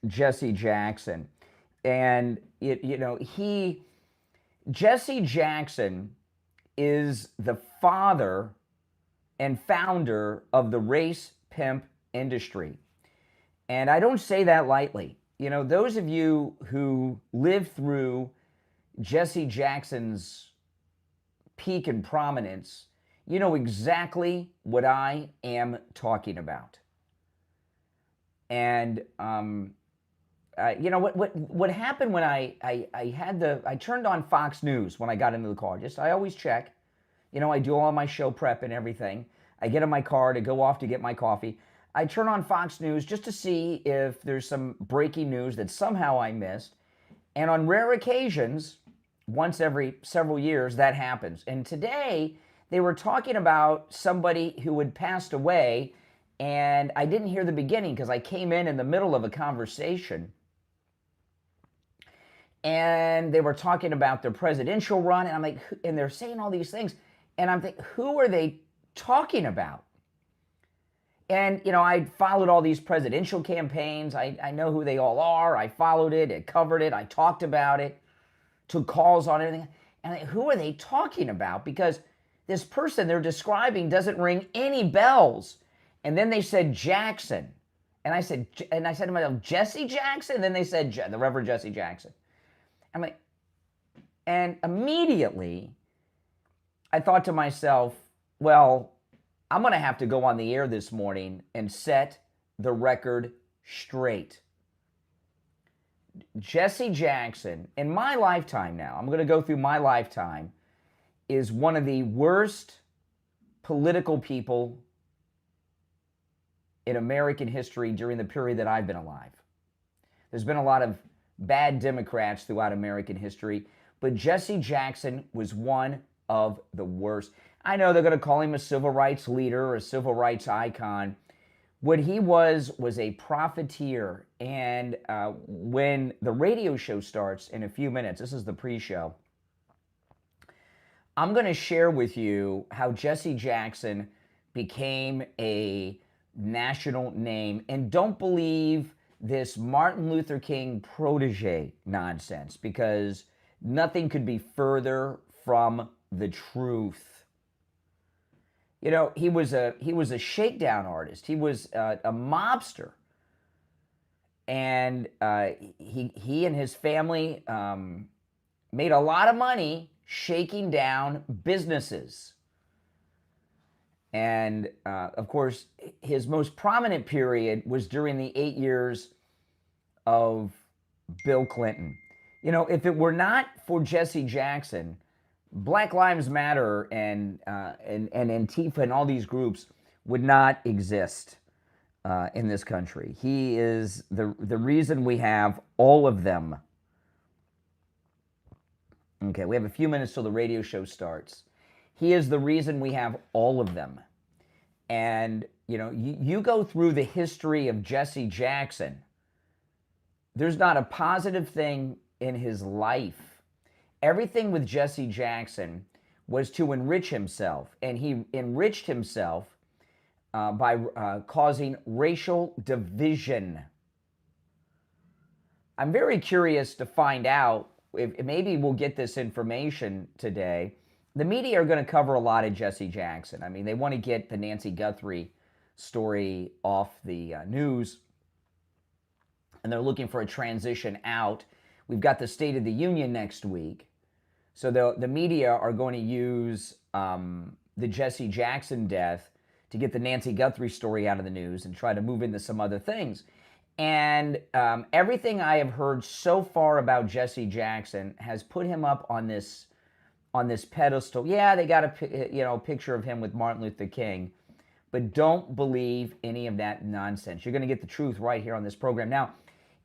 Jesse Jackson. And, Jesse Jackson is the father and founder of the race pimp industry. And I don't say that lightly. Those of you who lived through Jesse Jackson's peak in prominence, you know exactly what I am talking about. And what happened when I turned on Fox News when I got into the car. I always check. I do all my show prep and everything. I get in my car to go off to get my coffee. I turn on Fox News just to see if there's some breaking news that somehow I missed. And on rare occasions, once every several years, that happens. And today, they were talking about somebody who had passed away, and I didn't hear the beginning because I came in the middle of a conversation. And they were talking about their presidential run, and I'm like, and they're saying all these things, and I'm thinking, who are they talking about? And, I followed all these presidential campaigns. I know who they all are. I followed it. I covered it. I talked about it. Took calls on everything. And who are they talking about? Because this person they're describing doesn't ring any bells. And then they said Jackson. And I said to myself, Jesse Jackson? And then they said the Reverend Jesse Jackson. I'm like, and immediately I thought to myself, well, I'm going to have to go on the air this morning and set the record straight. Jesse Jackson, in my lifetime now, I'm going to go through my lifetime, is one of the worst political people in American history during the period that I've been alive. There's been a lot of bad Democrats throughout American history, but Jesse Jackson was one of the worst. I know they're going to call him a civil rights leader or a civil rights icon. What he was a profiteer. And when the radio show starts in a few minutes, this is the pre-show, I'm going to share with you how Jesse Jackson became a national name. And don't believe this Martin Luther King protege nonsense, because nothing could be further from the truth. He was a shakedown artist. He was a mobster, and he and his family made a lot of money shaking down businesses. And of course, his most prominent period was during the 8 years of Bill Clinton. If it were not for Jesse Jackson, Black Lives Matter and Antifa and all these groups would not exist in this country. He is the reason we have all of them. Okay, we have a few minutes till the radio show starts. He is the reason we have all of them. And, you go through the history of Jesse Jackson, there's not a positive thing in his life. Everything with Jesse Jackson was to enrich himself, and he enriched himself by causing racial division. I'm very curious to find out if maybe we'll get this information today. The media are going to cover a lot of Jesse Jackson. I mean, they want to get the Nancy Guthrie story off the news, and they're looking for a transition out. We've got the State of the Union next week. So the media are going to use the Jesse Jackson death to get the Nancy Guthrie story out of the news and try to move into some other things. And everything I have heard so far about Jesse Jackson has put him up on this pedestal. Yeah, they got a picture of him with Martin Luther King, but don't believe any of that nonsense. You're going to get the truth right here on this program. Now,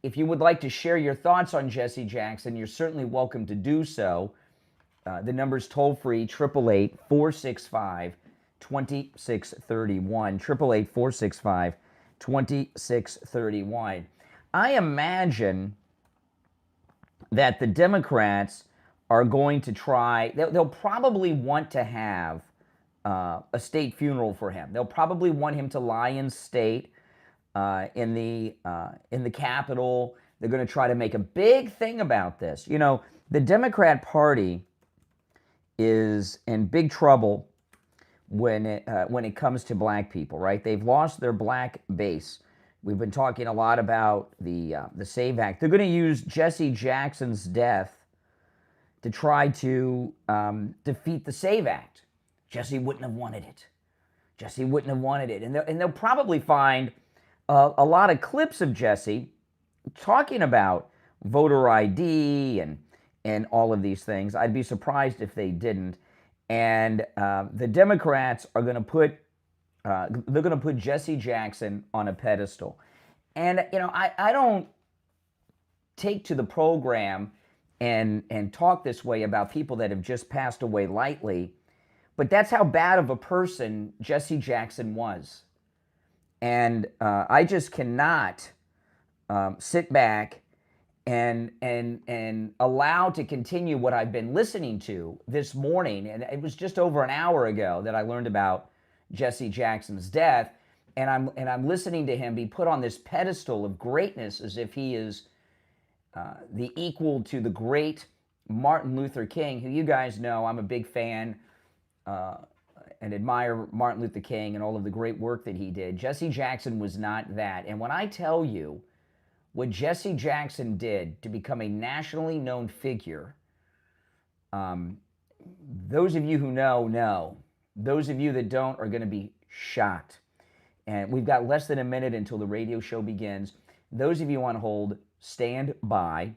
if you would like to share your thoughts on Jesse Jackson, you're certainly welcome to do so. The number's toll-free, 888-465-2631, 888-465-2631. I imagine that the Democrats are going to try, they'll probably want to have a state funeral for him. They'll probably want him to lie in state. in the Capitol. They're going to try to make a big thing about this. You know, the Democrat Party is in big trouble when it comes to black people, right? They've lost their black base. We've been talking a lot about the SAVE Act. They're going to use Jesse Jackson's death to try to defeat the SAVE Act. Jesse wouldn't have wanted it. Jesse wouldn't have wanted it. And they'll probably find a lot of clips of Jesse talking about voter ID and all of these things. I'd be surprised if they didn't. And the Democrats are going to put they're going to put Jesse Jackson on a pedestal. And you know, I don't take to the program and talk this way about people that have just passed away lightly, but that's how bad of a person Jesse Jackson was. And I just cannot sit back and allow to continue what I've been listening to this morning. And it was just over an hour ago that I learned about Jesse Jackson's death, and I'm listening to him be put on this pedestal of greatness as if he is the equal to the great Martin Luther King, who you guys know I'm a big fan and admire Martin Luther King and all of the great work that he did. Jesse Jackson was not that. And when I tell you what Jesse Jackson did to become a nationally known figure, those of you who know. Those of you that don't are going to be shocked. And we've got less than a minute until the radio show begins. Those of you on hold, stand by.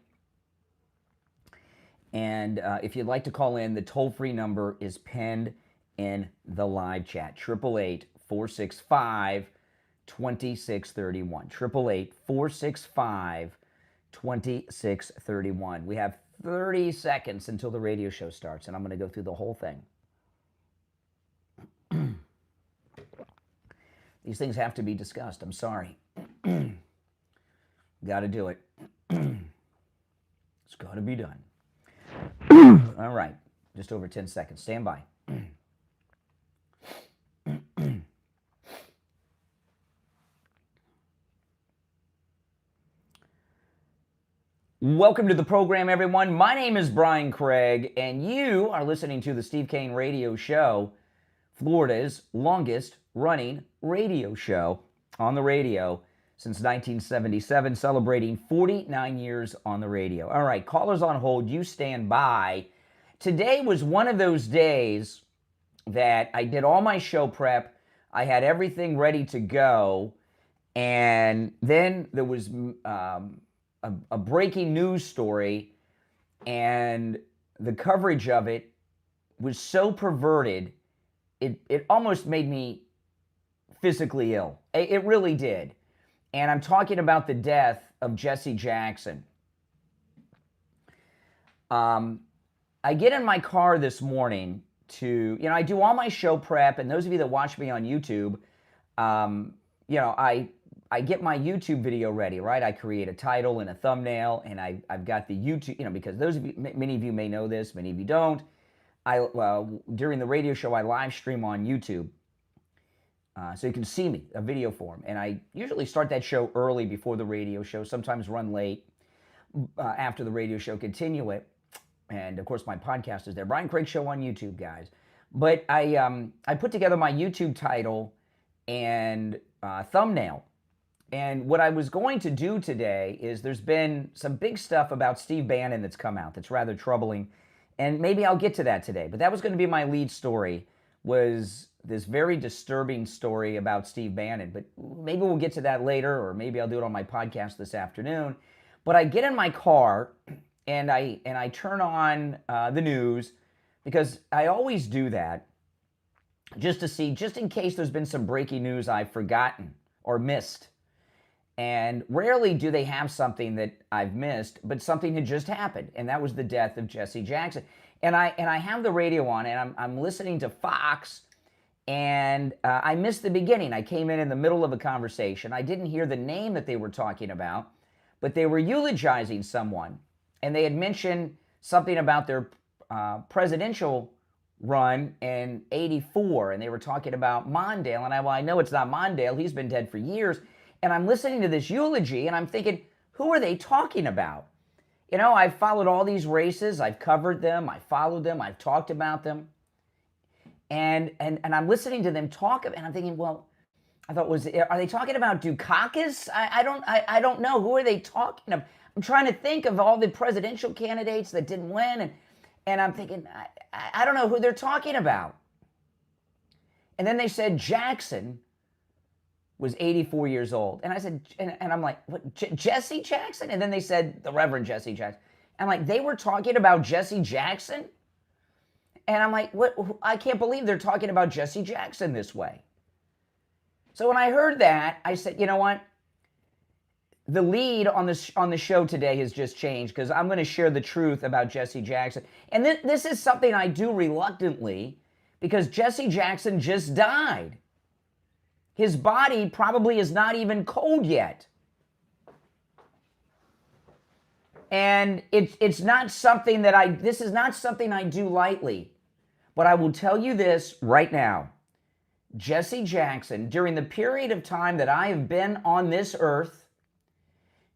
And if you'd like to call in, the toll-free number is pinned in the live chat. 888-465-2631. 888-465-2631. We have 30 seconds until the radio show starts, and I'm going to go through the whole thing. These things have to be discussed. I'm sorry. Got to do it. It's got to be done. All right. Just over 10 seconds. Stand by. Welcome to the program, everyone. My name is Brian Craig, and you are listening to the Steve Kane Radio Show, Florida's longest running radio show on the radio since 1977, celebrating 49 years on the radio. All right, callers on hold, you stand by. Today was one of those days that I did all my show prep. I had everything ready to go, and then there was a breaking news story, and the coverage of it was so perverted, it almost made me physically ill. It really did. And I'm talking about the death of Jesse Jackson. I get in my car this morning to, I do all my show prep, and those of you that watch me on YouTube, I get my YouTube video ready, right? I create a title and a thumbnail, and I've got the YouTube, because those of you, many of you may know this, many of you don't. During the radio show, I live stream on YouTube. So you can see me, a video form. And I usually start that show early before the radio show, sometimes run late after the radio show, continue it. And of course, my podcast is there. Brian Craig Show on YouTube, guys. But I put together my YouTube title and thumbnail. And what I was going to do today is there's been some big stuff about Steve Bannon that's come out that's rather troubling. And maybe I'll get to that today. But that was going to be my lead story, was this very disturbing story about Steve Bannon. But maybe we'll get to that later, or maybe I'll do it on my podcast this afternoon. But I get in my car and I turn on the news, because I always do that just to see, just in case there's been some breaking news I've forgotten or missed. And rarely do they have something that I've missed, but something had just happened, and that was the death of Jesse Jackson. And I have the radio on, and I'm listening to Fox, and I missed the beginning. I came in the middle of a conversation. I didn't hear the name that they were talking about, but they were eulogizing someone, and they had mentioned something about their presidential run in '84, and they were talking about Mondale, and I know it's not Mondale. He's been dead for years. And I'm listening to this eulogy and I'm thinking, who are they talking about? You know, I've followed all these races. I've covered them. I followed them. I've talked about them. And I'm listening to them talk, and I'm thinking, well, I thought, are they talking about Dukakis? I don't know. Who are they talking about? I'm trying to think of all the presidential candidates that didn't win, and I'm thinking, I don't know who they're talking about. And then they said Jackson was 84 years old. And I said, and I'm like, what, Jesse Jackson? And then they said the Reverend Jesse Jackson. I'm like, they were talking about Jesse Jackson? And I'm like, what? I can't believe they're talking about Jesse Jackson this way. So when I heard that, I said, you know what? The lead on the show today has just changed because I'm going to share the truth about Jesse Jackson. And this is something I do reluctantly because Jesse Jackson just died. His body probably is not even cold yet. And it's not something that this is not something I do lightly. But I will tell you this right now. Jesse Jackson, during the period of time that I have been on this earth,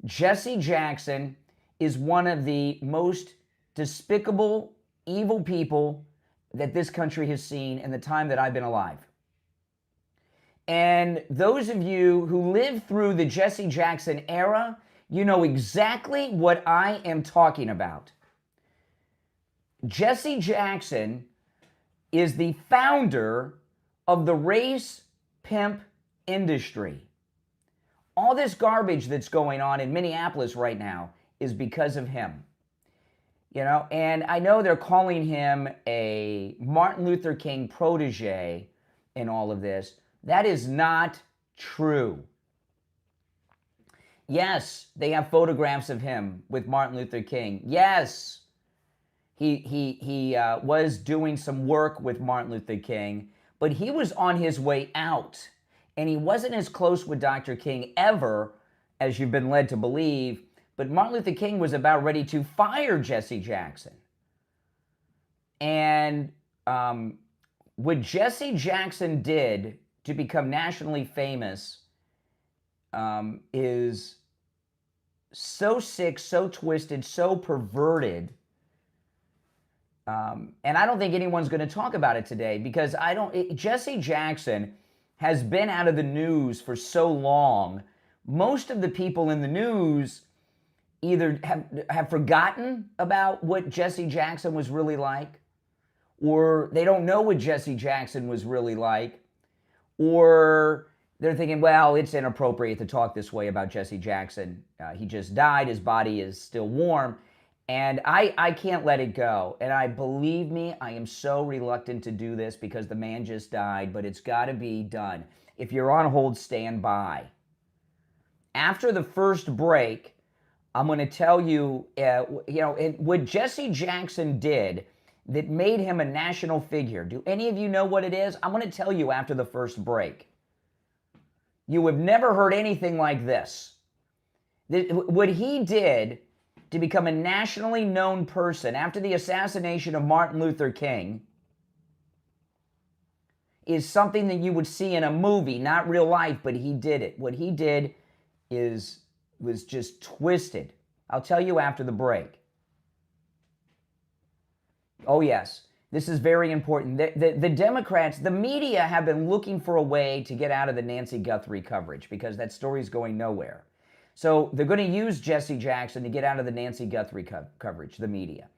Jesse Jackson is one of the most despicable, evil people that this country has seen in the time that I've been alive. And those of you who lived through the Jesse Jackson era, you know exactly what I am talking about. Jesse Jackson is the founder of the race pimp industry. All this garbage that's going on in Minneapolis right now is because of him. You know, and I know they're calling him a Martin Luther King protege in all of this. That is not true. Yes, they have photographs of him with Martin Luther King. Yes, he was doing some work with Martin Luther King, but he was on his way out, and he wasn't as close with Dr. King ever as you've been led to believe, but Martin Luther King was about ready to fire Jesse Jackson. And what Jesse Jackson did to become nationally famous is so sick, so twisted, so perverted. And I don't think anyone's going to talk about it today because Jesse Jackson has been out of the news for so long. Most of the people in the news either have forgotten about what Jesse Jackson was really like, or they don't know what Jesse Jackson was really like, or they're thinking, well, it's inappropriate to talk this way about Jesse Jackson. He just died. His body is still warm. And I can't let it go. And believe me, I am so reluctant to do this because the man just died, but it's got to be done. If you're on hold, stand by. After the first break, I'm going to tell you, what Jesse Jackson did that made him a national figure. Do any of you know what it is? I'm going to tell you after the first break. You have never heard anything like this. What he did to become a nationally known person after the assassination of Martin Luther King is something that you would see in a movie, not real life, but he did it. What he did was just twisted. I'll tell you after the break. Oh yes, this is very important. The Democrats, the media have been looking for a way to get out of the Nancy Guthrie coverage because that story's going nowhere. So they're going to use Jesse Jackson to get out of the Nancy Guthrie coverage, the media.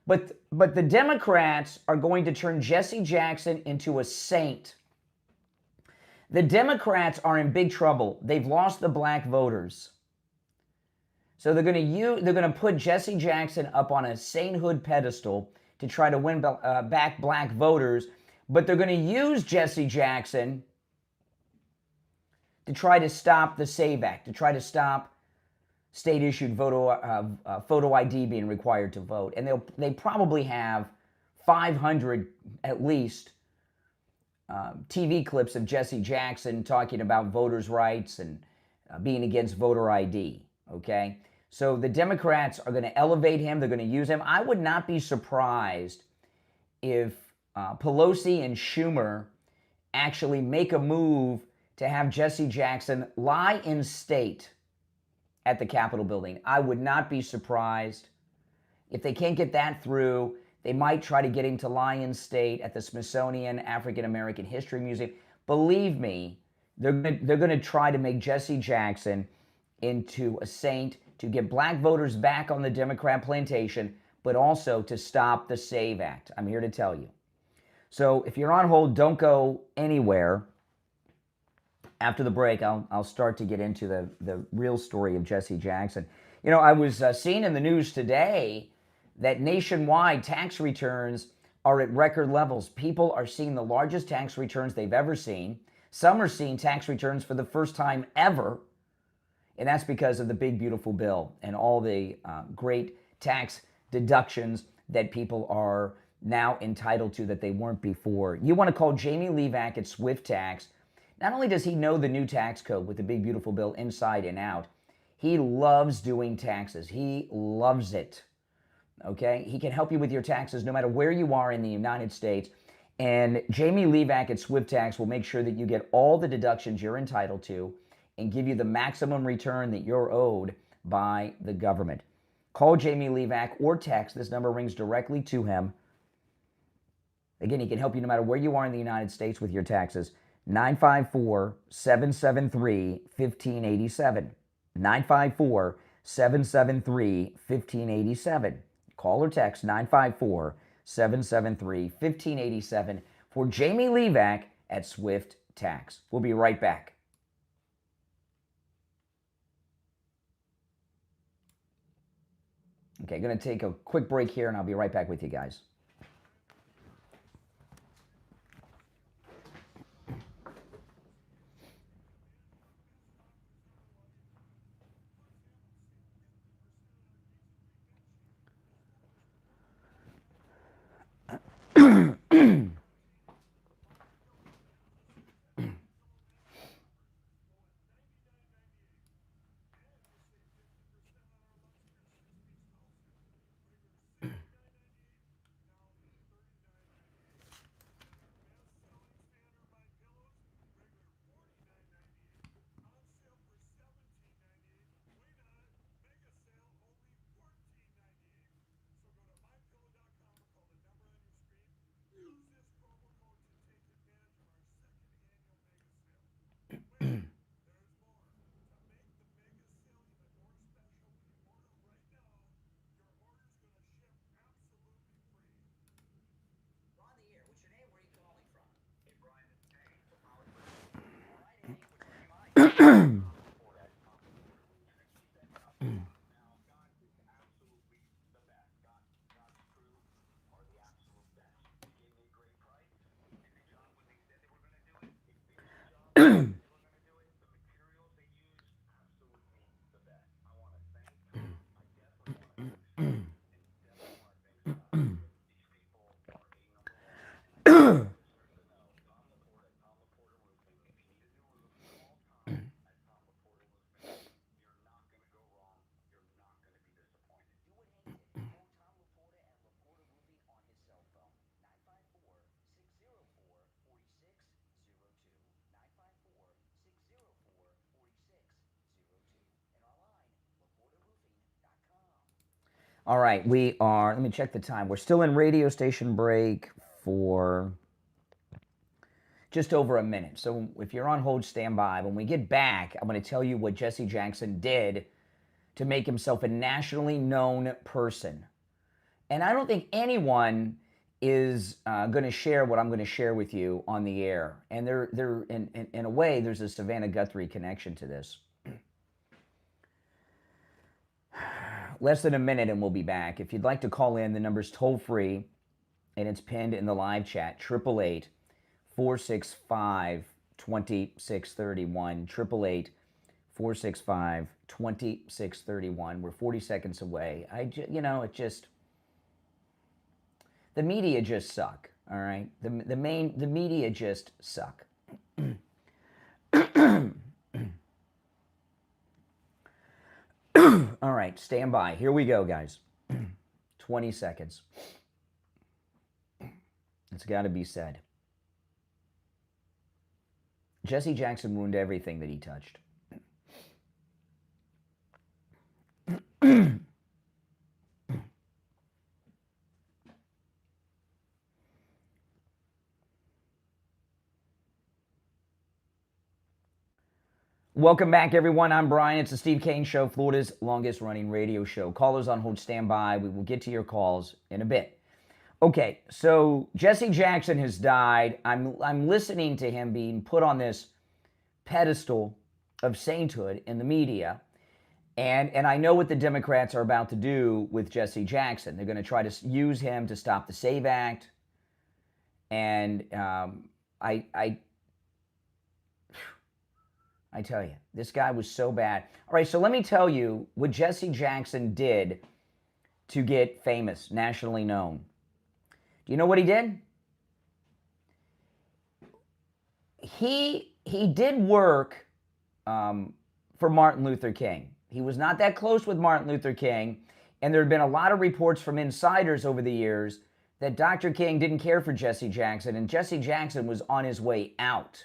But the Democrats are going to turn Jesse Jackson into a saint. The Democrats are in big trouble. They've lost the black voters. So they're going to put Jesse Jackson up on a sainthood pedestal to try to win back black voters. But they're going to use Jesse Jackson to try to stop the SAVE Act, to try to stop state-issued photo ID being required to vote. And they probably have 500, at least, TV clips of Jesse Jackson talking about voters' rights and being against voter ID, okay? So the Democrats are going to elevate him. They're going to use him. I would not be surprised if Pelosi and Schumer actually make a move to have Jesse Jackson lie in state at the Capitol building. I would not be surprised. If they can't get that through, they might try to get him to lie in state at the Smithsonian African American History Museum. Believe me, they're going to try to make Jesse Jackson into a saint, to get black voters back on the Democrat plantation, but also to stop the SAVE Act. I'm here to tell you. So if you're on hold, don't go anywhere. After the break, I'll start to get into the real story of Jesse Jackson. You know, I was seeing in the news today that nationwide tax returns are at record levels. People are seeing the largest tax returns they've ever seen. Some are seeing tax returns for the first time ever. And that's because of the big, beautiful bill and all the great tax deductions that people are now entitled to that they weren't before. You want to call Jamie Levac at Swift Tax. Not only does he know the new tax code with the big, beautiful bill inside and out, he loves doing taxes. He loves it. Okay? He can help you with your taxes no matter where you are in the United States. And Jamie Levac at Swift Tax will make sure that you get all the deductions you're entitled to and give you the maximum return that you're owed by the government. Call Jamie Levac or text. This number rings directly to him. Again, he can help you no matter where you are in the United States with your taxes. 954-773-1587. 954-773-1587. Call or text 954-773-1587 for Jamie Levac at Swift Tax. We'll be right back. Okay, going to take a quick break here, and I'll be right back with you guys. All right, we are, let me check the time. We're still in radio station break for just over a minute. So if you're on hold, stand by. When we get back, I'm going to tell you what Jesse Jackson did to make himself a nationally known person. And I don't think anyone is going to share what I'm going to share with you on the air. And they're in a way, there's a Savannah Guthrie connection to this. Less than a minute and we'll be back. If you'd like to call in, the number's toll free and it's pinned in the live chat. 888-465-2631. 888-465-2631. We're 40 seconds away. The media just suck. All right, the media just suck. All right, stand by. Here we go, guys. 20 seconds. It's got to be said. Jesse Jackson ruined everything that he touched. Welcome back, everyone. I'm Brian. It's the Steve Kane Show, Florida's longest-running radio show. Callers on hold, stand by. We will get to your calls in a bit. Okay, so Jesse Jackson has died. I'm listening to him being put on this pedestal of sainthood in the media, and I know what the Democrats are about to do with Jesse Jackson. They're going to try to use him to stop the SAVE Act, and I tell you, this guy was so bad. All right, so let me tell you what Jesse Jackson did to get famous, nationally known. Do you know what he did? He did work for Martin Luther King. He was not that close with Martin Luther King, and there had been a lot of reports from insiders over the years that Dr. King didn't care for Jesse Jackson, and Jesse Jackson was on his way out.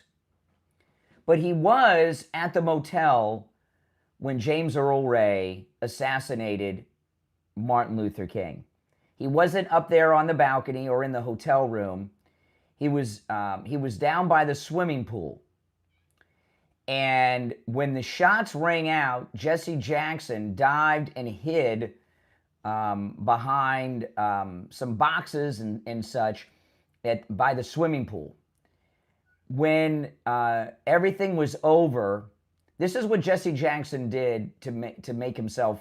But he was at the motel when James Earl Ray assassinated Martin Luther King. He wasn't up there on the balcony or in the hotel room. He was down by the swimming pool. And when the shots rang out, Jesse Jackson dived and hid behind some boxes and such by the swimming pool. When everything was over, this is what Jesse Jackson did to make himself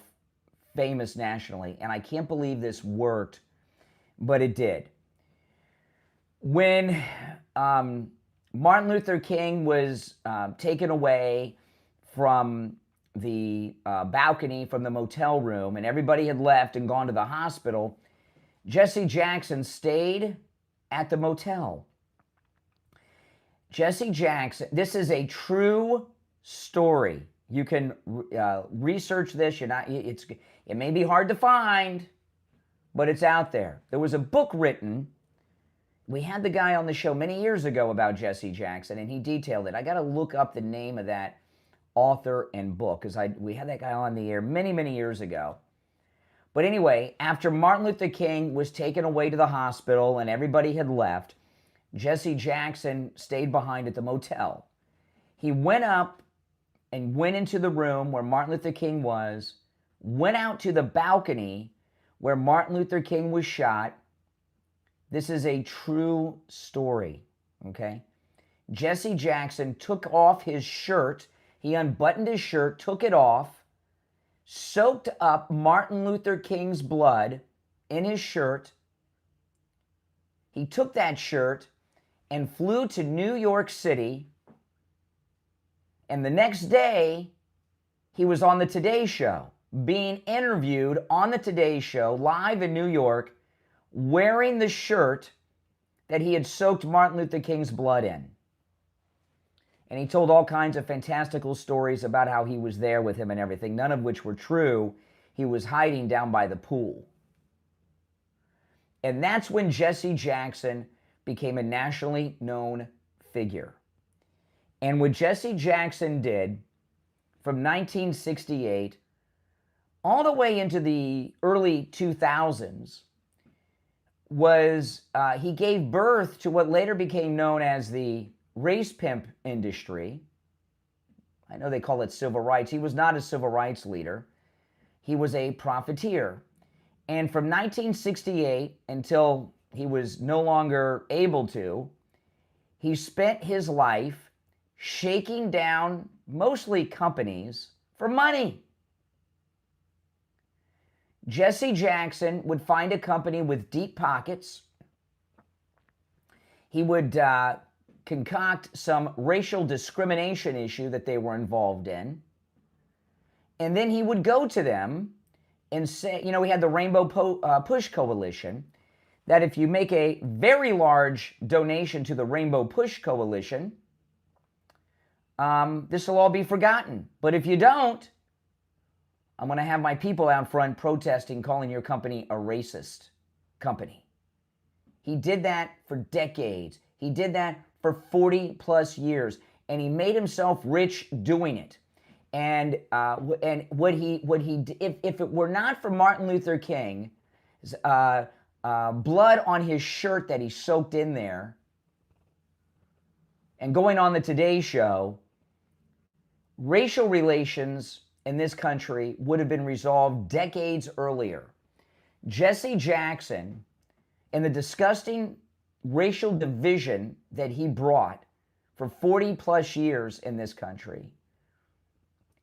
famous nationally, and I can't believe this worked, but it did. When Martin Luther King was taken away from the balcony, from the motel room, and everybody had left and gone to the hospital, Jesse Jackson stayed at the motel. Jesse Jackson, this is a true story. You can research this. It may be hard to find, but it's out there. There was a book written. We had the guy on the show many years ago about Jesse Jackson, and he detailed it. I got to look up the name of that author and book, because we had that guy on the air many, many years ago. But anyway, after Martin Luther King was taken away to the hospital and everybody had left, Jesse Jackson stayed behind at the motel. He went up and went into the room where Martin Luther King was, went out to the balcony where Martin Luther King was shot. This is a true story, okay? Jesse Jackson took off his shirt. He unbuttoned his shirt, took it off, soaked up Martin Luther King's blood in his shirt. He took that shirt and flew to New York City, and the next day, he was on the Today Show, being interviewed on the Today Show, live in New York, wearing the shirt that he had soaked Martin Luther King's blood in. And he told all kinds of fantastical stories about how he was there with him and everything, none of which were true. He was hiding down by the pool. And that's when Jesse Jackson became a nationally known figure. And what Jesse Jackson did from 1968 all the way into the early 2000s was he gave birth to what later became known as the race pimp industry. I know they call it civil rights. He was not a civil rights leader. He was a profiteer. And from 1968 until he was no longer able to, he spent his life shaking down mostly companies for money. Jesse Jackson would find a company with deep pockets. He would concoct some racial discrimination issue that they were involved in. And then he would go to them and say, we had the Rainbow Push Coalition, that if you make a very large donation to the Rainbow Push Coalition, this will all be forgotten. But if you don't, I'm going to have my people out front protesting, calling your company a racist company. He did that for decades. He did that for 40 plus years. and he made himself rich doing it. And what he if it were not for Martin Luther King, blood on his shirt that he soaked in there, and going on the Today Show, racial relations in this country would have been resolved decades earlier. Jesse Jackson and the disgusting racial division that he brought for 40 plus years in this country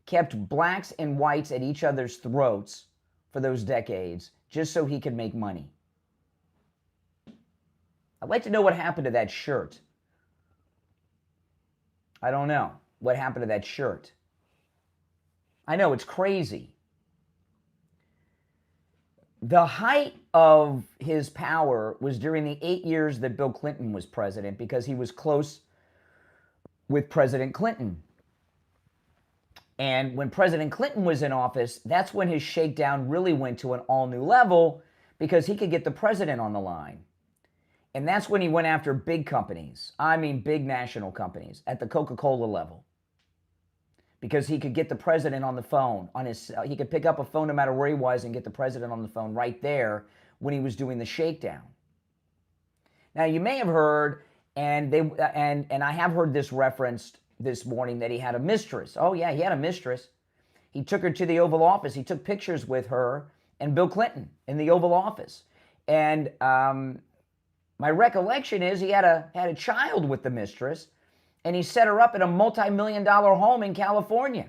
kept blacks and whites at each other's throats for those decades just so he could make money. I'd like to know what happened to that shirt. I don't know what happened to that shirt. I know, it's crazy. The height of his power was during the 8 years that Bill Clinton was president, because he was close with President Clinton. And when President Clinton was in office, that's when his shakedown really went to an all-new level, because he could get the president on the line. And that's when he went after big companies. I mean big national companies at the Coca-Cola level. Because he could get the president on the phone. He could pick up a phone no matter where he was and get the president on the phone right there when he was doing the shakedown. Now you may have heard, and I have heard this referenced this morning, that he had a mistress. Oh yeah, he had a mistress. He took her to the Oval Office. He took pictures with her and Bill Clinton in the Oval Office. And my recollection is he had a child with the mistress, and he set her up in a multi-million-dollar home in California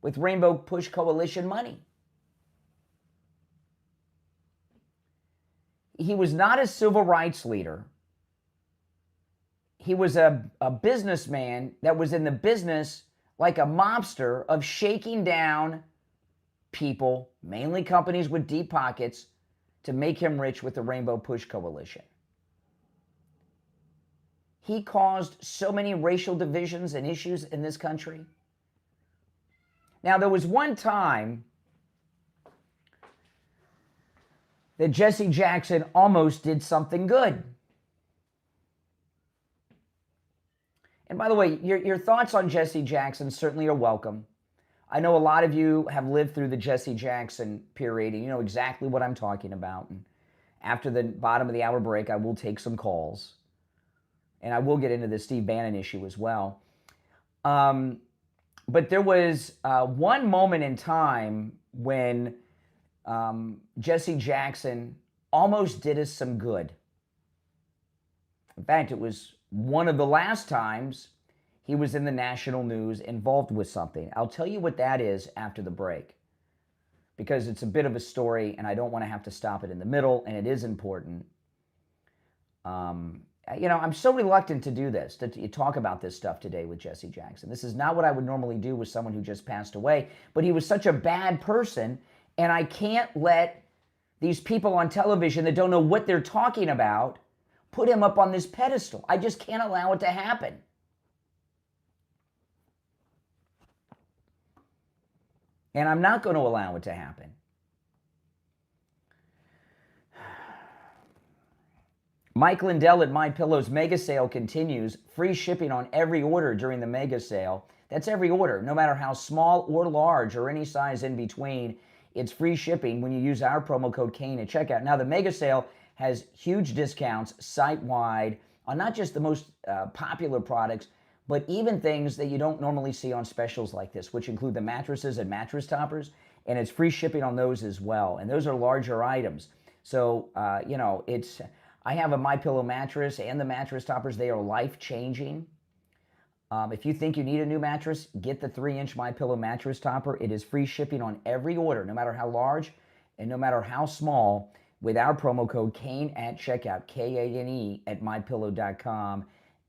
with Rainbow Push Coalition money. He was not a civil rights leader. He was a businessman that was in the business, like a mobster, of shaking down people, mainly companies with deep pockets, to make him rich with the Rainbow Push Coalition. He caused so many racial divisions and issues in this country. Now, there was one time that Jesse Jackson almost did something good. And by the way, your thoughts on Jesse Jackson certainly are welcome. I know a lot of you have lived through the Jesse Jackson period, and you know exactly what I'm talking about. And after the bottom of the hour break, I will take some calls. And I will get into the Steve Bannon issue as well. But there was one moment in time when Jesse Jackson almost did us some good. In fact, it was one of the last times he was in the national news involved with something. I'll tell you what that is after the break, because it's a bit of a story and I don't want to have to stop it in the middle, and it is important. You know, I'm so reluctant to do this, to talk about this stuff today with Jesse Jackson. This is not what I would normally do with someone who just passed away, but he was such a bad person, and I can't let these people on television that don't know what they're talking about put him up on this pedestal. I just can't allow it to happen. And I'm not going to allow it to happen. Mike Lindell at MyPillow's mega sale continues. Free shipping on every order during the mega sale. That's every order, no matter how small or large or any size in between. It's free shipping when you use our promo code Kane at checkout. Now, the mega sale has huge discounts site-wide on not just the most popular products, but even things that you don't normally see on specials like this, which include the mattresses and mattress toppers, and it's free shipping on those as well. And those are larger items. So, you know, I have a MyPillow mattress and the mattress toppers. They are life-changing. If you think you need a new mattress, get the 3-inch MyPillow mattress topper. It is free shipping on every order, no matter how large and no matter how small, with our promo code Kane at checkout, Kane at mypillow.com.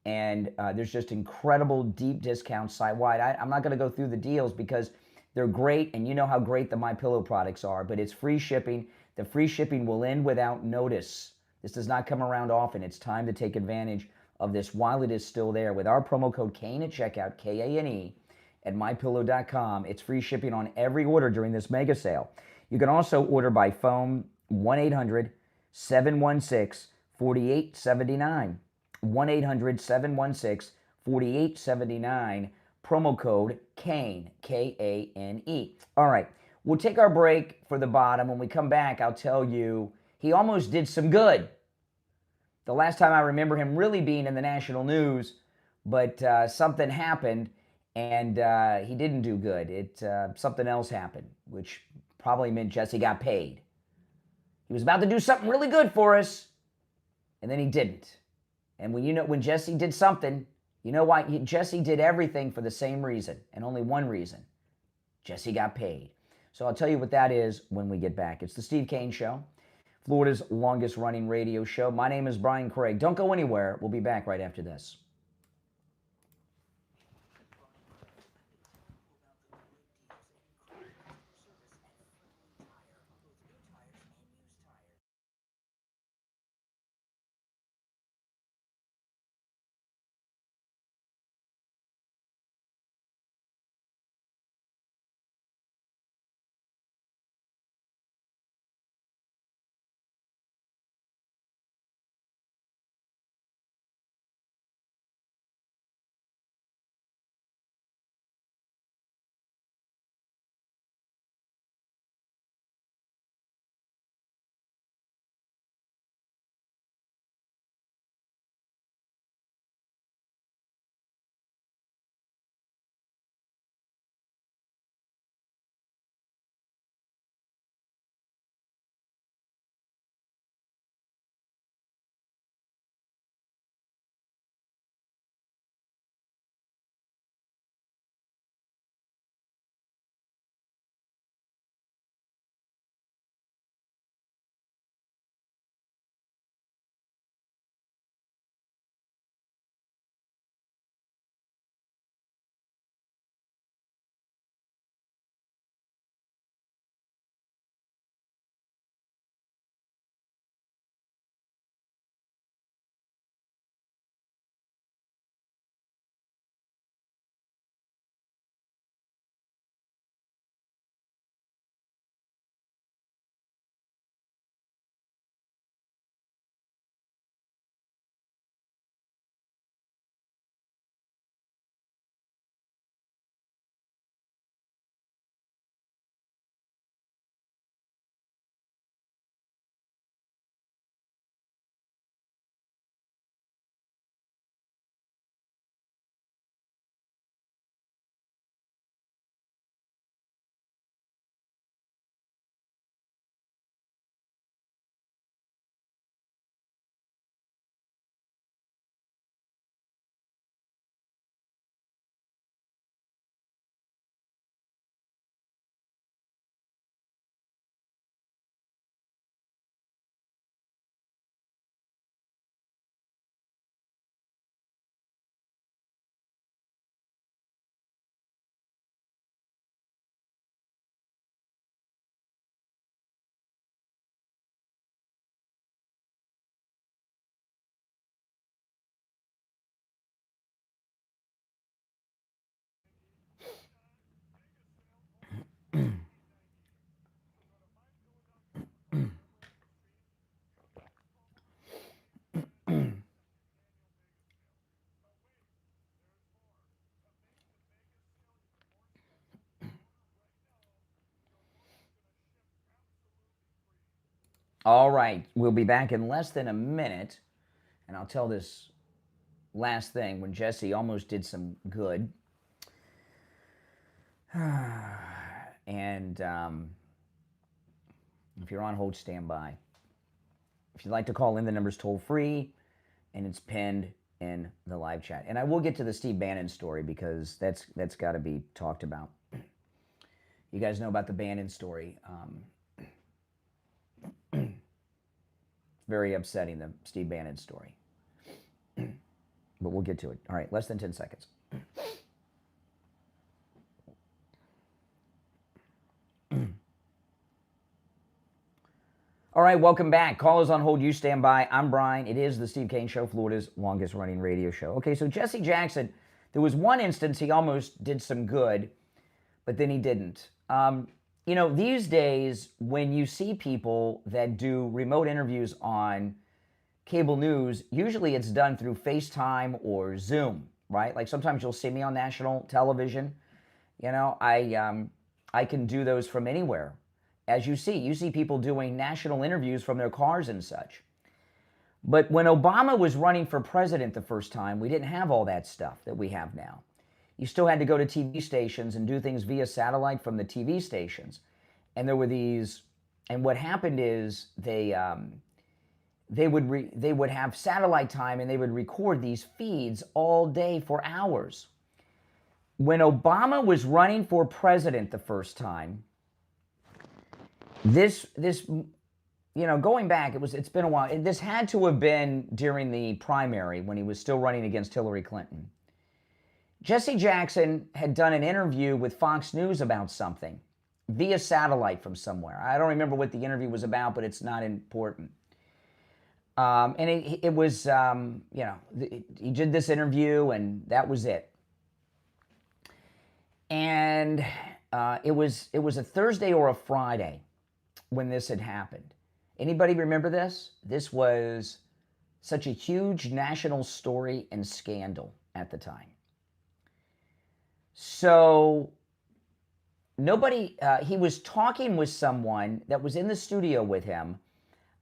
And there's just incredible deep discounts site-wide. I'm not going to go through the deals because they're great, and you know how great the MyPillow products are, but it's free shipping. The free shipping will end without notice. This does not come around often. It's time to take advantage of this while it is still there. With our promo code Kane at checkout, Kane at mypillow.com. It's free shipping on every order during this mega sale. You can also order by phone, 1-800-716-4879. 1-800-716-4879. 4879, promo code KANE, Kane. All right, we'll take our break for the bottom. When we come back, I'll tell you he almost did some good. The last time I remember him really being in the national news, but something happened and he didn't do good. Something else happened, which probably meant Jesse got paid. He was about to do something really good for us, and then he didn't. And when Jesse did something, you know why? Jesse did everything for the same reason, and only one reason. Jesse got paid. So I'll tell you what that is when we get back. It's the Steve Kane Show, Florida's longest running radio show. My name is Brian Craig. Don't go anywhere. We'll be back right after this. All right, we'll be back in less than a minute, and I'll tell this last thing when Jesse almost did some good. And if you're on hold, stand by. If you'd like to call in, the number's toll free, and it's pinned in the live chat. And I will get to the Steve Bannon story because that's got to be talked about. You guys know about the Bannon story. Very upsetting, the Steve Bannon story. But we'll get to it. All right, less than 10 seconds. All right, welcome back. Callers on hold, you stand by. I'm Brian. It is the Steve Kane Show, Florida's longest running radio show. Okay, so Jesse Jackson, there was one instance he almost did some good, but then he didn't. You know, these days, when you see people that do remote interviews on cable news, usually it's done through FaceTime or Zoom. right? Like sometimes you'll see me on national television. You know, I can do those from anywhere. As you see people doing national interviews from their cars and such. But when Obama was running for president the first time, we didn't have all that stuff that we have now. You still had to go to TV stations and do things via satellite from the TV stations. And there were these, and what happened is they would have satellite time and they would record these feeds all day for hours. When Obama was running for president the first time, this you know, going back, it's been a while. This had to have been during the primary when he was still running against Hillary Clinton. Jesse Jackson had done an interview with Fox News about something via satellite from somewhere. I don't remember what the interview was about, but it's not important. And it was, you know, he did this interview and that was it. And it was a Thursday or a Friday when this had happened. Anybody remember this? This was such a huge national story and scandal at the time. So nobody, he was talking with someone that was in the studio with him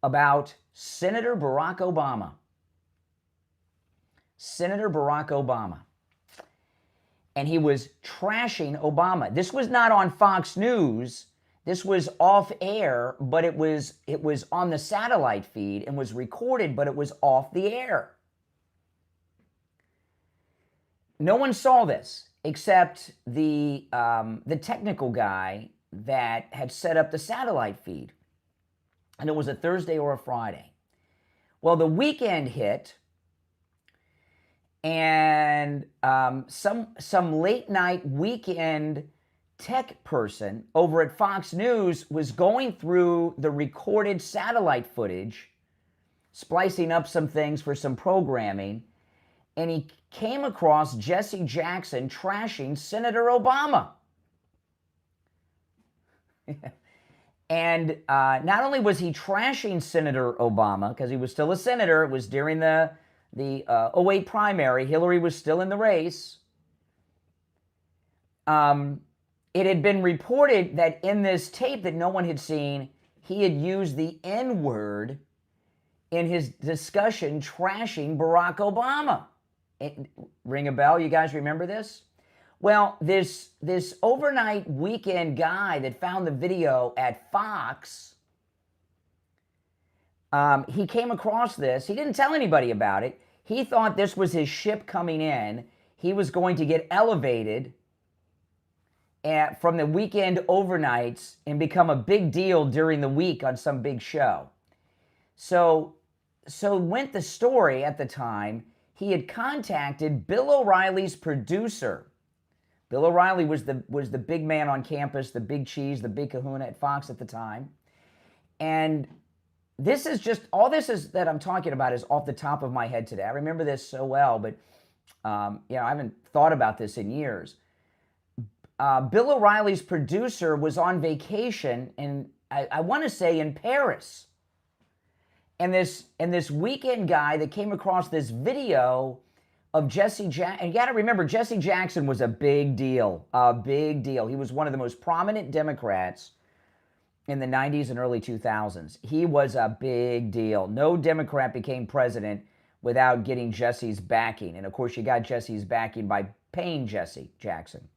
about Senator Barack Obama. Senator Barack Obama. And he was trashing Obama. This was not on Fox News. This was off air, but it was on the satellite feed and was recorded, but it was off the air. No one saw this except the technical guy that had set up the satellite feed. And it was a Thursday or a Friday. Well, the weekend hit, and some late night weekend tech person over at Fox News was going through the recorded satellite footage, splicing up some things for some programming, and he came across Jesse Jackson trashing Senator Obama. And not only was he trashing Senator Obama, because he was still a senator, it was during the 08 primary, Hillary was still in the race. It had been reported that in this tape that no one had seen, he had used the N-word in his discussion trashing Barack Obama. Ring a bell? You guys remember this? Well, this overnight weekend guy that found the video at Fox, he came across this. He didn't tell anybody about it. He thought this was his ship coming in. He was going to get elevated from the weekend overnights and become a big deal during the week on some big show. So went the story at the time. He had contacted Bill O'Reilly's producer. Bill O'Reilly was the big man on campus, the big cheese, the big kahuna at Fox at the time. And this is just, all this is that I'm talking about is off the top of my head today. I remember this so well, but you know, I haven't thought about this in years. Bill O'Reilly's producer was on vacation in, I want to say, in Paris. And this weekend guy that came across this video of Jesse Jackson, and you got to remember, Jesse Jackson was a big deal, a big deal. He was one of the most prominent Democrats in the 90s and early 2000s. He was a big deal. No Democrat became president without getting Jesse's backing. And of course, you got Jesse's backing by paying Jesse Jackson.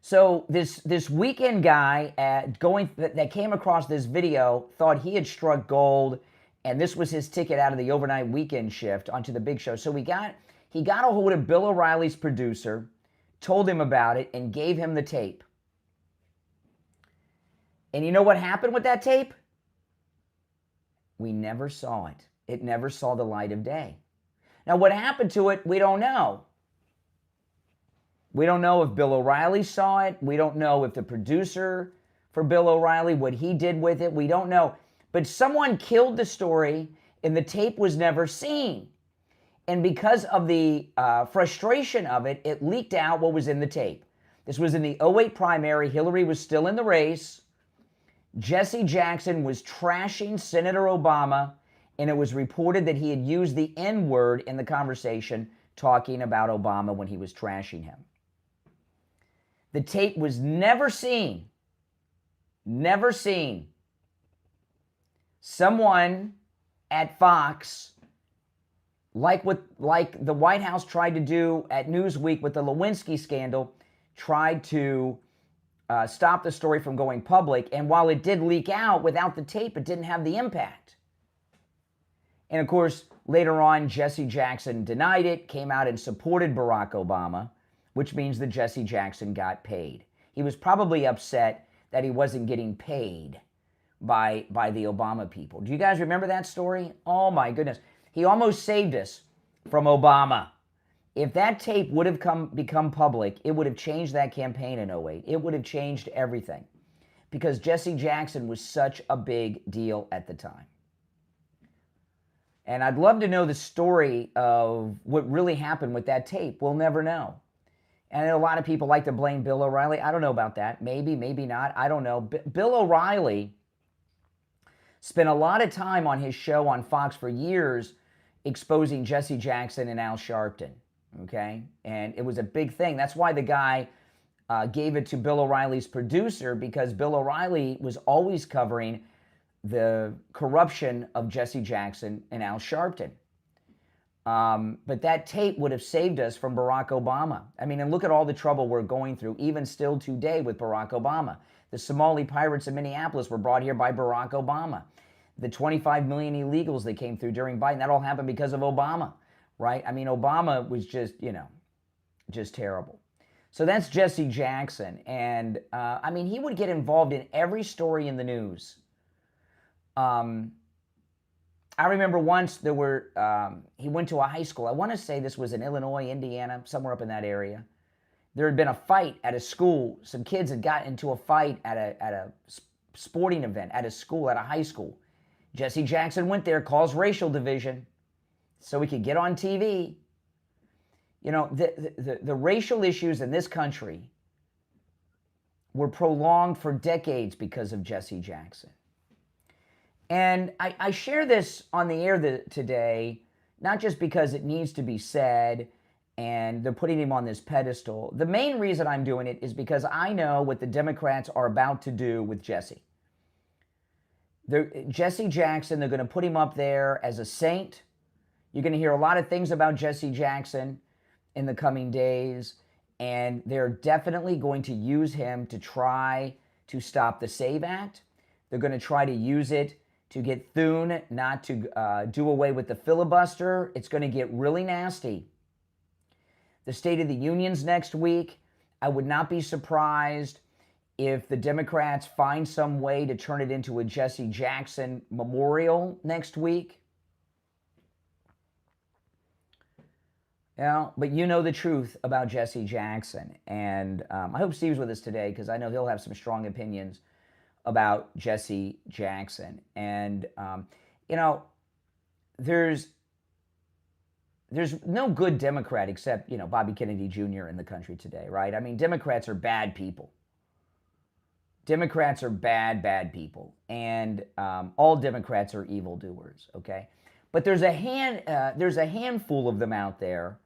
So this weekend guy that came across this video thought he had struck gold, and this was his ticket out of the overnight weekend shift onto the big show. So he got a hold of Bill O'Reilly's producer, told him about it, and gave him the tape. And you know what happened with that tape? We never saw it. It never saw the light of day. Now, what happened to it, we don't know. We don't know if Bill O'Reilly saw it. We don't know if the producer for Bill O'Reilly, what he did with it. We don't know. But someone killed the story, and the tape was never seen. And because of the frustration of it, it leaked out what was in the tape. This was in the 08 primary. Hillary was still in the race. Jesse Jackson was trashing Senator Obama, and it was reported that he had used the N-word in the conversation, talking about Obama when he was trashing him. The tape was never seen. Never seen. Someone at Fox, like the White House tried to do at Newsweek with the Lewinsky scandal, tried to stop the story from going public. And while it did leak out, without the tape, it didn't have the impact. And of course, later on, Jesse Jackson denied it, came out and supported Barack Obama, which means that Jesse Jackson got paid. He was probably upset that he wasn't getting paid by the Obama people. Do you guys remember that story? Oh my goodness. He almost saved us from Obama. If that tape would have become public, it would have changed that campaign in 2008. It would have changed everything because Jesse Jackson was such a big deal at the time. And I'd love to know the story of what really happened with that tape. We'll never know. And a lot of people like to blame Bill O'Reilly. I don't know about that. Maybe, maybe not. I don't know. Bill O'Reilly spent a lot of time on his show on Fox for years exposing Jesse Jackson and Al Sharpton. Okay? And it was a big thing. That's why the guy gave it to Bill O'Reilly's producer, because Bill O'Reilly was always covering the corruption of Jesse Jackson and Al Sharpton. But that tape would have saved us from Barack Obama. I mean, and look at all the trouble we're going through, even still today with Barack Obama. The Somali pirates in Minneapolis were brought here by Barack Obama. The 25 million illegals that came through during Biden, that all happened because of Obama, right? I mean, Obama was just, just terrible. So that's Jesse Jackson. And, I mean, he would get involved in every story in the news. I remember once he went to a high school. I want to say this was in Illinois, Indiana, somewhere up in that area. There had been a fight at a school. Some kids had gotten into a fight at a sporting event at a school, at a high school. Jesse Jackson went there, caused racial division so he could get on TV. You know, the racial issues in this country were prolonged for decades because of Jesse Jackson. And I share this on the air today, not just because it needs to be said and they're putting him on this pedestal. The main reason I'm doing it is because I know what the Democrats are about to do with Jesse. Jesse Jackson, they're going to put him up there as a saint. You're going to hear a lot of things about Jesse Jackson in the coming days, and they're definitely going to use him to try to stop the SAVE Act. They're going to try to use it to get Thune not to do away with the filibuster. It's going to get really nasty. The State of the Union's next week. I would not be surprised if the Democrats find some way to turn it into a Jesse Jackson memorial next week. But you know the truth about Jesse Jackson. And I hope Steve's with us today because I know he'll have some strong opinions about Jesse Jackson. And, there's no good Democrat except, Bobby Kennedy Jr. in the country today, right? I mean, Democrats are bad people. Democrats are bad people. And all Democrats are evildoers, okay? But there's a handful of them out there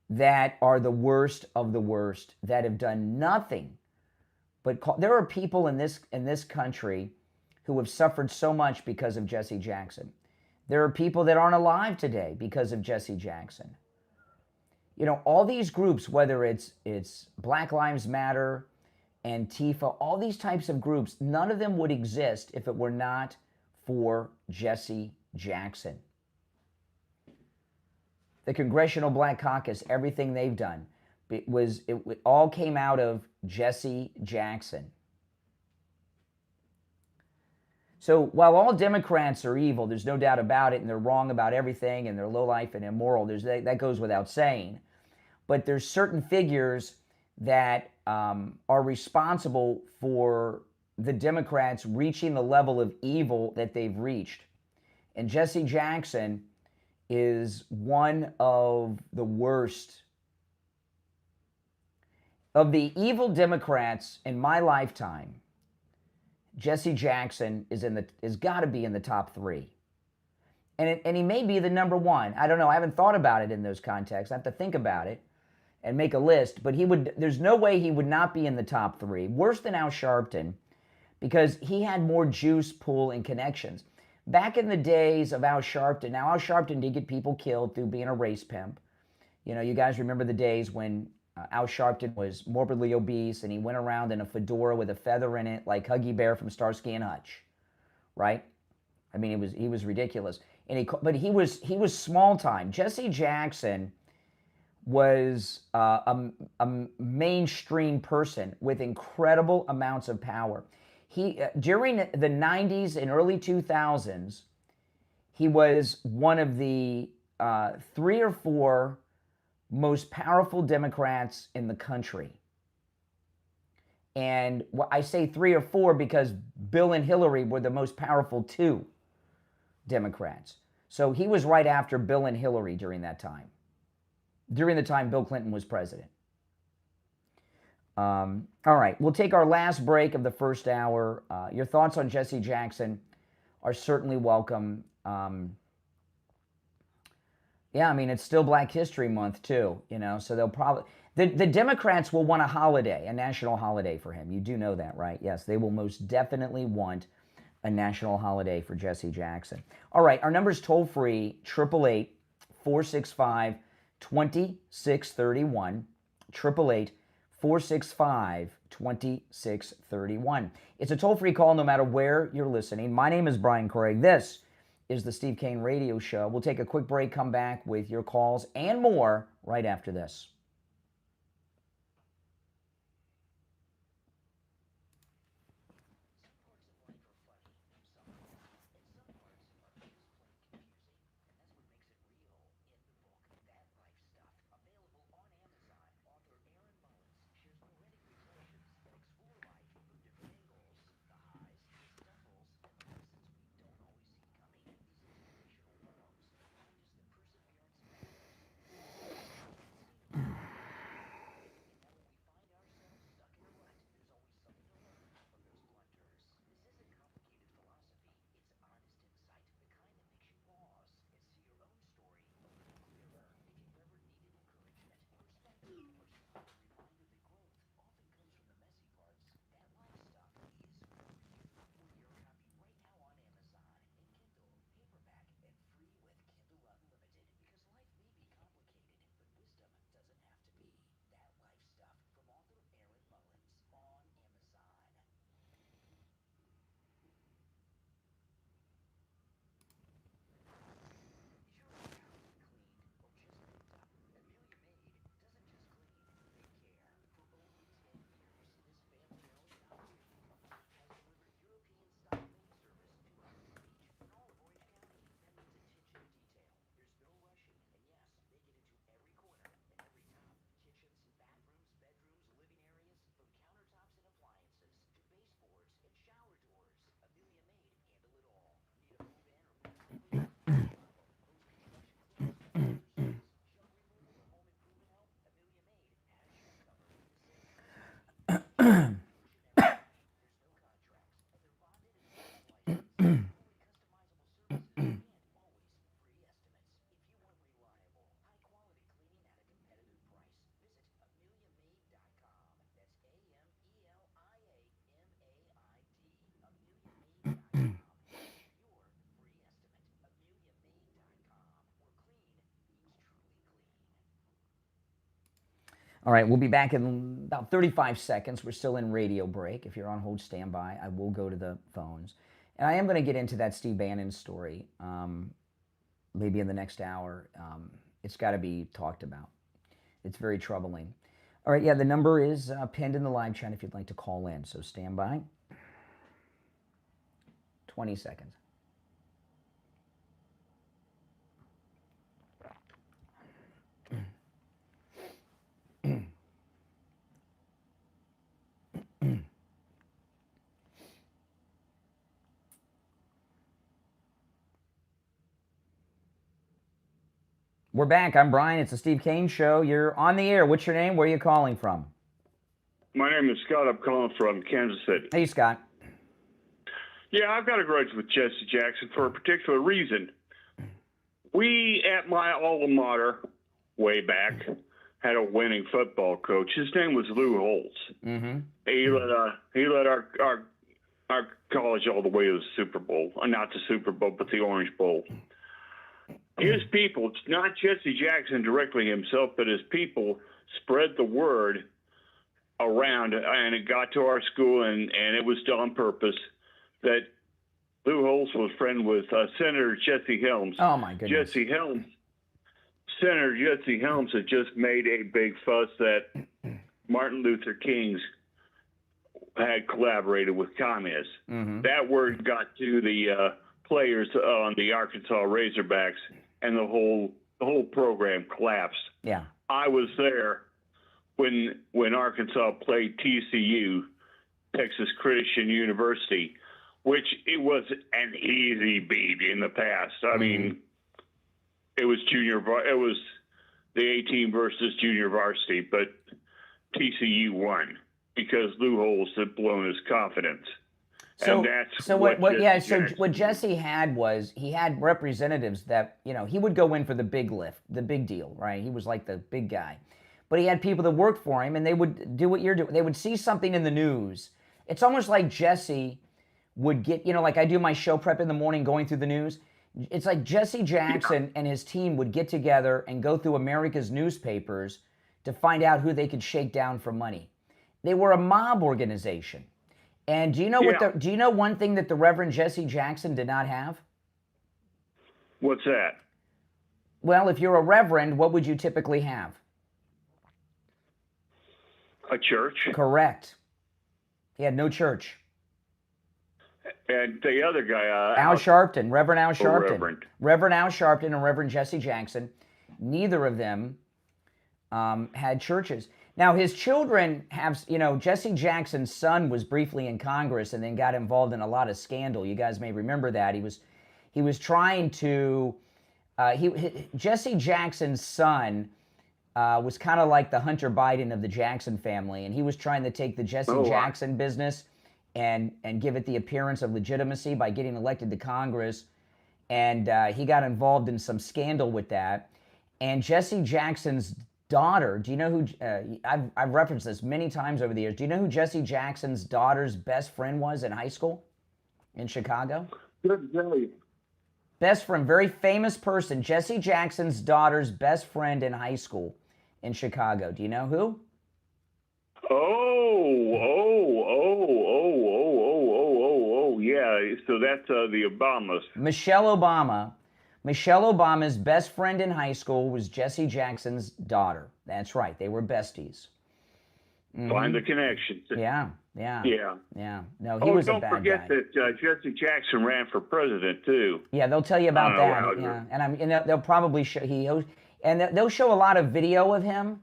that are the worst of the worst, that have done nothing. But there are people in this country who have suffered so much because of Jesse Jackson. There are people that aren't alive today because of Jesse Jackson. All these groups, whether it's Black Lives Matter, Antifa, all these types of groups, none of them would exist if it were not for Jesse Jackson. The Congressional Black Caucus, everything they've done, it all came out of Jesse Jackson. So while all Democrats are evil, there's no doubt about it, and they're wrong about everything, and they're lowlife and immoral, that goes without saying. But there's certain figures that are responsible for the Democrats reaching the level of evil that they've reached. And Jesse Jackson is one of the worst. Of the evil Democrats in my lifetime, Jesse Jackson is got to be in the top 3. and he may be the number one. I don't know. I haven't thought about it in those contexts. I have to think about it and make a list. But there's no way he would not be in the top 3. Worse than Al Sharpton, because he had more juice, pull, and connections. Back in the days of Al Sharpton, now Al Sharpton did get people killed through being a race pimp. You know, you guys remember the days when Al Sharpton was morbidly obese and he went around in a fedora with a feather in it like Huggy Bear from Starsky and Hutch, right? I mean, he was ridiculous. But he was small time. Jesse Jackson was a mainstream person with incredible amounts of power. He during the 90s and early 2000s, he was one of the 3 or 4 most powerful Democrats in the country. And I say 3 or 4 because Bill and Hillary were the most powerful 2 Democrats. So he was right after Bill and Hillary during that time, during the time Bill Clinton was president. All right, we'll take our last break of the first hour. Your thoughts on Jesse Jackson are certainly welcome. Yeah, I mean, it's still Black History Month, too, you know, so they'll probably... The Democrats will want a holiday, a national holiday for him. You do know that, right? Yes, they will most definitely want a national holiday for Jesse Jackson. All right, our number's toll-free, 888-465-2631, 888-465-2631. It's a toll-free call no matter where you're listening. My name is Brian Craig. This is the Steve Kane Radio Show. We'll take a quick break, come back with your calls and more right after this. All right, we'll be back in about 35 seconds. We're still in radio break. If you're on hold, stand by. I will go to the phones. And I am going to get into that Steve Bannon story maybe in the next hour. It's got to be talked about. It's very troubling. All right, yeah, the number is pinned in the live chat if you'd like to call in. So stand by. 20 seconds. We're back. I'm Brian. It's the Steve Kane Show. You're on the air. What's your name? Where are you calling from? My name is Scott. I'm calling from Kansas City. Hey, Scott. Yeah, I've got a grudge with Jesse Jackson for a particular reason. We, at my alma mater, way back, had a winning football coach. His name was Lou Holtz. Mm-hmm. He led our college all the way to the Super Bowl. Not the Super Bowl, but the Orange Bowl. His people, not Jesse Jackson directly himself, but his people spread the word around, and it got to our school, and it was done on purpose, that Lou Holtz was friend with Senator Jesse Helms. Oh, my goodness. Senator Jesse Helms had just made a big fuss that Martin Luther King's had collaborated with communists. Mm-hmm. That word got to the players on the Arkansas Razorbacks, and the whole program collapsed. Yeah. I was there when Arkansas played TCU, Texas Christian University, which it was an easy beat in the past. I mean, it was the A-team versus junior varsity, but TCU won because Lou Holtz had blown his confidence. So, and that's so what Jesse had was, he had representatives that, he would go in for the big lift, the big deal, right? He was like the big guy. But he had people that worked for him, and they would do what you're doing. They would see something in the news. It's almost like Jesse would get, like I do my show prep in the morning going through the news. It's like Jesse Jackson and his team would get together and go through America's newspapers to find out who they could shake down for money. They were a mob organization. And do you know do you know one thing that the Reverend Jesse Jackson did not have? What's that? Well, if you're a reverend, what would you typically have? A church. Correct. He had no church. And the other guy, Al Sharpton, Reverend Al Sharpton. Reverend Al Sharpton and Reverend Jesse Jackson, neither of them had churches. Now, his children have, Jesse Jackson's son was briefly in Congress and then got involved in a lot of scandal. You guys may remember that. He was trying to, Jesse Jackson's son was kind of like the Hunter Biden of the Jackson family, and he was trying to take the Jesse Jackson business and give it the appearance of legitimacy by getting elected to Congress. And he got involved in some scandal with that. And Jesse Jackson's daughter, do you know who, I've referenced this many times over the years, do you know who Jesse Jackson's daughter's best friend was in high school in Chicago? Best friend, very famous person, Jesse Jackson's daughter's best friend in high school in Chicago. Do you know who? Yeah. So that's the Obamas. Michelle Obama. Michelle Obama's best friend in high school was Jesse Jackson's daughter. That's right. They were besties. Mm-hmm. Find the connections. Yeah. No, he was a bad guy. Don't forget that Jesse Jackson ran for president too. Yeah, they'll tell you about that. Yeah, and they'll probably show they'll show a lot of video of him.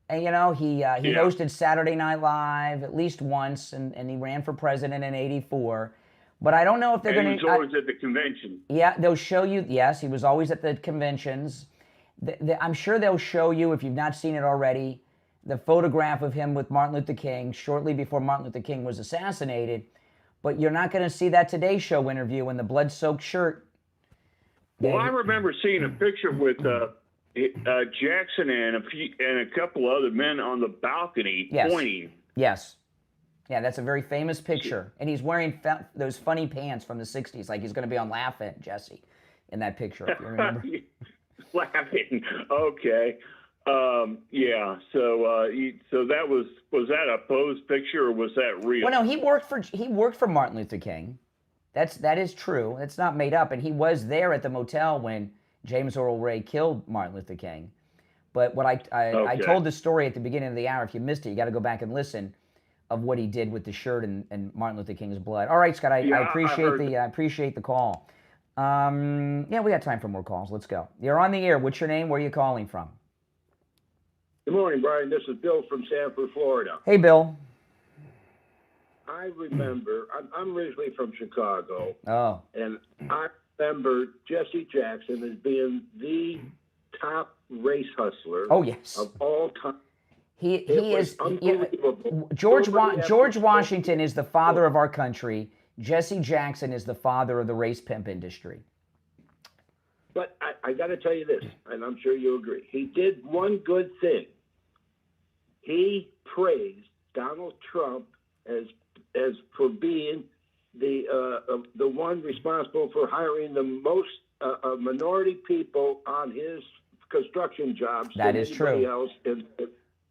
And he hosted Saturday Night Live at least once, and he ran for president in '84. But I don't know if they're going to. He was always at the convention. Yeah, they'll show you. Yes, he was always at the conventions. I'm sure they'll show you, if you've not seen it already, the photograph of him with Martin Luther King shortly before Martin Luther King was assassinated. But you're not going to see that Today Show interview in the blood-soaked shirt. Well, I remember seeing a picture with Jackson and a couple other men on the balcony pointing. Yes. Yeah, that's a very famous picture. And he's wearing those funny pants from the 60s, like he's going to be on Laugh-In, Jesse, in that picture, if you remember. Laugh-In, okay. Yeah, so that was that a posed picture or was that real? Well, no, he worked for Martin Luther King. That is true. It's not made up. And he was there at the motel when James Earl Ray killed Martin Luther King. But what I told the story at the beginning of the hour. If you missed it, you got to go back and listen, of what he did with the shirt and Martin Luther King's blood. All right, Scott, I appreciate the call. Yeah, we got time for more calls. Let's go. You're on the air. What's your name? Where are you calling from? Good morning, Brian. This is Bill from Sanford, Florida. Hey, Bill. I remember, I'm originally from Chicago. Oh. And I remember Jesse Jackson as being the top race hustler of all time. He is unbelievable. George Washington is the father of our country. Jesse Jackson is the father of the race pimp industry. But I got to tell you this, and I'm sure you agree. He did one good thing. He praised Donald Trump as for being the one responsible for hiring the most minority people on his construction jobs. That is true. Else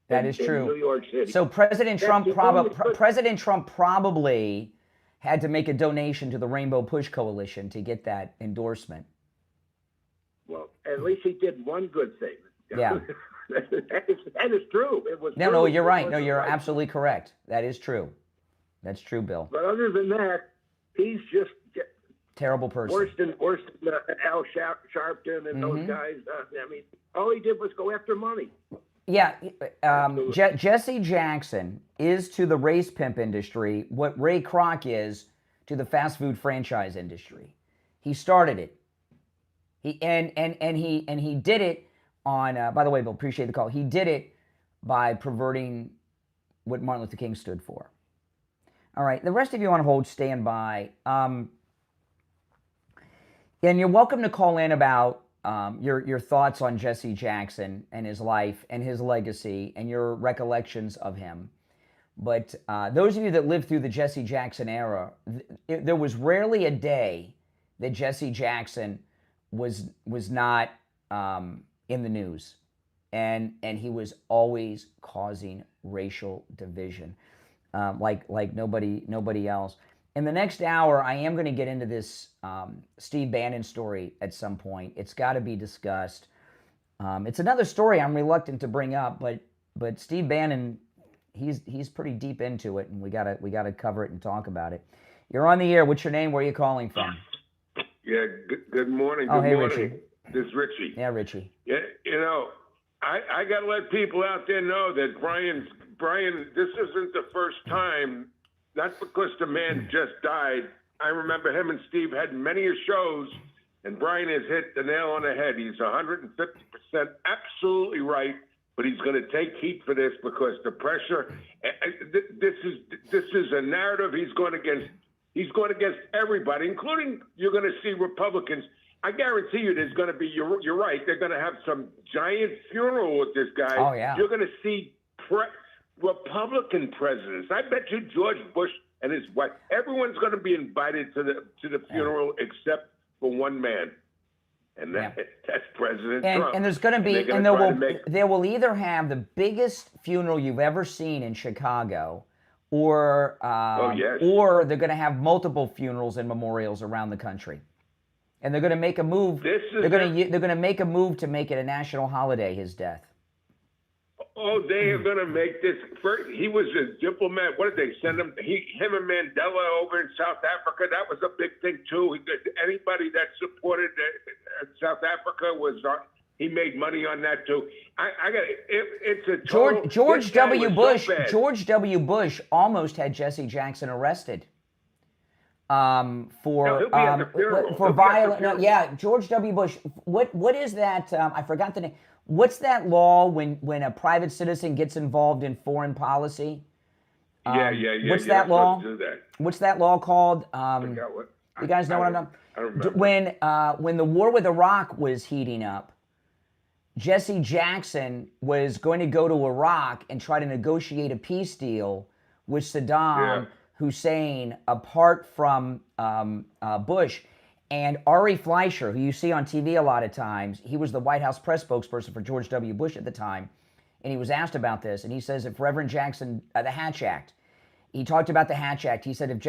that is true. New York City. So President Trump probably had to make a donation to the Rainbow Push Coalition to get that endorsement. Well, at least he did one good thing. Yeah. that is true. It was no, you're right. No, you're absolutely correct. That is true. That's true, Bill. But other than that, he's just terrible person. Worse than Al Sharpton and those guys. I mean, all he did was go after money. Yeah, Jesse Jackson is to the race pimp industry what Ray Kroc is to the fast food franchise industry. He started it. He did it on. By the way, Bill, appreciate the call. He did it by perverting what Martin Luther King stood for. All right, the rest of you on hold, stand by. And you're welcome to call in about your thoughts on Jesse Jackson and his life and his legacy and your recollections of him. But those of you that lived through the Jesse Jackson era, there was rarely a day that Jesse Jackson was not in the news, and he was always causing racial division, like nobody else. In the next hour, I am going to get into this Steve Bannon story at some point. It's got to be discussed. It's another story I'm reluctant to bring up, but Steve Bannon, he's pretty deep into it, and we gotta cover it and talk about it. You're on the air. What's your name? Where are you calling from? Yeah. Good morning. Oh, good hey, morning. Richie. This is Richie. Yeah, Richie. Yeah. I got to let people out there know that Brian. This isn't the first time. Not because the man just died. I remember him and Steve had many shows, and Brian has hit the nail on the head. He's 150% absolutely right, but he's going to take heat for this because the pressure. This is a narrative he's going against. He's going against everybody, including you're going to see Republicans. I guarantee you, there's going to be. You're right. They're going to have some giant funeral with this guy. Oh yeah. You're going to see Republican presidents. I bet you George Bush and his wife. Everyone's going to be invited to the funeral except for one man, and that's President Trump. And there's going to be, there will either have the biggest funeral you've ever seen in Chicago, or or they're going to have multiple funerals and memorials around the country, and they're going to make a move. They're going to make a move to make it a national holiday. His death. Oh, they are going to make this. He was a diplomat. What did they send him? Him and Mandela over in South Africa. That was a big thing too. Anybody that supported South Africa he made money on that too. It's a total, George W. Bush. George W. Bush almost had Jesse Jackson arrested for violent. No, yeah, George W. Bush. What is that? I forgot the name. What's that law when a private citizen gets involved in foreign policy? Yeah. What's that law? Do that. What's that law called? You guys know what I'm talking about? I don't remember. When the war with Iraq was heating up, Jesse Jackson was going to go to Iraq and try to negotiate a peace deal with Saddam Hussein apart from Bush. And Ari Fleischer, who you see on TV a lot of times, he was the White House press spokesperson for George W. Bush at the time, and he was asked about this, and he says if Reverend Jackson, the Hatch Act, he talked about the Hatch Act. He said if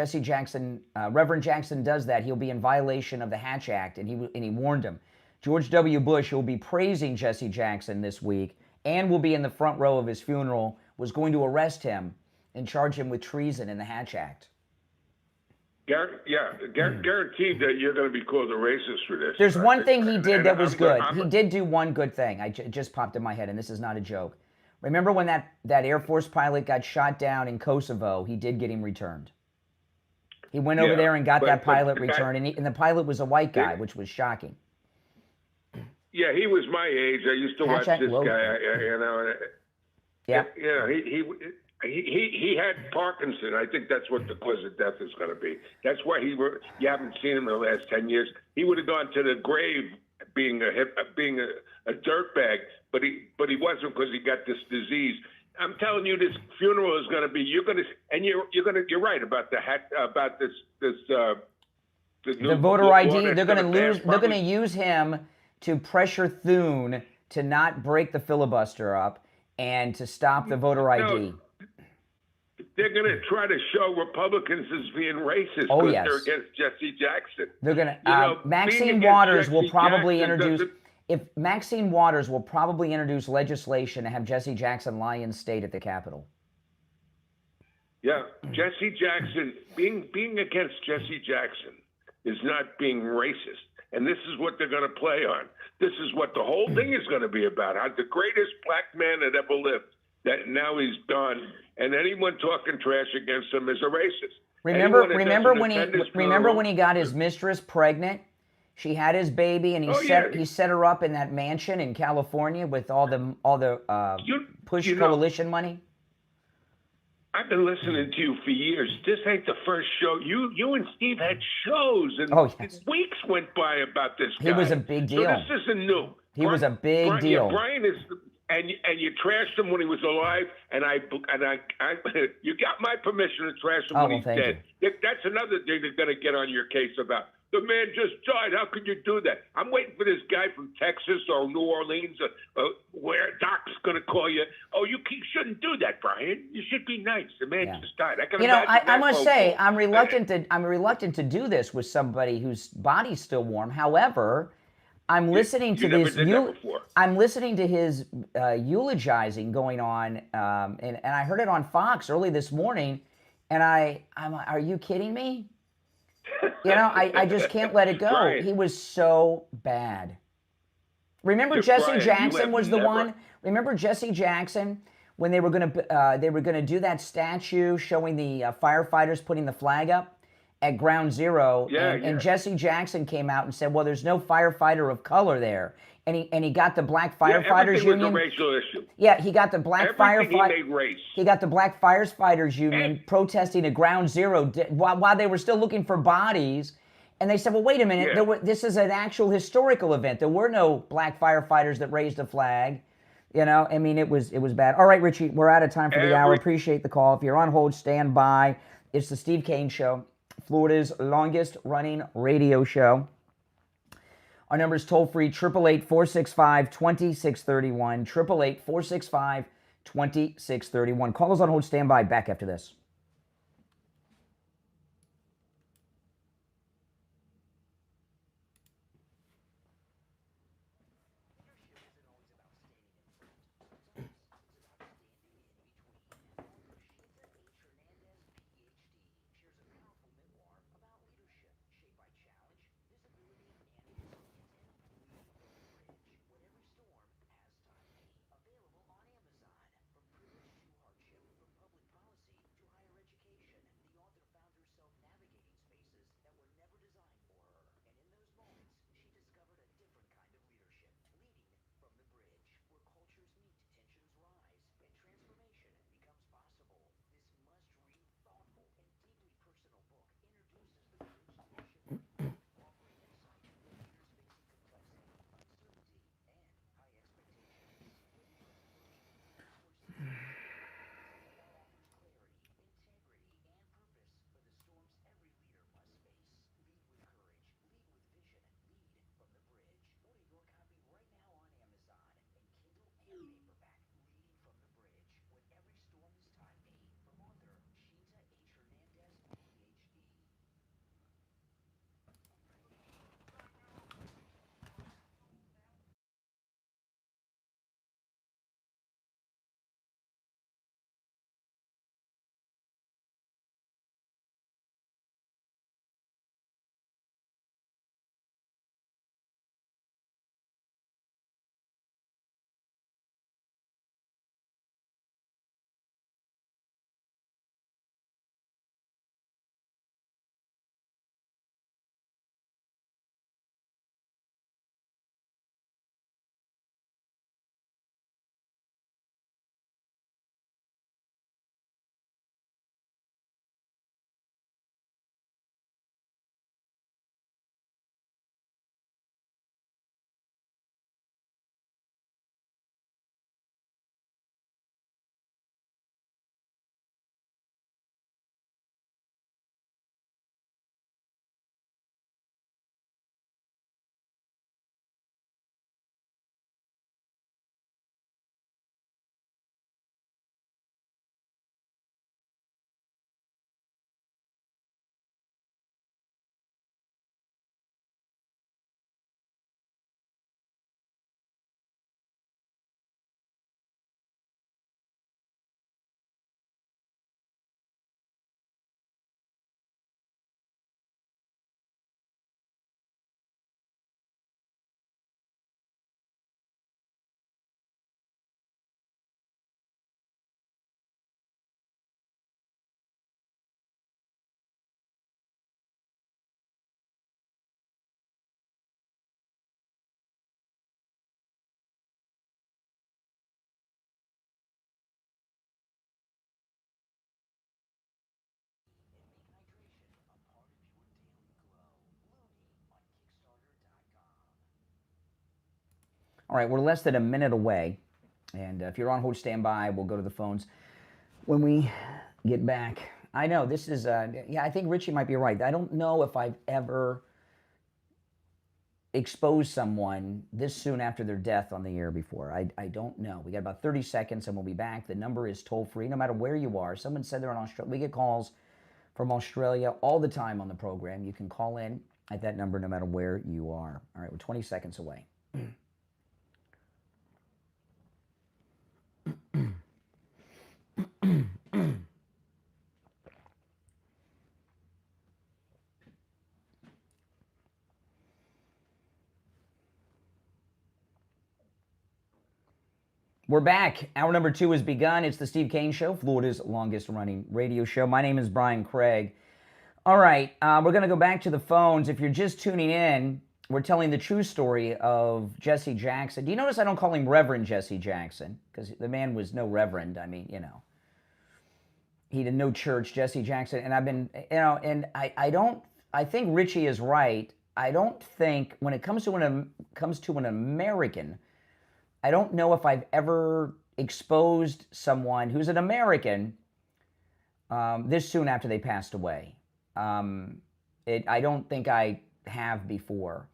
Reverend Jackson does that, he'll be in violation of the Hatch Act, and he warned him. George W. Bush, who will be praising Jesse Jackson this week and will be in the front row of his funeral, was going to arrest him and charge him with treason in the Hatch Act. Guaranteed that you're going to be called a racist for this. There's one thing he did that was good. He did do one good thing. It just popped in my head, and this is not a joke. Remember when that Air Force pilot got shot down in Kosovo? He did get him returned. He went over there and got that pilot returned, and the pilot was a white guy, which was shocking. Yeah, he was my age. I used to watch this guy. Yeah. He had Parkinson. I think that's what the cause of death is going to be. That's why you haven't seen him in the last 10 years. He would have gone to the grave being a dirtbag, but he wasn't, because he got this disease. I'm telling you, this funeral is going to be. You're right about the voter ID. They're going to use him to pressure Thune to not break the filibuster up and to stop the voter ID. They're going to try to show Republicans as being racist because they're against Jesse Jackson. They're going to. Maxine Waters will probably introduce. If Maxine Waters will probably introduce legislation to have Jesse Jackson lie in state at the Capitol. Yeah, Jesse Jackson, being against Jesse Jackson is not being racist. And this is what they're going to play on. This is what the whole thing is going to be about. How the greatest black man that ever lived, that now he's done, and anyone talking trash against him is a racist. Remember when he got his mistress pregnant? She had his baby, and he set her up in that mansion in California with all the push coalition money. I've been listening to you for years. This ain't the first show. You and Steve had shows, and weeks went by about this guy. He was a big deal. So this isn't new. He was a big deal. Brian is, and you trashed him when he was alive, and I you got my permission to trash him when he's dead. That's another thing they're going to get on your case about. The man just died. How could you do that? I'm waiting for this guy from Texas or New Orleans where Doc's going to call you. Oh, you shouldn't do that, Brian. You should be nice. The man just died. I must say, I'm reluctant to do this with somebody whose body's still warm. However, I'm listening to this. I'm listening to his eulogizing going on, and I heard it on Fox early this morning, and I'm like, are you kidding me? I just can't let it go. Brian, he was so bad. Remember Jesse Jackson was the one? Remember Jesse Jackson when they were going to do that statue showing the firefighters putting the flag up at Ground Zero, and Jesse Jackson came out and said, "Well, there's no firefighter of color there." And he got the Black Firefighters Union. Was a racial issue. Yeah, he got the Black Firefighters. He got the Black Firefighters Union protesting at Ground Zero while they were still looking for bodies. And they said, "Well, wait a minute. This is an actual historical event. There were no Black firefighters that raised a flag." I mean, it was bad. All right, Richie, we're out of time for the hour. Appreciate the call. If you're on hold, stand by. It's the Steve Kane Show, Florida's longest-running radio show. Our number is toll-free, 888-465-2631, 888-465-2631. Call us on hold, stand by. Back after this. All right, we're less than a minute away. And if you're on hold, stand by. We'll go to the phones when we get back. I know this is, yeah, I think Richie might be right. I don't know if I've ever exposed someone this soon after their death on the air before. I don't know. We got about 30 seconds and we'll be back. The number is toll free no matter where you are. Someone said they're in Australia. We get calls from Australia all the time on the program. You can call in at that number no matter where you are. All right, we're 20 seconds away. We're back. Hour number 2 has begun. It's the Steve Kane Show, Florida's longest running radio show. My name is Brian Craig. All right, we're going to go back to the phones. If you're just tuning in, we're telling the true story of Jesse Jackson. Do you notice I don't call him Reverend Jesse Jackson? Because the man was no reverend. I mean, you know, he did no church, Jesse Jackson. And I've been, you know, and I think Richie is right. I don't think when it comes to an American, I don't know if I've ever exposed someone who's an American this soon after they passed away. I don't think I have before.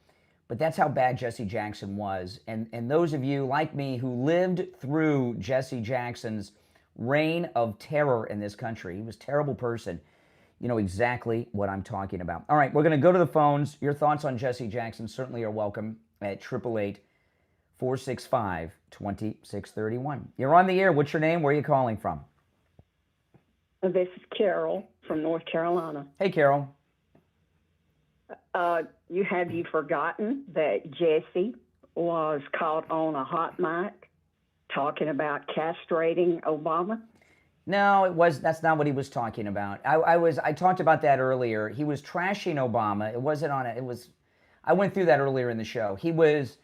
But that's how bad Jesse Jackson was. And those of you like me who lived through Jesse Jackson's reign of terror in this country, he was a terrible person, you know exactly what I'm talking about. All right, we're going to go to the phones. Your thoughts on Jesse Jackson certainly are welcome at 888-465-2631. You're on the air. What's your name? Where are you calling from? This is Carol from North Carolina. Hey, Carol. Have you forgotten that Jesse was caught on a hot mic talking about castrating Obama? No, that's not what he was talking about. I talked about that earlier. He was trashing Obama. It wasn't on it. I went through that earlier in the show. He was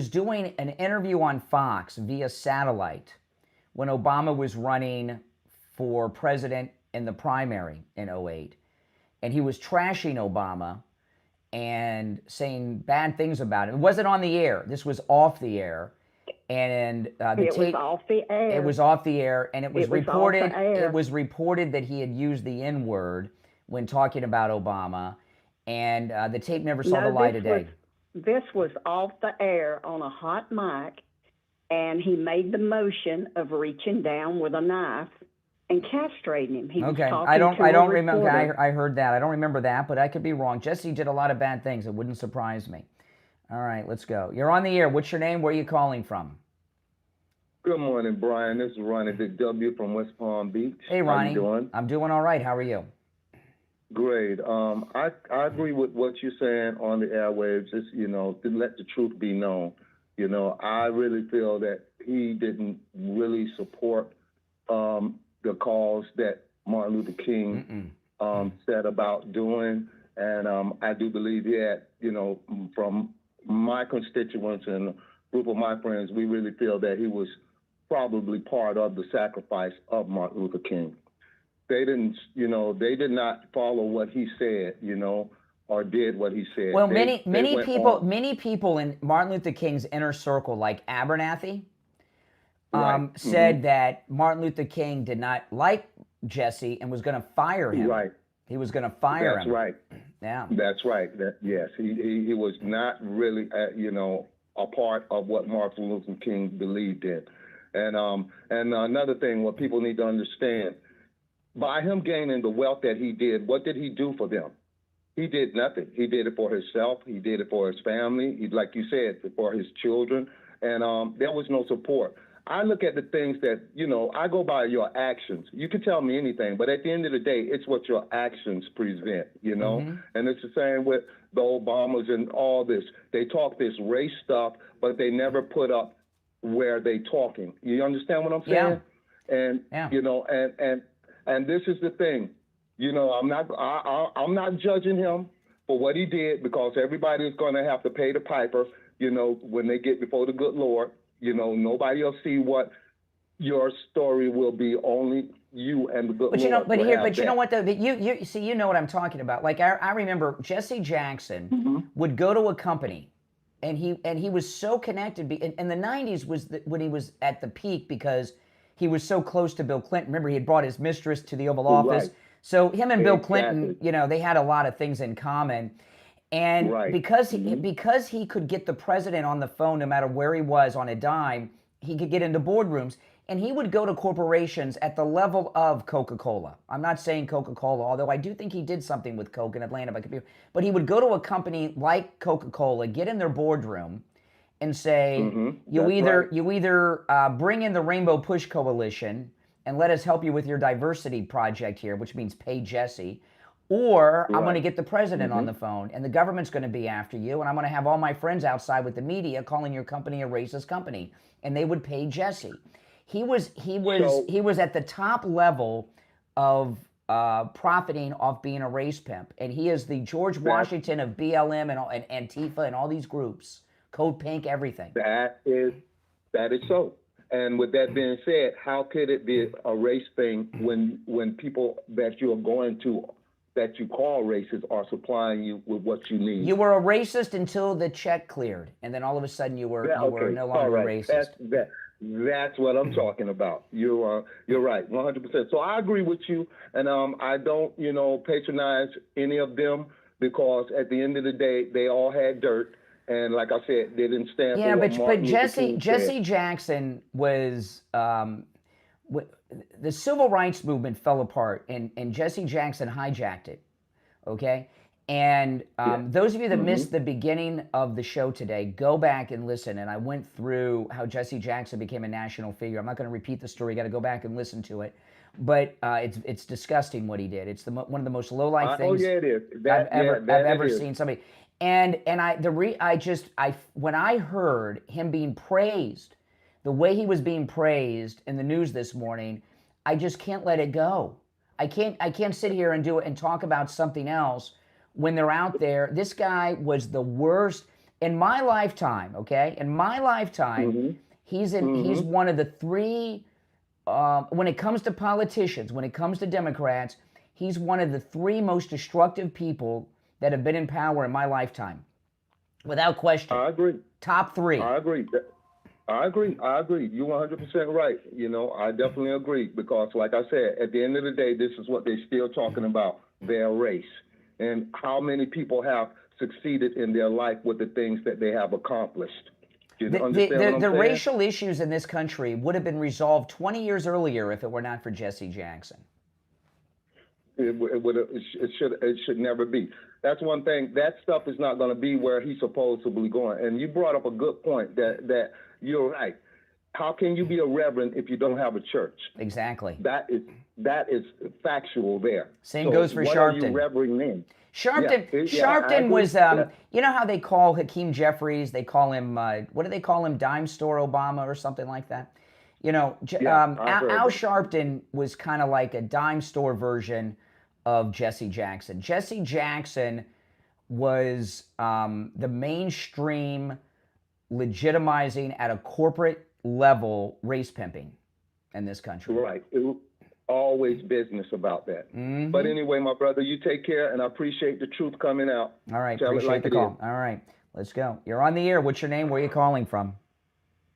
doing an interview on Fox via satellite when Obama was running for president in the primary in 2008. And he was trashing Obama and saying bad things about him. It wasn't on the air. This was off the air. And it was off the air. It was off the air, and it was reported. Off the air. It was reported that he had used the N-word when talking about Obama, and the tape never saw the light of day. This was off the air on a hot mic, and he made the motion of reaching down with a knife and castrating him. He okay, was I don't remember. Okay, I heard that. I don't remember that, but I could be wrong. Jesse did a lot of bad things. It wouldn't surprise me. All right, let's go. You're on the air. What's your name? Where are you calling from? Good morning, Brian. This is Ronnie Big W from West Palm Beach. Hey, Ronnie. How you doing? I'm doing all right. How are you? Great. I agree with what you're saying on the airwaves. Just, to let the truth be known. I really feel that he didn't really support the cause that Martin Luther King said about doing. And I do believe he had, from my constituents and a group of my friends, we really feel that he was probably part of the sacrifice of Martin Luther King. They didn't, they did not follow what he said, or did what he said. Well, many people in Martin Luther King's inner circle, like Abernathy, said that Martin Luther King did not like Jesse and was going to fire him. Right. He was going to fire him. That's right. Yeah. That's right. Yes, he was not really, a part of what Martin Luther King believed in. And another thing, what people need to understand, by him gaining the wealth that he did, what did he do for them? He did nothing. He did it for himself. He did it for his family. Like you said, for his children. And there was no support. I look at the things that, I go by your actions. You can tell me anything, but at the end of the day, it's what your actions present, And it's the same with the Obamas and all this. They talk this race stuff, but they never put up where they talking. You understand what I'm saying? Yeah. And and this is the thing. I'm not judging him for what he did, because everybody is going to have to pay the piper, when they get before the good Lord. Nobody will see what your story will be. Only you and the good Lord. You know what though? You see, you know what I'm talking about. Like I remember Jesse Jackson would go to a company And he was so connected. In the 90s was when he was at the peak because he was so close to Bill Clinton. Remember, he had brought his mistress to the Oval Office. Right. So him and Bill Clinton, they had a lot of things in common. And because he could get the president on the phone no matter where he was on a dime, he could get into boardrooms. And he would go to corporations at the level of Coca-Cola. I'm not saying Coca-Cola, although I do think he did something with Coke in Atlanta. But he would go to a company like Coca-Cola, get in their boardroom, and say, you either bring in the Rainbow Push Coalition and let us help you with your diversity project here, which means pay Jesse, or I'm going to get the president on the phone, and the government's going to be after you, and I'm going to have all my friends outside with the media calling your company a racist company, and they would pay Jesse. He was at the top level of profiting off being a race pimp, and he is the George Washington of BLM and Antifa and all these groups, Code Pink, everything. That is so. And with that being said, how could it be a race thing when people that you are going to that you call racist are supplying you with what you need? You were a racist until the check cleared, and then all of a sudden you were no longer a racist. That's what I'm talking about. You're right, 100%. So I agree with you, and I don't patronize any of them because at the end of the day they all had dirt, and like I said, they didn't stand for what Martin Luther King Jesse said. Jackson was the civil rights movement fell apart, and Jesse Jackson hijacked it. Okay. And those of you that missed the beginning of the show today, go back and listen. And I went through how Jesse Jackson became a national figure. I'm not going to repeat the story. You got to go back and listen to it. But it's disgusting what he did. It's one of the most low-life things it is. I've ever seen somebody. And when I heard him being praised, the way he was being praised in the news this morning, I just can't let it go. I can't sit here and do it and talk about something else when they're out there. This guy was the worst in my lifetime, okay? In my lifetime, he's one of the three, when it comes to politicians, when it comes to Democrats, he's one of the three most destructive people that have been in power in my lifetime. Without question. I agree. Top three. I agree. You're 100% right. I definitely agree because, like I said, at the end of the day, this is what they're still talking about, their race. And how many people have succeeded in their life with the things that they have accomplished. The racial issues in this country would have been resolved 20 years earlier if it were not for Jesse Jackson. It should never be. That's one thing. That stuff is not going to be where he's supposedly going. And you brought up a good point that you're right. How can you be a reverend if you don't have a church? Exactly. That is factual there. Same goes for Sharpton. What are you revering in? Sharpton was, you know how they call Hakeem Jeffries, they call him, what do they call him, Dime Store Obama or something like that? Al Sharpton was kind of like a dime store version of Jesse Jackson. Jesse Jackson was the mainstream legitimizing at a corporate level race pimping in this country. Right. It was always business about that. But anyway, my brother, you take care, and I appreciate the truth coming out. All right. Appreciate the call. All right. Let's go. You're on the air. What's your name? Where are you calling from?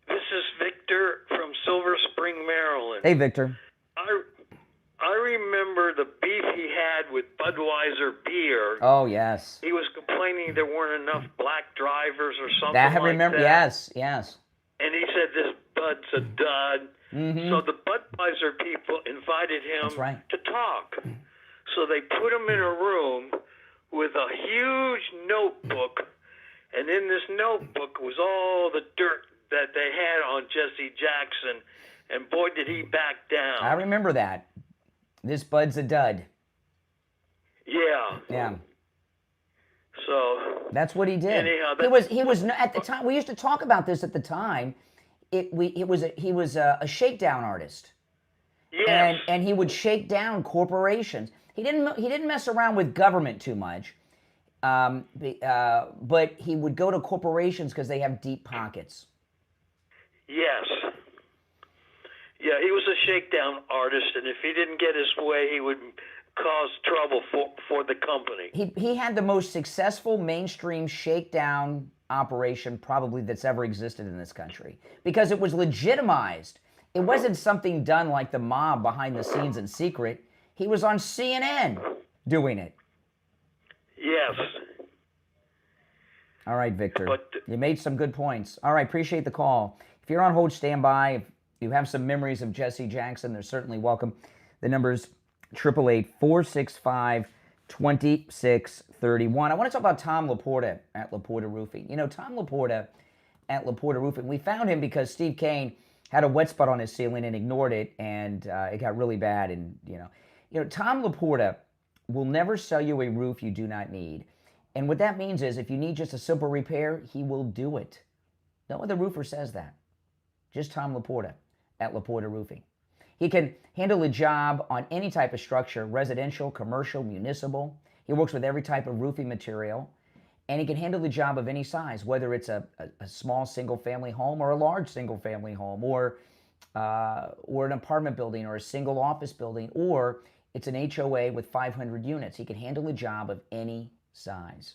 This is Victor from Silver Spring, Maryland. Hey, Victor. I remember the beef he had with Budweiser beer. Oh, yes. He was complaining there weren't enough black drivers or something that. Yes. And he said, this Bud's a dud. So the Budweiser people invited him to talk. So they put him in a room with a huge notebook, and in this notebook was all the dirt that they had on Jesse Jackson, and boy, did he back down. I remember that. This Bud's a dud. Yeah. So that's what he did. Anyhow, he was at the time. We used to talk about this at the time. He was a shakedown artist. Yes. And he would shake down corporations. He didn't mess around with government too much, but he would go to corporations because they have deep pockets. Yes. Yeah, he was a shakedown artist, and if he didn't get his way, he would cause trouble for the company. He had the most successful mainstream shakedown operation probably that's ever existed in this country because it was legitimized. It wasn't something done like the mob behind the scenes in secret. He was on CNN doing it. Yes. All right, Victor. But you made some good points. All right, appreciate the call. If you're on hold, stand by. If you have some memories of Jesse Jackson, they're certainly welcome. The number's 888-465-2631. I want to talk about Tom Laporta at Laporta Roofing. You know, Tom Laporta at Laporta Roofing, we found him because Steve Kane had a wet spot on his ceiling and ignored it, and it got really bad. And, you know, Tom Laporta will never sell you a roof you do not need. And what that means is if you need just a simple repair, he will do it. No other roofer says that. Just Tom Laporta at Laporta Roofing. He can handle a job on any type of structure, residential, commercial, municipal. He works with every type of roofing material. And he can handle the job of any size, whether it's a small single-family home or a large single-family home or an apartment building or a single office building, or it's an HOA with 500 units. He can handle a job of any size.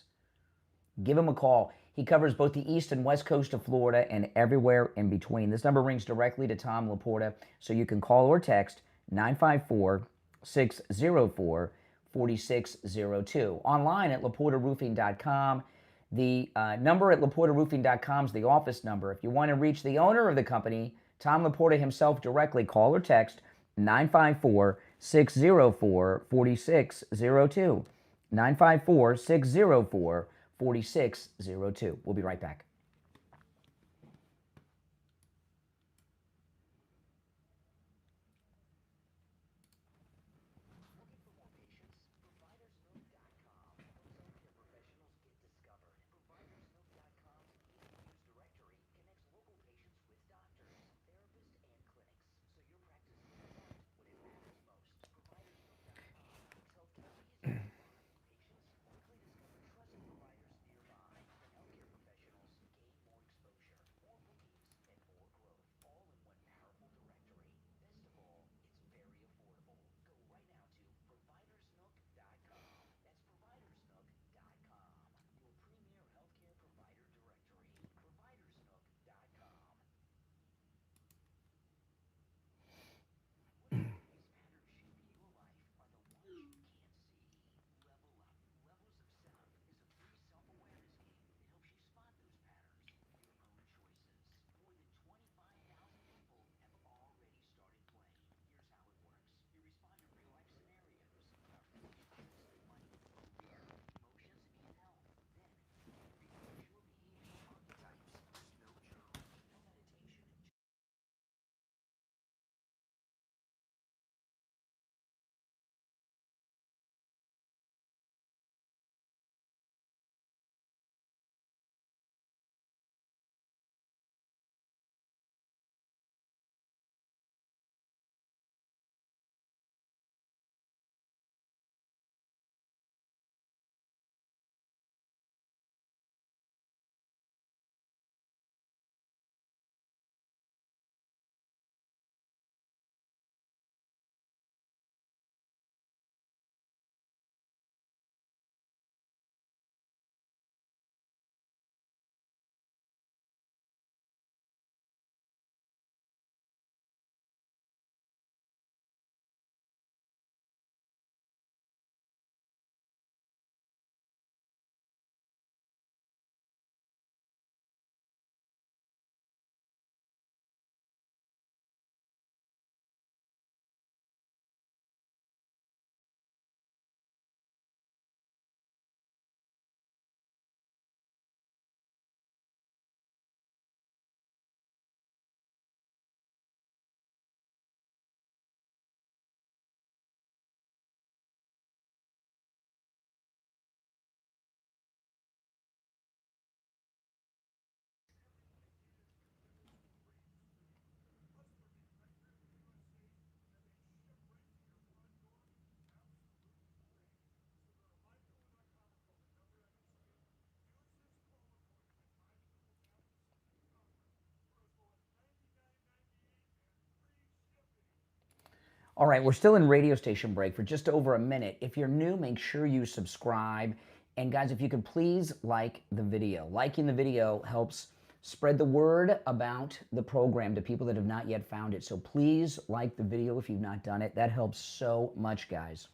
Give him a call. He covers both the east and west coast of Florida and everywhere in between. This number rings directly to Tom Laporta, so you can call or text 954-604-4602. Online at laportaroofing.com. The number at laportaroofing.com is the office number. If you want to reach the owner of the company, Tom Laporta himself, directly, call or text 954-604-4602. 954-604-4602. We'll be right back. All right, we're still in radio station break for just over a minute. If you're new, make sure you subscribe. And guys, if you could please like the video. Liking the video helps spread the word about the program to people that have not yet found it. So please like the video if you've not done it. That helps so much, guys.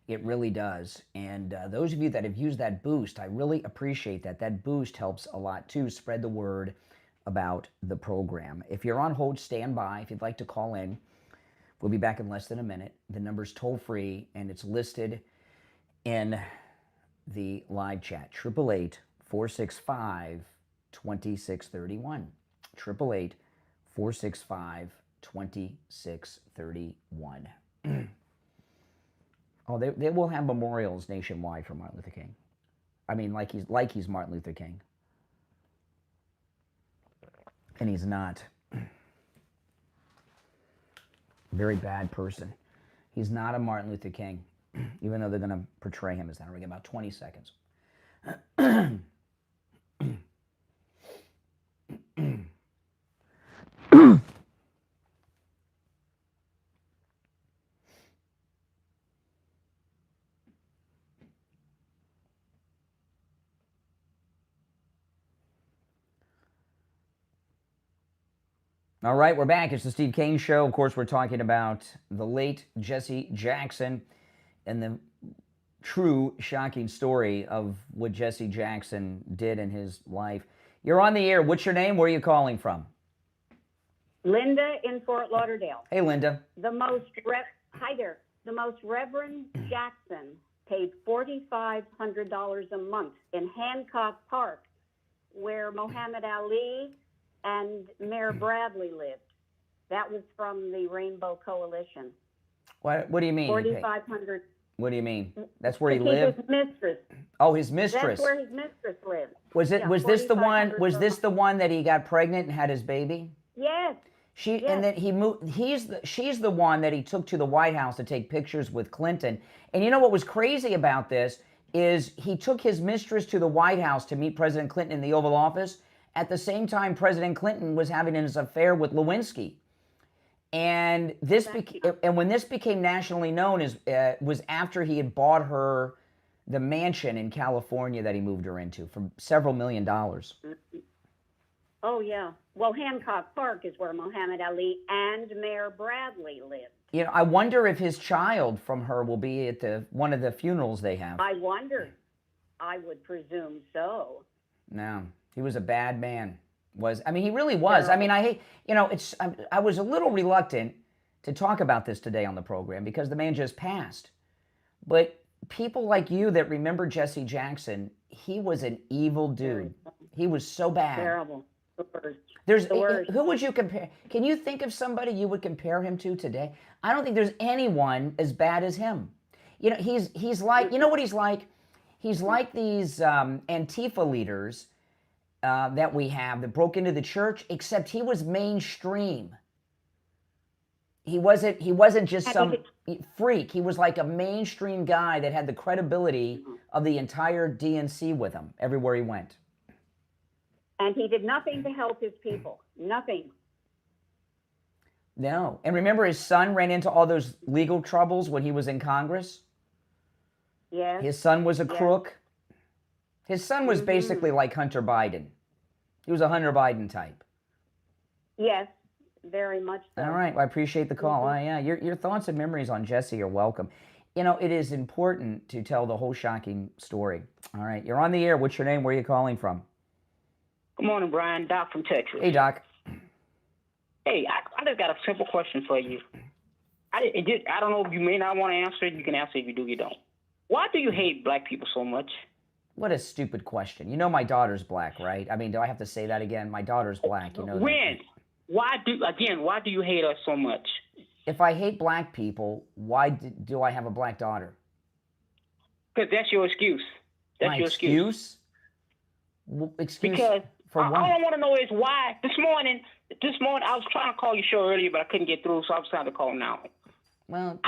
It really does. And those of you that have used that boost, I really appreciate that. That boost helps a lot too, spread the word about the program. If you're on hold, stand by. If you'd like to call in, we'll be back in less than a minute. The number's toll free and it's listed in the live chat. 888-465-2631. 888-465-2631. Oh, they will have memorials nationwide for Martin Luther King. I mean, like he's Martin Luther King. And he's not. Very bad person. He's not a Martin Luther King, even though they're going to portray him as that. We're going to get about 20 seconds. All right, we're back. It's the Steve Kane Show. Of course, we're talking about the late Jesse Jackson and the true shocking story of what Jesse Jackson did in his life. You're on the air. What's your name? Where are you calling from? Linda in Fort Lauderdale. Hey, Linda. Hi there. The most Reverend Jackson paid $4,500 a month in Hancock Park, where Muhammad Ali and Mayor Bradley lived. That was from the Rainbow Coalition. What do you mean? $4,500. What do you mean? That's where he lived? His mistress. Oh, his mistress. That's where his mistress lived. Was this the one? Was this month. the one that he got pregnant and had his baby? Yes. Yes. And then he moved. She's the one that he took to the White House to take pictures with Clinton. And you know what was crazy about this is he took his mistress to the White House to meet President Clinton in the Oval Office. At the same time, President Clinton was having his affair with Lewinsky. And when this became nationally known was after he had bought her the mansion in California that he moved her into for several $1 million. Oh, yeah. Well, Hancock Park is where Muhammad Ali and Mayor Bradley lived. You know, I wonder if his child from her will be at one of the funerals they have. I wonder. I would presume so. No, he was a bad man. He really was. I mean, I was a little reluctant to talk about this today on the program because the man just passed. But people like you that remember Jesse Jackson, he was an evil dude. He was so bad. Terrible. Who would you compare? Can you think of somebody you would compare him to today? I don't think there's anyone as bad as him. You know, he's like, you know what he's like? He's like these Antifa leaders that we have that broke into the church, except he was mainstream. He wasn't just some freak. He was like a mainstream guy that had the credibility of the entire DNC with him everywhere he went. And he did nothing to help his people. Nothing. No. And remember, his son ran into all those legal troubles when he was in Congress? Yes. His son was a crook. His son was basically like Hunter Biden. He was a Hunter Biden type. Yes, very much so. All right. Well, I appreciate the call. Yeah. Your thoughts and memories on Jesse are welcome. You know, it is important to tell the whole shocking story. All right. You're on the air. What's your name? Where are you calling from? Good morning, Brian. Doc from Texas. Hey, Doc. Hey, I just got a simple question for you. I don't know if you may not want to answer it. You can answer it. If you do, you don't. Why do you hate black people so much? What a stupid question. You know my daughter's black, right? I mean, do I have to say that again? My daughter's black. You know that. Why do you hate us so much? If I hate black people, why do I have a black daughter? Because that's your excuse. That's your excuse. Excuse because for what? All I want to know is why. This morning, I was trying to call your show earlier, but I couldn't get through, so I was trying to call now. Well,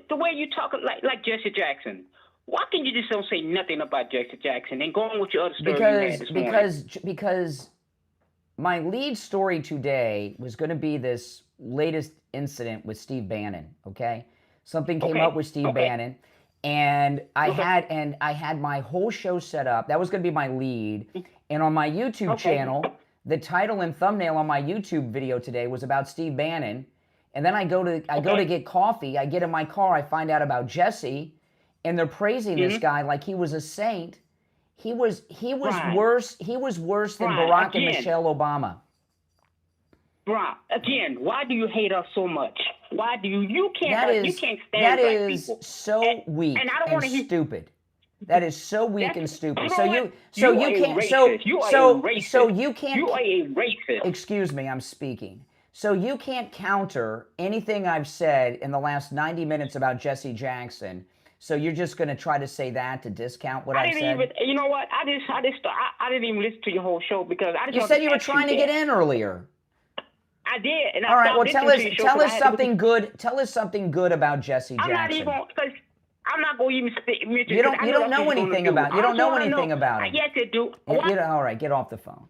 the way you talk like Jesse Jackson. Why can you just don't say nothing about Jesse Jackson and go on with your other story you had this morning? Because my lead story today was going to be this latest incident with Steve Bannon, okay? Something came up with Steve Bannon, and I had my whole show set up. That was going to be my lead. And on my YouTube channel, the title and thumbnail on my YouTube video today was about Steve Bannon. And then I go to get coffee. I get in my car. I find out about Jesse, and they're praising this guy like he was a saint. He was worse. He was worse than Barack and Michelle Obama. Bro, again, why do you hate us so much? Why do you can't stand that black people? Is so weak and stupid. That is so weak and stupid. You are a racist. Excuse me, I'm speaking. So you can't counter anything I've said in the last 90 minutes about Jesse Jackson. So you're just going to try to say that to discount what I said? You know what? I didn't even listen to your whole show because I just. You said you were trying to get in earlier. I did. And all right. Well, tell us something good. Tell us something good about Jesse Jackson. I'm not going to even speak. You don't know anything about. You don't know anything about him. Yes, I do. All right, get off the phone.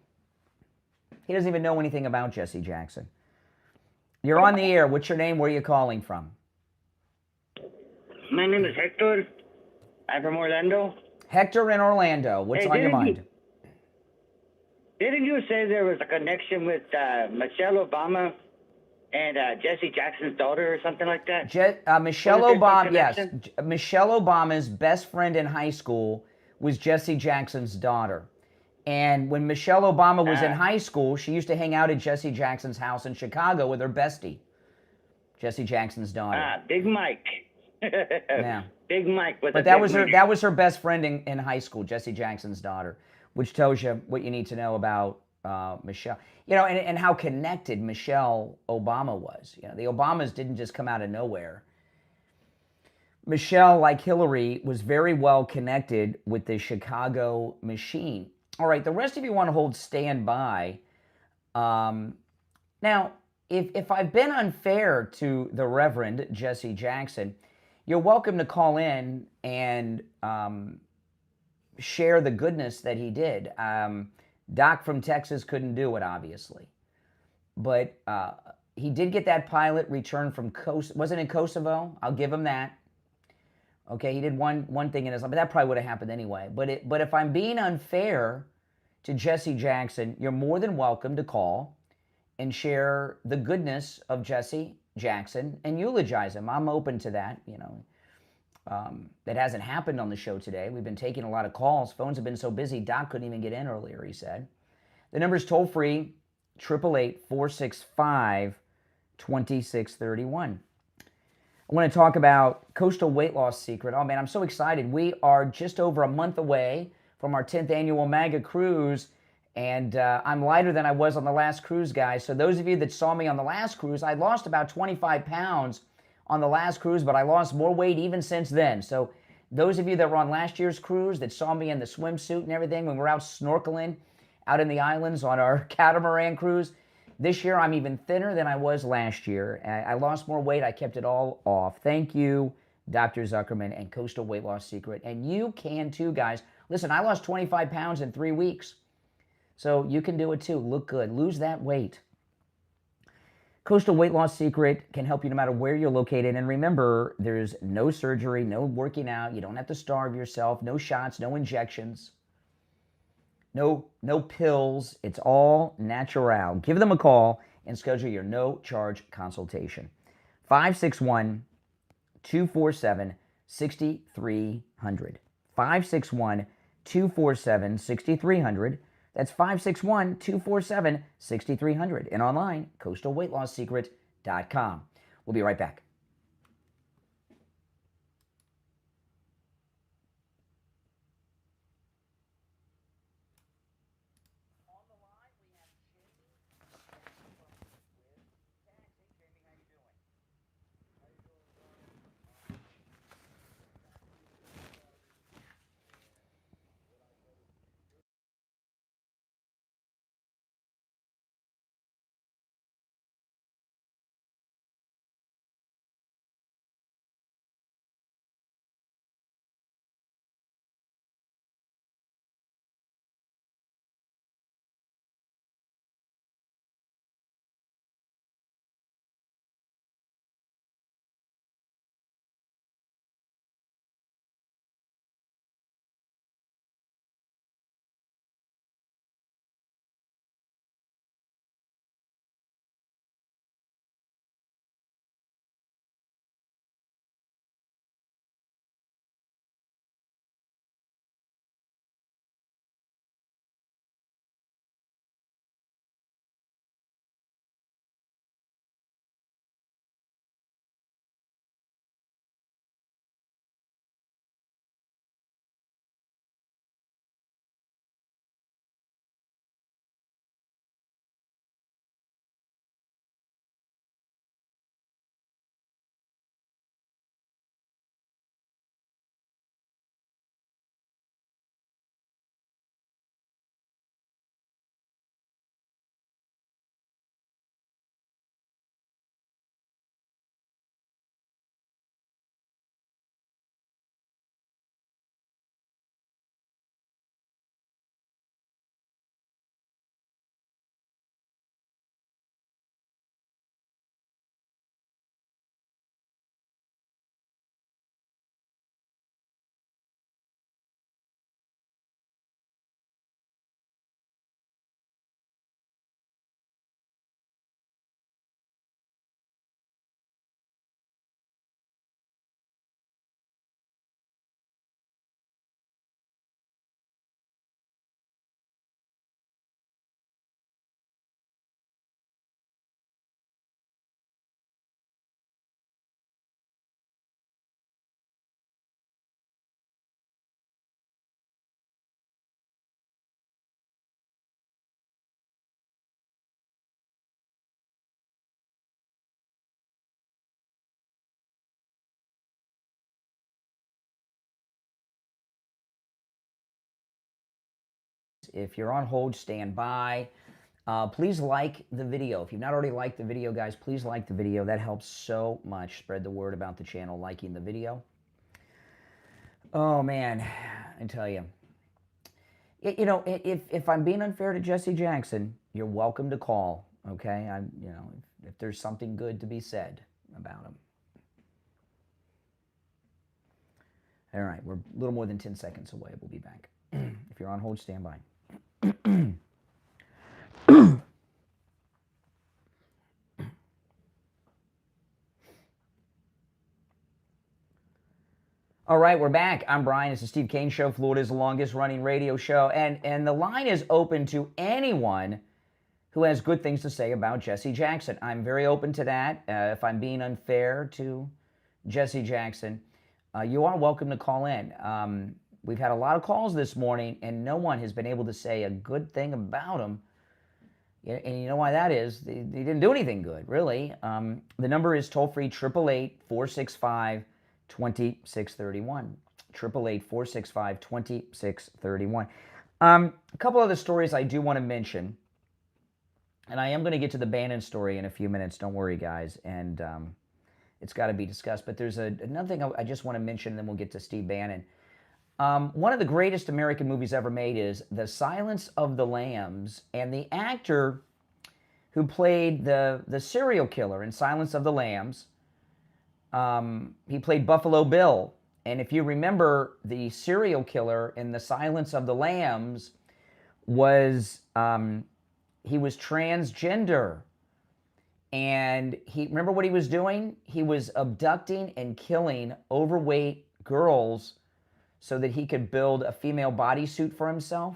He doesn't even know anything about Jesse Jackson. You're on the air. What's your name? Where are you calling from? My name is Hector. I'm from Orlando. Hector in Orlando. What's on your mind? Didn't you say there was a connection with Michelle Obama and Jesse Jackson's daughter or something like that? Michelle Obama, yes. Michelle Obama's best friend in high school was Jesse Jackson's daughter. And when Michelle Obama was in high school, she used to hang out at Jesse Jackson's house in Chicago with her bestie, Jesse Jackson's daughter. Big Mike. Yeah. Big Mike. But that was her best friend in high school, Jesse Jackson's daughter, which tells you what you need to know about Michelle. You know, and how connected Michelle Obama was. You know, the Obamas didn't just come out of nowhere. Michelle, like Hillary, was very well connected with the Chicago machine. All right, the rest of you want to hold standby. Now, if I've been unfair to the Reverend Jesse Jackson, you're welcome to call in and share the goodness that he did. Doc from Texas couldn't do it, obviously. But he did get that pilot returned from Kosovo. Was it in Kosovo? I'll give him that. Okay, he did one thing in his life, but that probably would have happened anyway. But if I'm being unfair to Jesse Jackson, you're more than welcome to call and share the goodness of Jesse Jackson and eulogize him. I'm open to that, you know. That hasn't happened on the show today. We've been taking a lot of calls. Phones have been so busy, Doc couldn't even get in earlier, he said. The number's toll free, 888-465-2631. I want to talk about Coastal Weight Loss Secret. Oh man, I'm so excited. We are just over a month away from our 10th annual MAGA cruise, and I'm lighter than I was on the last cruise, guys. So those of you that saw me on the last cruise, I lost about 25 pounds on the last cruise, but I lost more weight even since then. So those of you that were on last year's cruise that saw me in the swimsuit and everything when we were out snorkeling out in the islands on our catamaran cruise, this year I'm even thinner than I was last year. I lost more weight. I kept it all off. Thank you, Dr. Zuckerman and Coastal Weight Loss Secret. And you can too, guys. Listen, I lost 25 pounds in 3 weeks. So you can do it too. Look good. Lose that weight. Coastal Weight Loss Secret can help you no matter where you're located. And remember, there's no surgery, no working out. You don't have to starve yourself. No shots, no injections. No pills. It's all natural. Give them a call and schedule your no-charge consultation. 561-247-6300. 561-247-6300. That's 561-247-6300. And online, coastalweightlossecret.com. We'll be right back. If you're on hold, stand by. Please like the video. If you've not already liked the video, guys, please like the video. That helps so much. Spread the word about the channel, liking the video. Oh, man, I tell you. You know, if I'm being unfair to Jesse Jackson, you're welcome to call, okay? If there's something good to be said about him. All right, we're a little more than 10 seconds away. We'll be back. If you're on hold, stand by. All right, we're back. I'm Brian. It's the Steve Kane Show, Florida's longest-running radio show. And the line is open to anyone who has good things to say about Jesse Jackson. I'm very open to that. If I'm being unfair to Jesse Jackson, you are welcome to call in. We've had a lot of calls this morning, and no one has been able to say a good thing about him. And you know why that is? They didn't do anything good, really. The number is toll-free, 888-465-2631. 888-465-2631. A couple other stories I do want to mention, and I am going to get to the Bannon story in a few minutes. Don't worry, guys, and it's got to be discussed. But there's another thing I just want to mention, and then we'll get to Steve Bannon. One of the greatest American movies ever made is The Silence of the Lambs, and the actor who played the serial killer in Silence of the Lambs, he played Buffalo Bill. And if you remember, the serial killer in The Silence of the Lambs was, he was transgender. And remember what he was doing? He was abducting and killing overweight girls so that he could build a female bodysuit for himself.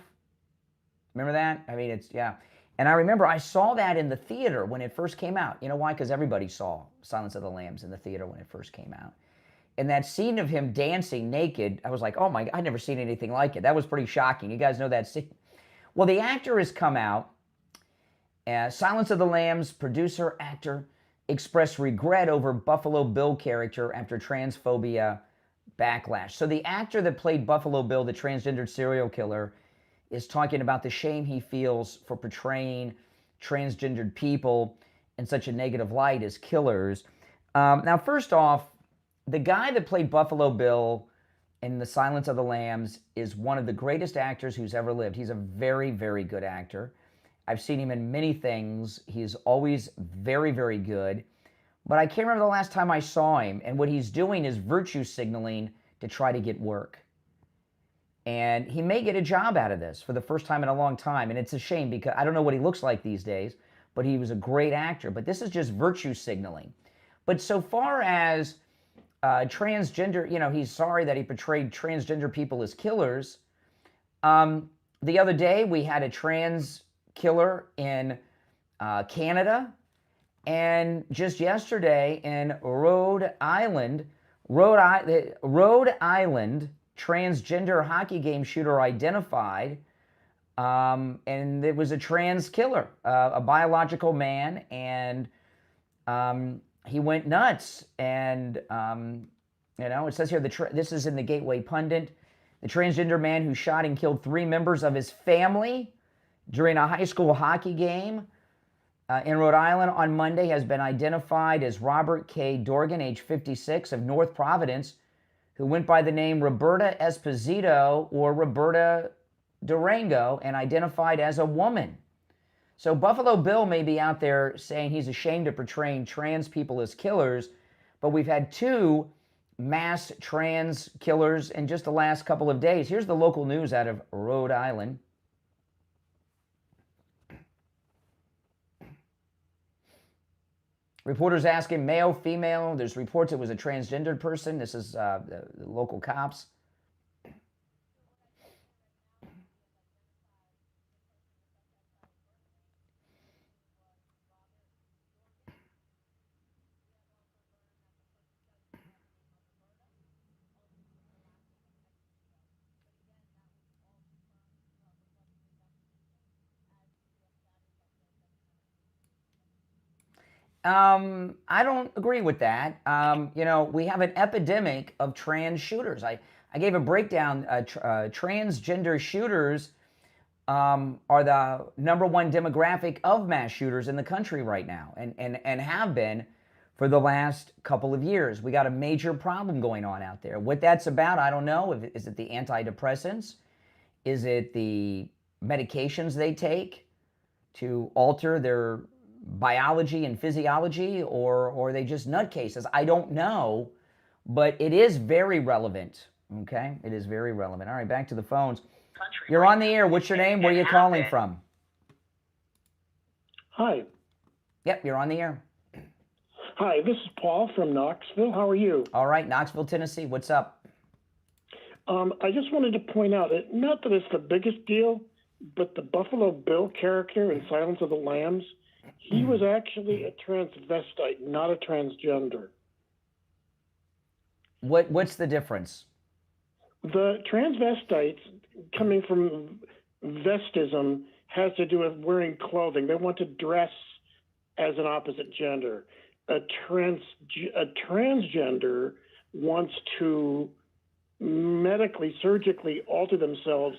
Remember that? I mean, yeah. And I remember I saw that in the theater when it first came out. You know why? Because everybody saw Silence of the Lambs in the theater when it first came out. And that scene of him dancing naked, I was like, oh my God, I'd never seen anything like it. That was pretty shocking. You guys know that scene? Well, the actor has come out. Silence of the Lambs producer, actor, expressed regret over Buffalo Bill character after transphobia backlash. So the actor that played Buffalo Bill, the transgendered serial killer, is talking about the shame he feels for portraying transgendered people in such a negative light as killers. Now, first off, the guy that played Buffalo Bill in The Silence of the Lambs is one of the greatest actors who's ever lived. He's a very, very good actor. I've seen him in many things. He's always very, very good. But I can't remember the last time I saw him, and what he's doing is virtue signaling to try to get work. And he may get a job out of this for the first time in a long time. And it's a shame because I don't know what he looks like these days, but he was a great actor. But this is just virtue signaling. But so far as transgender, he's sorry that he portrayed transgender people as killers. The other day we had a trans killer in Canada. And just yesterday in Rhode Island, transgender hockey game shooter identified, and it was a trans killer, a biological man, and he went nuts. And it says here this is in the Gateway Pundit. The transgender man who shot and killed 3 members of his family during a high school hockey game in Rhode Island on Monday has been identified as Robert K. Dorgan, age 56, of North Providence, who went by the name Roberta Esposito or Roberta Durango and identified as a woman. So Buffalo Bill may be out there saying he's ashamed of portraying trans people as killers, but we've had 2 mass trans killers in just the last couple of days. Here's the local news out of Rhode Island. Reporters asking male, female. There's reports it was a transgendered person. This is the local cops. I don't agree with that. We have an epidemic of trans shooters. I gave a breakdown. Transgender shooters are the number one demographic of mass shooters in the country right now, and have been for the last couple of years. We got a major problem going on out there. What that's about, I don't know. Is it the antidepressants? Is it the medications they take to alter their biology and physiology, or are they just nutcases? I don't know, but it is very relevant, okay? It is very relevant. All right, back to the phones. You're on the air. What's your name? Where are you calling from? Hi. Yep, you're on the air. Hi, this is Paul from Knoxville. How are you? All right, Knoxville, Tennessee. What's up? I just wanted to point out, not that it's the biggest deal, but the Buffalo Bill character in Silence of the Lambs, he was actually a transvestite, not a transgender. What's the difference? The transvestites, coming from vestism, has to do with wearing clothing. They want to dress as an opposite gender. A transgender wants to medically, surgically alter themselves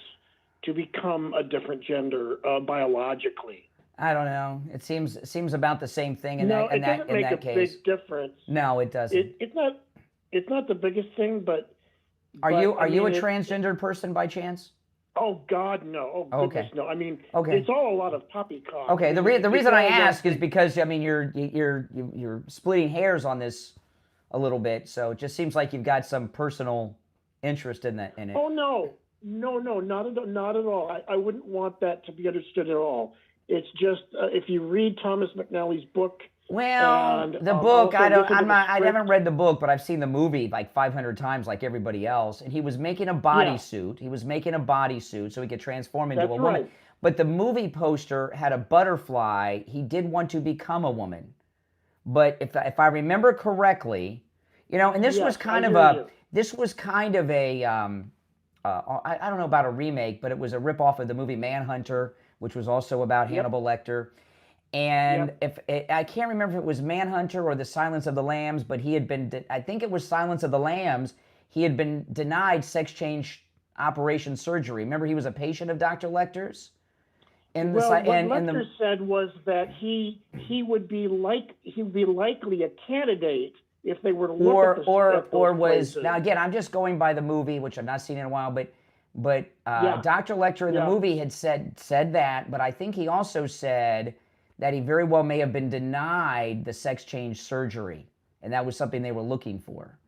to become a different gender biologically. I don't know. It seems about the same thing in No, that it doesn't make a big difference. No, it doesn't. It's not the biggest thing, but are you a transgendered person by chance? Oh God, no! Oh goodness, no! I mean, it's all a lot of poppycock. Okay, the reason I ask is because I mean you're splitting hairs on this a little bit, so it just seems like you've got some personal interest in it. Oh no, not at all. I wouldn't want that to be understood at all. It's just if you read Thomas McNally's book. Well, the book, I haven't read the book, but I've seen the movie like 500 times like everybody else. And he was making a bodysuit. Yeah. He was making a bodysuit so he could transform into a woman. Right. But the movie poster had a butterfly. He did want to become a woman. But if I remember correctly, you know, and this was kind of a I don't know about a remake, but it was a ripoff of the movie Manhunter, which was also about Hannibal Lecter. And I can't remember if it was Manhunter or The Silence of the Lambs, but he had been, I think it was Silence of the Lambs, he had been denied sex change operation surgery. Remember, he was a patient of Dr. Lecter's? What Lecter said was that he would be likely a candidate if they were to look at those places. Now again, I'm just going by the movie, which I've not seen in a while, but Dr. Lecter in the movie had said that, but I think he also said that he very well may have been denied the sex change surgery, and that was something they were looking for.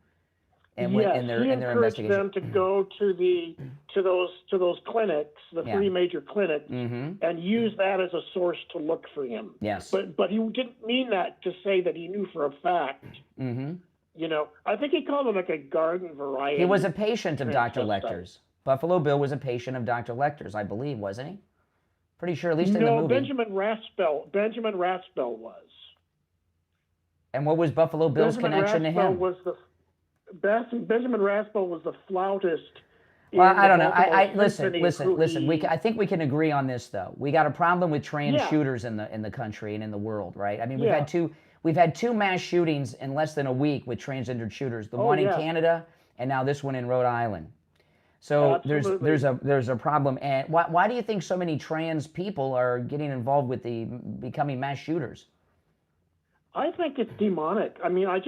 And he in their investigation, them to go to those clinics, the three major clinics, and use that as a source to look for him. Yes, but he didn't mean that to say that he knew for a fact. You know, I think he called him like a garden variety. He was a patient of Dr. Lecter's. Buffalo Bill was a patient of Dr. Lecter's, I believe, wasn't he? Pretty sure, at least in the movie. Benjamin Raspel was. And what was Buffalo Bill's connection to him? Benjamin Raspel was the flautist. Well, I don't know. Listen. I think we can agree on this, though. We got a problem with trans shooters in the country and in the world, right? I mean, we've had two mass shootings in less than a week with transgendered shooters. The one in Canada, and now this one in Rhode Island. So there's a problem. And why do you think so many trans people are getting involved with becoming mass shooters? I think it's demonic. I mean, I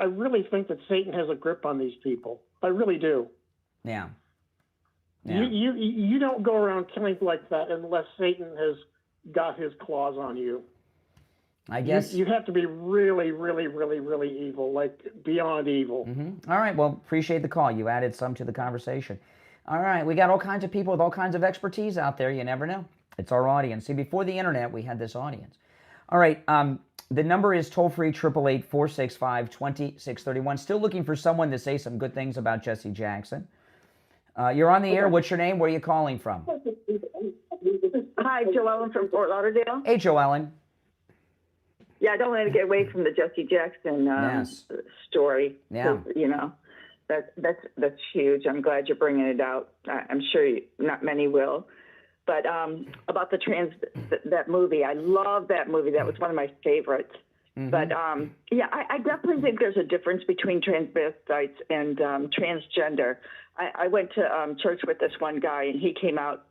really think that Satan has a grip on these people. I really do. Yeah. You don't go around killing like that unless Satan has got his claws on you. I guess you have to be really, really, really, really evil, like beyond evil. All right. Well, appreciate the call. You added some to the conversation. All right. We got all kinds of people with all kinds of expertise out there. You never know. It's our audience. See, before the internet, we had this audience. All right. The number is toll-free, 888-465-2631. Still looking for someone to say some good things about Jesse Jackson. You're on the air. What's your name? Where are you calling from? Hi, Joellen from Fort Lauderdale. Hey, Joellen. Yeah, I don't want to get away from the Jesse Jackson story. Yeah. You know, that's huge. I'm glad you're bringing it out. I'm sure not many will. But about that movie, I love that movie. That was one of my favorites. But I definitely think there's a difference between transvestites and transgender. I went to church with this one guy, and he came out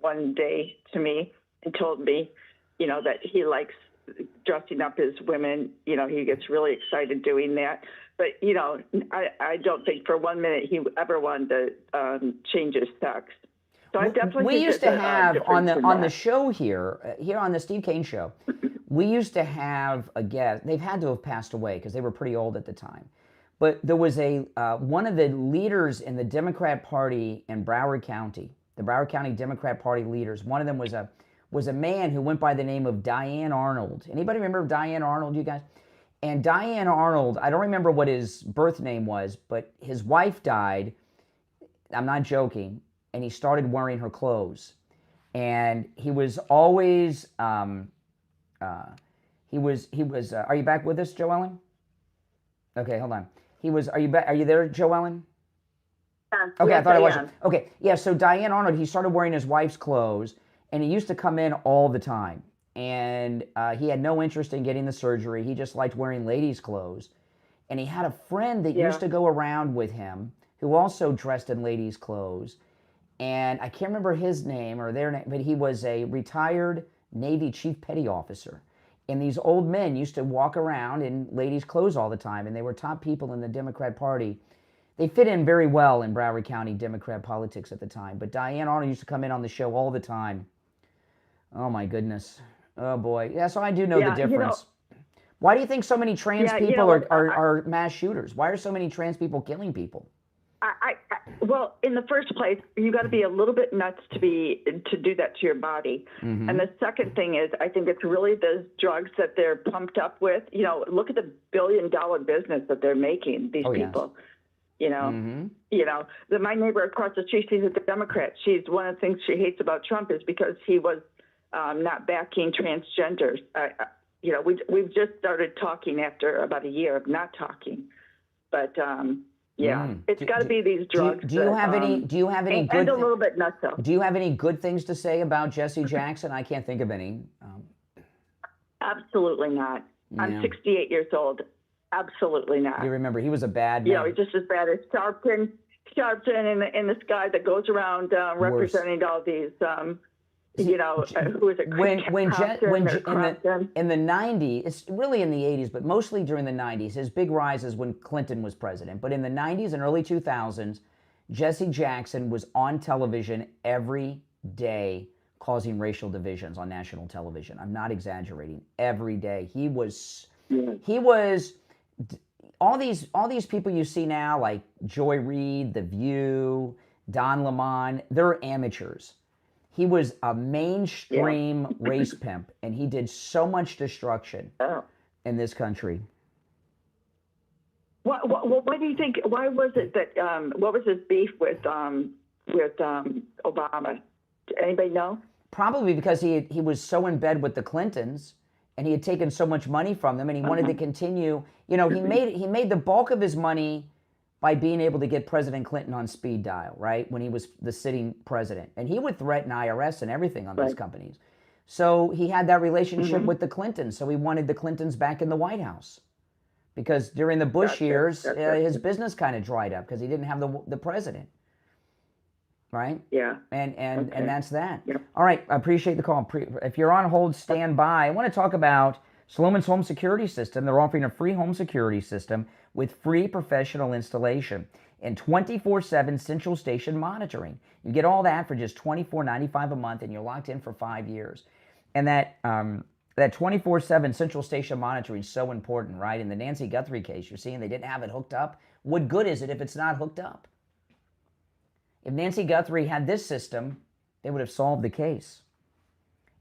one day to me and told me, that he likes dressing up his women. He gets really excited doing that. But, I don't think for 1 minute he ever wanted to change his sex. So I definitely we think used there's to a have on difference in the that. show here on the Steve Kane Show, we used to have a guest. They've had to have passed away because they were pretty old at the time. But there was one of the leaders in the Democrat Party in Broward County, the Broward County Democrat Party leaders. One of them was a man who went by the name of Diane Arnold. Anybody remember Diane Arnold, you guys? And Diane Arnold, I don't remember what his birth name was, but his wife died. I'm not joking. And he started wearing her clothes. And he was always, are you back with us, Joellen? Okay, hold on. Are you there, Joellen? Okay, yes, I thought I was. am. Okay, yeah, so Diane Arnold, he started wearing his wife's clothes, and he used to come in all the time. And he had no interest in getting the surgery. He just liked wearing ladies' clothes. And he had a friend that used to go around with him who also dressed in ladies' clothes. And I can't remember his name or their name, but he was a retired Navy Chief Petty Officer. And these old men used to walk around in ladies' clothes all the time, and they were top people in the Democrat Party. They fit in very well in Broward County Democrat politics at the time. But Diane Arnold used to come in on the show all the time. Oh, my goodness. Oh, boy. Yeah, so I do know the difference. Why do you think so many trans people are mass shooters? Why are so many trans people killing people? Well, in the first place, you got to be a little bit nuts to do that to your body. Mm-hmm. And the second thing is, I think it's really the drugs that they're pumped up with. Look at the billion-dollar business that they're making. These people. Yes. My neighbor across the street, she's a Democrat. One of the things she hates about Trump is because he was not backing transgenders. We've just started talking after about a year of not talking, but. It's got to be these drugs. Do you have any good? And a little bit nutso. Do you have any good things to say about Jesse Jackson? I can't think of any. Absolutely not. Yeah. I'm 68 years old. Absolutely not. You remember he was a bad man. He's just as bad as Sharpton, and this guy that goes around representing all these. Who is it? In the 90s, it's really in the 80s, but mostly during the 90s, his big rise is when Clinton was president. But in the 90s and early 2000s, Jesse Jackson was on television every day causing racial divisions on national television. I'm not exaggerating. Every day. He was all these people you see now, like Joy Reid, The View, Don Lemon, they're amateurs. He was a mainstream race pimp, and he did so much destruction in this country. What do you think? Why was it that? What was his beef with Obama? Anybody know? Probably because he was so in bed with the Clintons, and he had taken so much money from them, and he wanted to continue. He made the bulk of his money by being able to get President Clinton on speed dial, right, when he was the sitting president. And he would threaten IRS and everything on these companies. So he had that relationship with the Clintons, so he wanted the Clintons back in the White House. Because during the Bush years, his business kind of dried up because he didn't have the president, right? Yeah. And that's that. Yeah. All right, I appreciate the call. If you're on hold, stand by. I want to talk about Sloman's Home Security System. They're offering a free home security system with free professional installation and 24/7 central station monitoring. You get all that for just $24.95 a month, and you're locked in for 5 years. And that 24/7 central station monitoring is so important, right? In the Nancy Guthrie case, you're seeing they didn't have it hooked up. What good is it if it's not hooked up? If Nancy Guthrie had this system, they would have solved the case.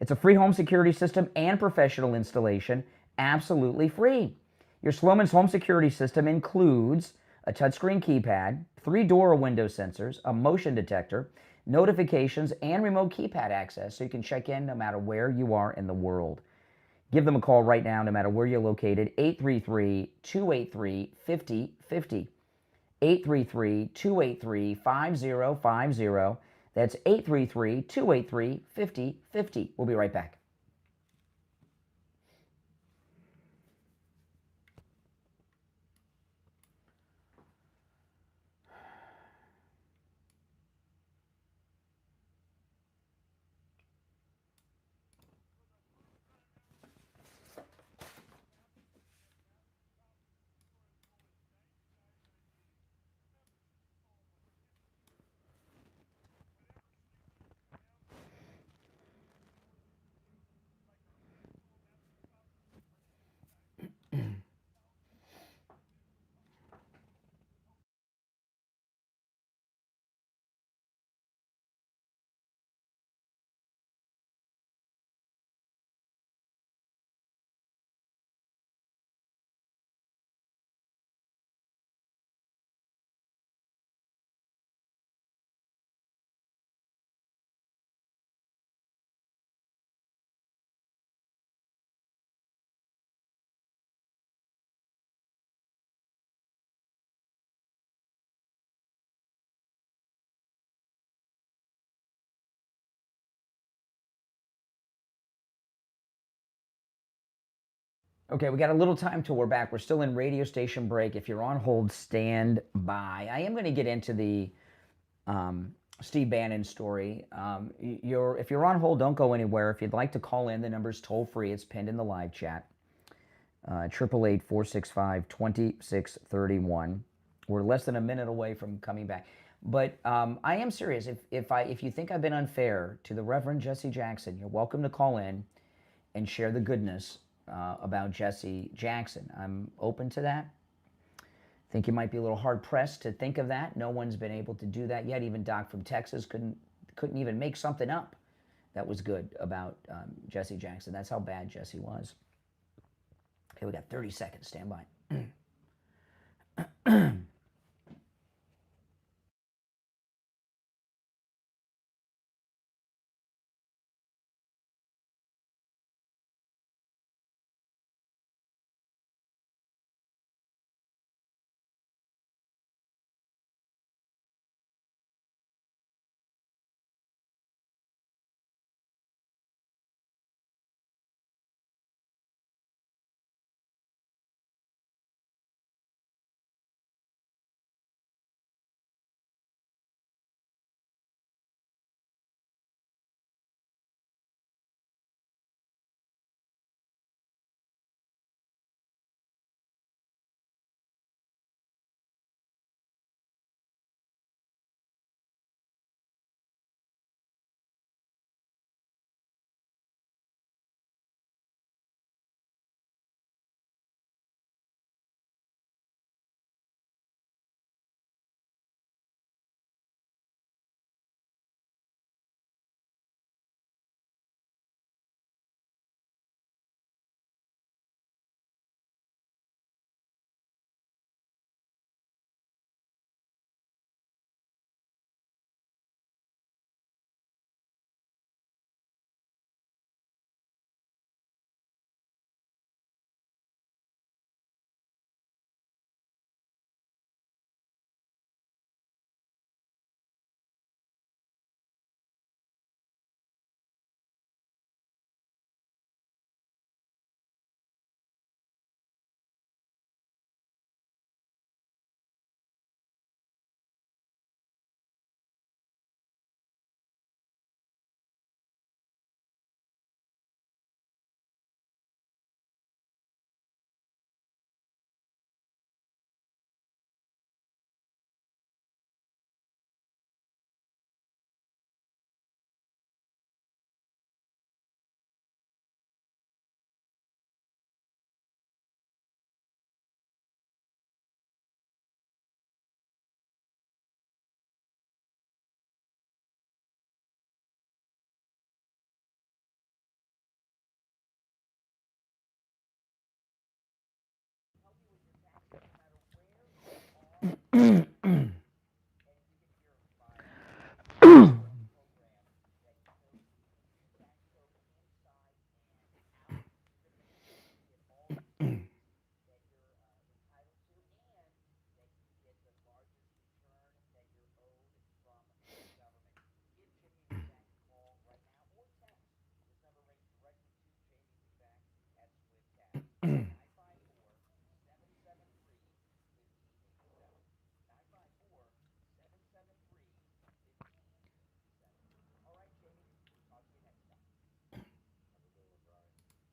It's a free home security system and professional installation, absolutely free. Your Sloman's Home Security System includes a touchscreen keypad, 3 door or window sensors, a motion detector, notifications, and remote keypad access so you can check in no matter where you are in the world. Give them a call right now no matter where you're located, 833-283-5050. 833-283-5050. That's 833-283-5050. We'll be right back. Okay, we got a little time till we're back. We're still in radio station break. If you're on hold, stand by. I am going to get into the Steve Bannon story. If you're on hold, don't go anywhere. If you'd like to call in, the number's toll free. It's pinned in the live chat. 888-465-2631. We're less than a minute away from coming back. But I am serious. If you think I've been unfair to the Reverend Jesse Jackson, you're welcome to call in and share the goodness about Jesse Jackson. I'm open to that. I think you might be a little hard-pressed to think of that. No one's been able to do that yet. Even Doc from Texas couldn't even make something up that was good about Jesse Jackson. That's how bad Jesse was. Okay, we got 30 seconds. Stand by.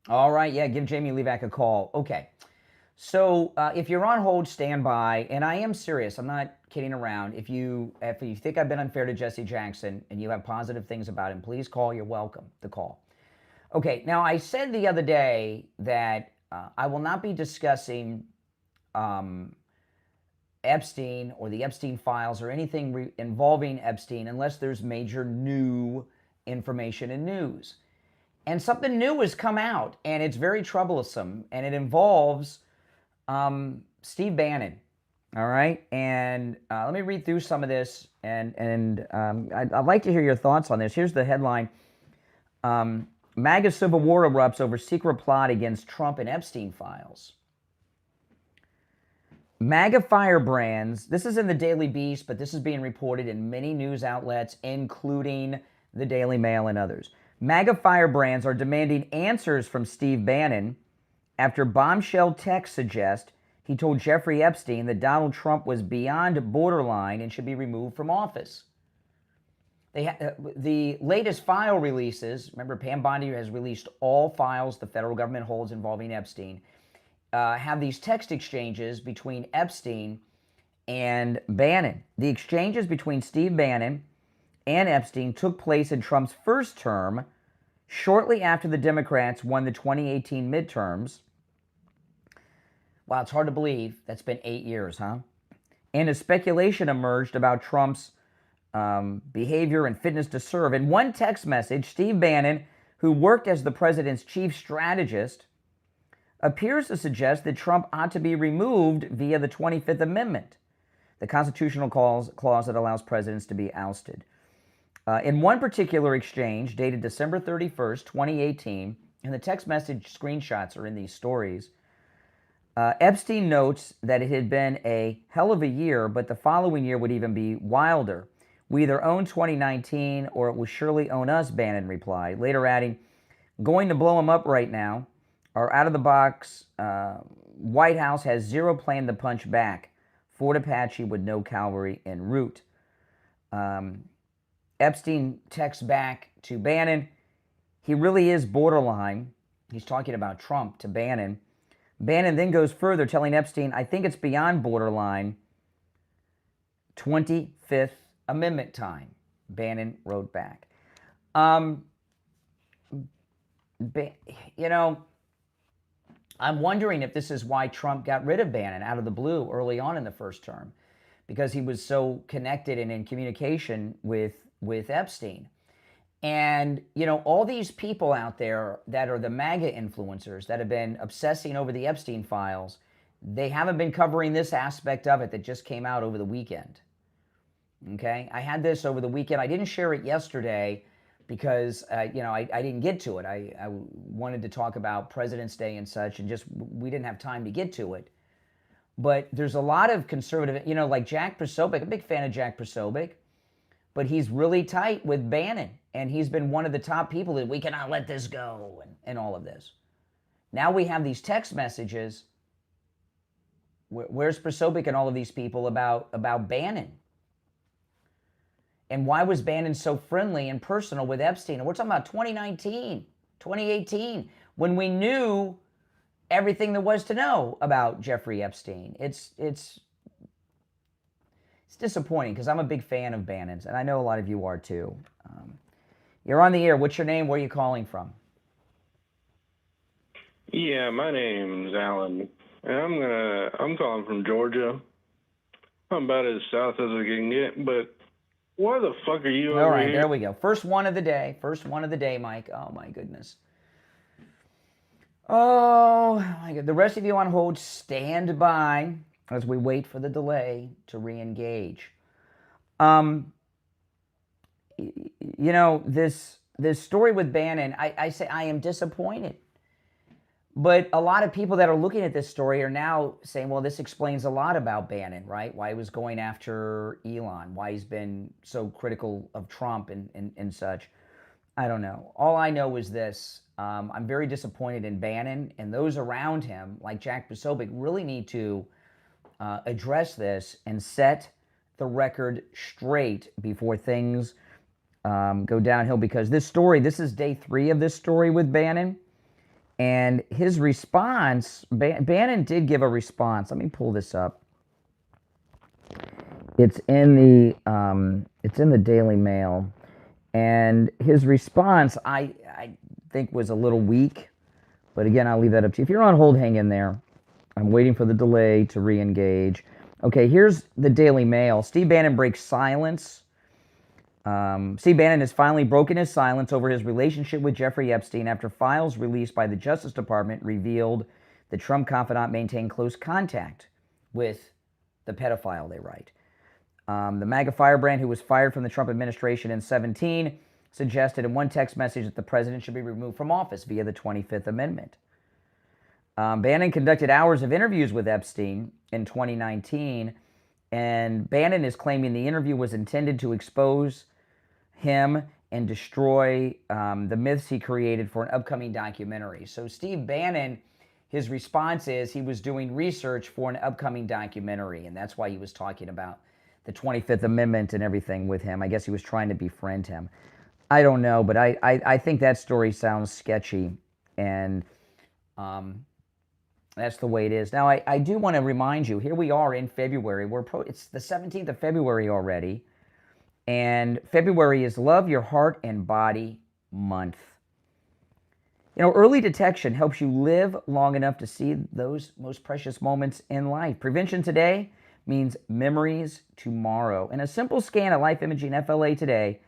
All right, yeah, give Jamie Levac a call. Okay, so if you're on hold, stand by. And I am serious. I'm not kidding around. If you think I've been unfair to Jesse Jackson and you have positive things about him, please call. You're welcome to call. Okay, now I said the other day that I will not be discussing Epstein or the Epstein files or anything involving Epstein unless there's major new information and news. And something new has come out, and it's very troublesome, and it involves Steve Bannon, all right? And let me read through some of this, and I'd like to hear your thoughts on this. Here's the headline. MAGA civil war erupts over secret plot against Trump and Epstein files. MAGA firebrands, this is in the Daily Beast, but this is being reported in many news outlets, including the Daily Mail and others. MAGA firebrands are demanding answers from Steve Bannon after bombshell texts suggest he told Jeffrey Epstein that Donald Trump was beyond borderline and should be removed from office. The latest file releases, remember Pam Bondi has released all files the federal government holds involving Epstein, have these text exchanges between Epstein and Bannon. The exchanges between Steve Bannon and Epstein took place in Trump's first term, shortly after the Democrats won the 2018 midterms. Wow, it's hard to believe. That's been 8 years, huh? And a speculation emerged about Trump's behavior and fitness to serve. In one text message, Steve Bannon, who worked as the president's chief strategist, appears to suggest that Trump ought to be removed via the 25th Amendment, the constitutional clause that allows presidents to be ousted. In one particular exchange, dated December 31st, 2018, and the text message screenshots are in these stories, Epstein notes that it had been a hell of a year, but the following year would even be wilder. We either own 2019 or it will surely own us, Bannon replied, later adding, going to blow him up right now. Our out-of-the-box White House has zero plan to punch back. Fort Apache with no cavalry en route. Epstein texts back to Bannon. He really is borderline. He's talking about Trump to Bannon. Bannon then goes further, telling Epstein, I think it's beyond borderline. 25th Amendment time. Bannon wrote back. You know, I'm wondering if this is why Trump got rid of Bannon out of the blue early on in the first term, because he was so connected and in communication with Epstein. And, you know, all these people out there that are the MAGA influencers that have been obsessing over the Epstein files, they haven't been covering this aspect of it that just came out over the weekend. Okay? I had this over the weekend. I didn't share it yesterday because, you know, I didn't get to it. I wanted to talk about President's Day and such, and just we didn't have time to get to it. But there's a lot of conservative, you know, like Jack Posobiec. I'm a big fan of Jack Posobiec, but he's really tight with Bannon. And he's been one of the top people that we cannot let this go and all of this. Now we have these text messages. Where's Posobiec and all of these people about Bannon? And why was Bannon so friendly and personal with Epstein? And we're talking about 2019, 2018, when we knew everything there was to know about Jeffrey Epstein. It's disappointing because I'm a big fan of Bannon's, and I know a lot of you are too. You're on the air. What's your name? Where are you calling from? Yeah, my name's Alan, and I'm calling from Georgia. I'm about as south as I can get, but why the fuck are you All over right, here? there we go. First one of the day. First one of the day, Mike. Oh, my goodness. Oh, my God. The rest of you on hold, stand by as we wait for the delay to re-engage. You know, this story with Bannon, I say I am disappointed. But a lot of people that are looking at this story are now saying, well, this explains a lot about Bannon, right? Why he was going after Elon, why he's been so critical of Trump and such. I don't know. All I know is this. I'm very disappointed in Bannon, and those around him, like Jack Posobiec, really need to address this and set the record straight before things go downhill, because this story, this is day 3 of this story with Bannon, and his response, Bannon did give a response. Let me pull this up. It's in the Daily Mail, and his response I think was a little weak, but again, I'll leave that up to you. If you're on hold, hang in there. I'm waiting for the delay to re-engage. Okay, here's the Daily Mail. Steve Bannon breaks silence. Steve Bannon has finally broken his silence over his relationship with Jeffrey Epstein after files released by the Justice Department revealed the Trump confidant maintained close contact with the pedophile, they write. The MAGA firebrand, who was fired from the Trump administration in 2017, suggested in one text message that the president should be removed from office via the 25th Amendment. Bannon conducted hours of interviews with Epstein in 2019, and Bannon is claiming the interview was intended to expose him and destroy the myths he created for an upcoming documentary. So Steve Bannon, his response is he was doing research for an upcoming documentary, and that's why he was talking about the 25th Amendment and everything with him. I guess he was trying to befriend him. I don't know, but I think that story sounds sketchy, and that's the way it is. Now, I do want to remind you, here we are in February. It's the 17th of February already, and February is Love Your Heart and Body Month. You know, early detection helps you live long enough to see those most precious moments in life. Prevention today means memories tomorrow. And a simple scan of Life Imaging FLA today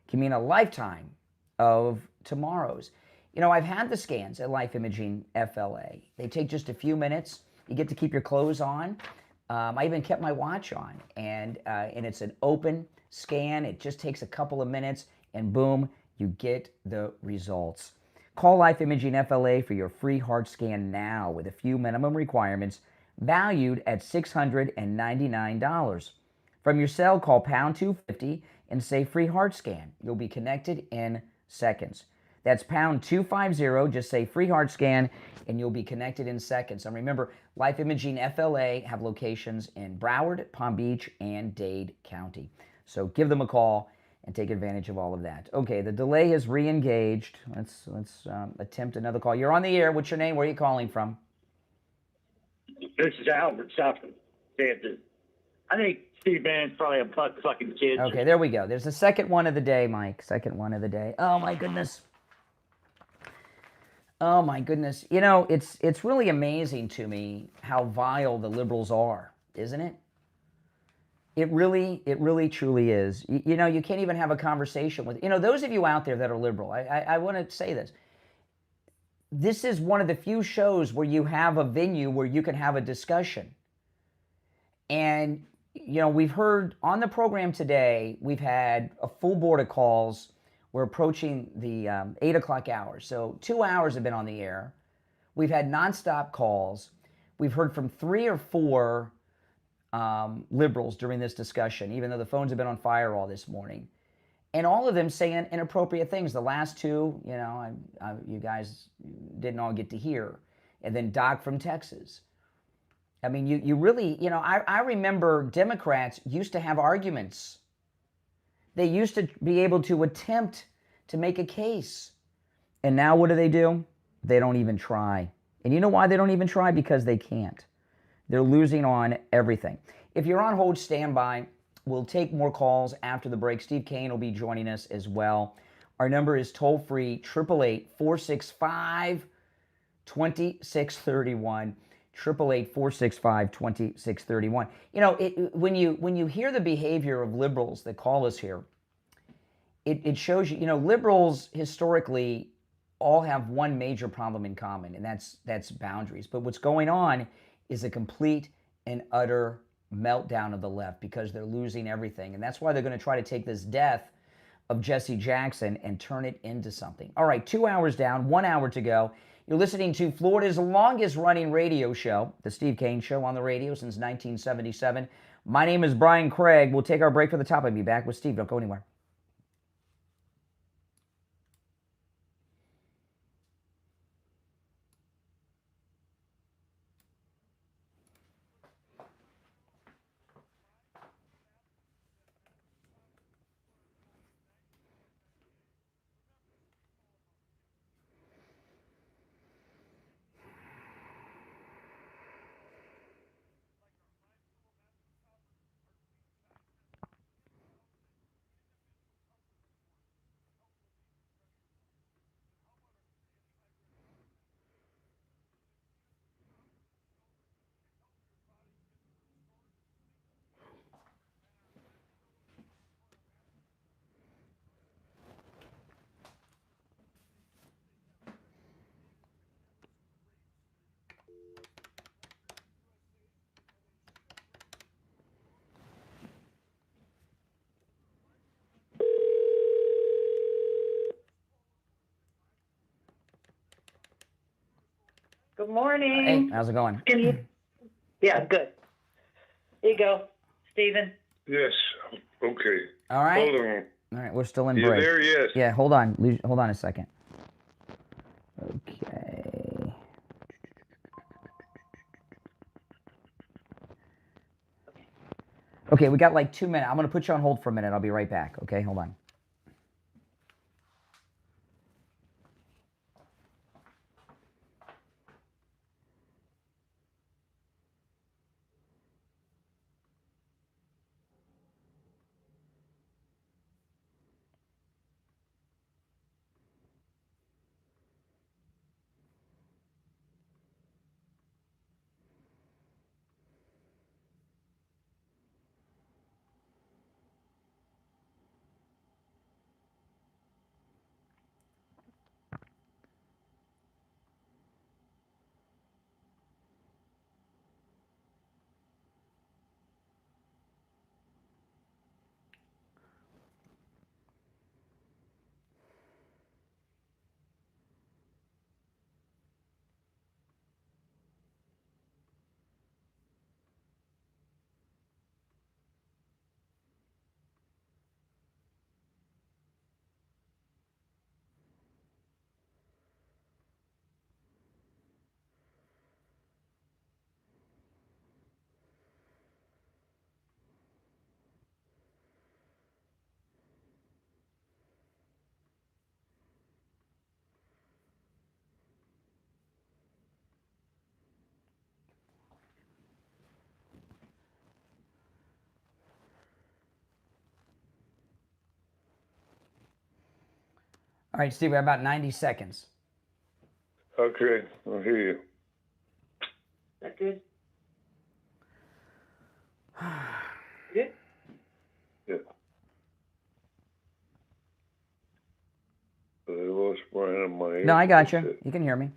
can mean a lifetime of tomorrows. You know, I've had the scans at Life Imaging FLA. They take just a few minutes. You get to keep your clothes on. I even kept my watch on. And it's an open scan. It just takes a couple of minutes, and boom, you get the results. Call Life Imaging FLA for your free heart scan now with a few minimum requirements valued at $699. From your cell, call pound 250 and say free heart scan. You'll be connected in seconds. That's pound 250, just say free heart scan, and you'll be connected in seconds. And remember, Life Imaging FLA have locations in Broward, Palm Beach, and Dade County. So give them a call and take advantage of all of that. Okay, the delay has re-engaged. Let's attempt another call. You're on the air. What's your name? Where are you calling from? This is Albert Southern, Kansas. I think Steve Bannon's probably a fucking kid. Okay, there we go. There's the second one of the day, Mike. Second one of the day. Oh, my goodness. Oh, my goodness. You know, it's really amazing to me how vile the liberals are, isn't it? It really truly is. You know, you can't even have a conversation with, those of you out there that are liberal, I want to say this. This is one of the few shows where you have a venue where you can have a discussion. And, we've heard on the program today, we've had a full board of calls. We're approaching the 8 o'clock hour. So 2 hours have been on the air. We've had nonstop calls. We've heard from 3 or 4 liberals during this discussion, even though the phones have been on fire all this morning. And all of them saying inappropriate things. The last 2, you guys didn't all get to hear. And then Doc from Texas. I mean, you really, I remember Democrats used to have arguments. They used to be able to attempt to make a case. And now what do? They don't even try. And you know why they don't even try? Because they can't. They're losing on everything. If you're on hold, stand by. We'll take more calls after the break. Steve Kane will be joining us as well. Our number is toll-free, 888-465-2631. 888-465-2631. When you hear the behavior of liberals that call us here, it shows you, liberals historically all have one major problem in common, and that's boundaries. But what's going on is a complete and utter meltdown of the left because they're losing everything. And that's why they're going to try to take this death of Jesse Jackson and turn it into something. All right, 2 hours down, 1 hour to go. You're listening to Florida's longest running radio show, The Steve Kane Show, on the radio since 1977. My name is Brian Craig. We'll take our break for the top. I'll be back with Steve. Don't go anywhere. Good morning. Hey, how's it going? Yeah, good. Here you go, Stephen. Yes. Okay. All right. Hold on. All right, we're still in You break. there? Yes. Yeah, hold on. Hold on a second. Okay. Okay, we got like 2 minutes. I'm going to put you on hold for a minute. I'll be right back. Okay, hold on. All right, Steve, we have about 90 seconds. Okay, I'll hear you. That good? Good? Yeah. No, I got you. You can hear me.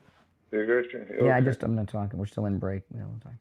You got you? Okay. Yeah, I'm not talking. We're still in break. We don't talk.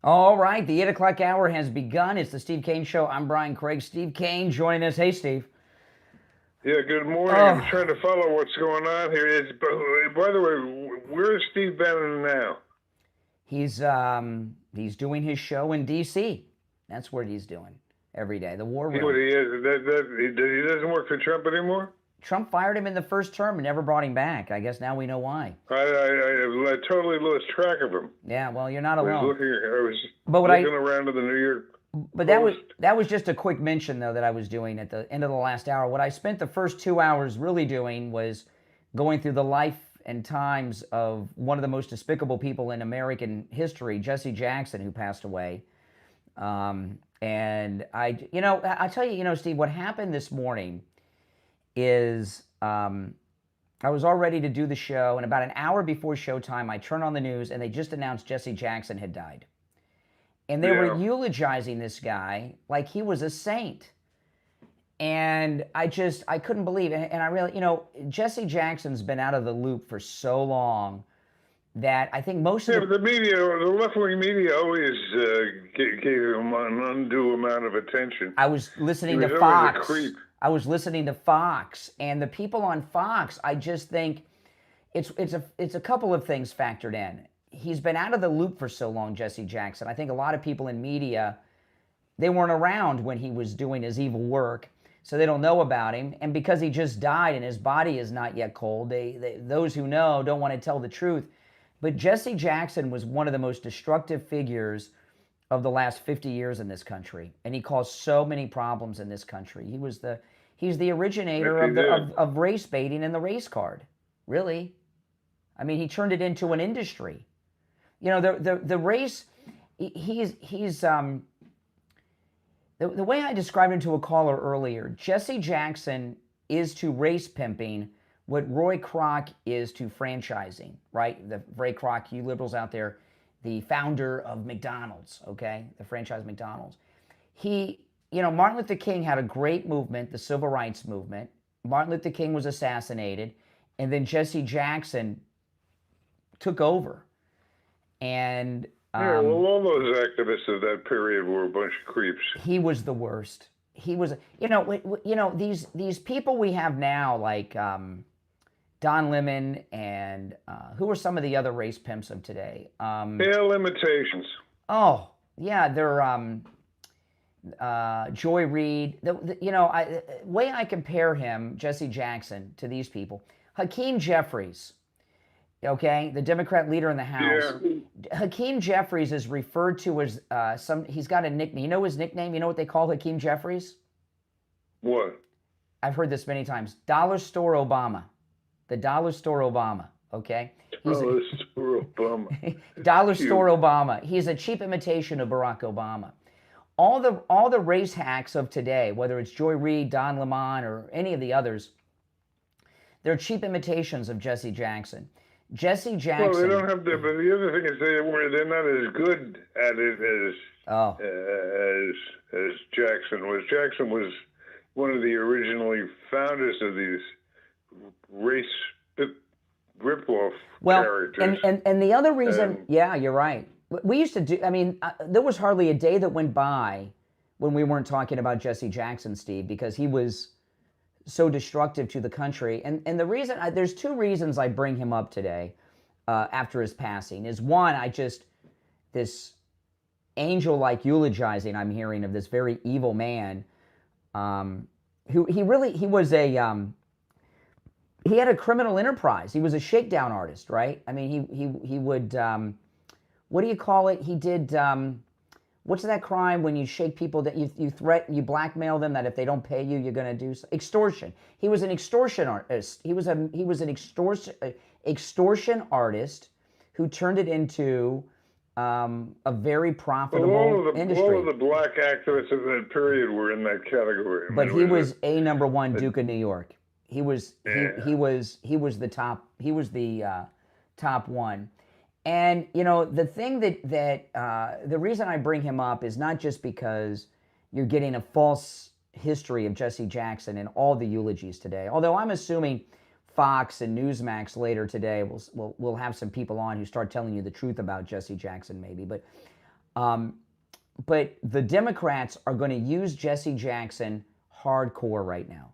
All right, the 8 o'clock hour has begun. It's the Steve Kane Show. I'm Brian Craig. Steve Kane joining us. Hey, Steve. Yeah, good morning. I'm trying to follow what's going on here. By the way, where is Steve Bannon now? He's doing his show in D.C. That's what he's doing every day. The war room. He doesn't work for Trump anymore? Trump fired him in the first term and never brought him back. I guess now we know why. I totally lost track of him. Yeah, well, you're not alone. I was looking around to the New York But that was just a quick mention, though, that I was doing at the end of the last hour. What I spent the first 2 hours really doing was going through the life and times of one of the most despicable people in American history, Jesse Jackson, who passed away. And I tell you, Steve, what happened this morning is I was all ready to do the show, and about an hour before showtime, I turned on the news, and they just announced Jesse Jackson had died. And they were eulogizing this guy like he was a saint. And I couldn't believe it. And I really, Jesse Jackson's been out of the loop for so long that I think most of the media, the left-wing media always gave him an undue amount of attention. I was listening to Fox. I was listening to Fox, and the people on Fox, I just think it's a couple of things factored in. He's been out of the loop for so long, Jesse Jackson. I think a lot of people in media They weren't around when he was doing his evil work, so they don't know about him. And because he just died and his body is not yet cold, those who know don't want to tell the truth. But Jesse Jackson was one of the most destructive figures of the last 50 years in this country, and he caused so many problems in this country. He's the originator of race baiting and the race card, really. I mean, he turned it into an industry. You know, the race. The way I described him to a caller earlier, Jesse Jackson is to race pimping what Roy Kroc is to franchising, right? Ray Kroc, you liberals out there, the founder of McDonald's, okay? The franchise McDonald's. Martin Luther King had a great movement, the civil rights movement. Martin Luther King was assassinated, and then Jesse Jackson took over. And all those activists of that period were a bunch of creeps. He was the worst. He was, these people we have now, like Don Lemon and who are some of the other race pimps of today? Limitations. Oh, yeah, they're Joy Reid. Way I compare him, Jesse Jackson, to these people. Hakeem Jeffries, okay, the Democrat leader in the House. Yeah. Hakeem Jeffries is referred to as he's got a nickname. You know his nickname? You know what they call Hakeem Jeffries? What? I've heard this many times. Dollar Store Obama. The Dollar Store Obama, okay? Dollar Store Obama. Dollar Store Obama. He's a cheap imitation of Barack Obama. All the race hacks of today, whether it's Joy Reid, Don Lemon, or any of the others, they're cheap imitations of Jesse Jackson. Jesse Jackson. Well, they don't have to. But the other thing is they're not as good at it as Jackson was. Jackson was one of the originally founders of these race rip-off characters. And the other reason, yeah, you're right. We used to do. I mean, there was hardly a day that went by when we weren't talking about Jesse Jackson, Steve, because he was so destructive to the country. And the reason, there's two reasons I bring him up today after his passing. Is one, this angel-like eulogizing I'm hearing of this very evil man, who he had a criminal enterprise. He was a shakedown artist, right? I mean, he would, what do you call it? He did, what's that crime when you shake people that you threaten, you blackmail them that if they don't pay you, you're going to do extortion. He was an extortion artist. He was an extortion artist who turned it into a very profitable industry. All of the black activists of that period were in that category. But he was a number one Duke of New York. He was the top. He was the top one. And, the thing the reason I bring him up is not just because you're getting a false history of Jesse Jackson in all the eulogies today, although I'm assuming Fox and Newsmax later today will have some people on who start telling you the truth about Jesse Jackson maybe. But the Democrats are going to use Jesse Jackson hardcore right now.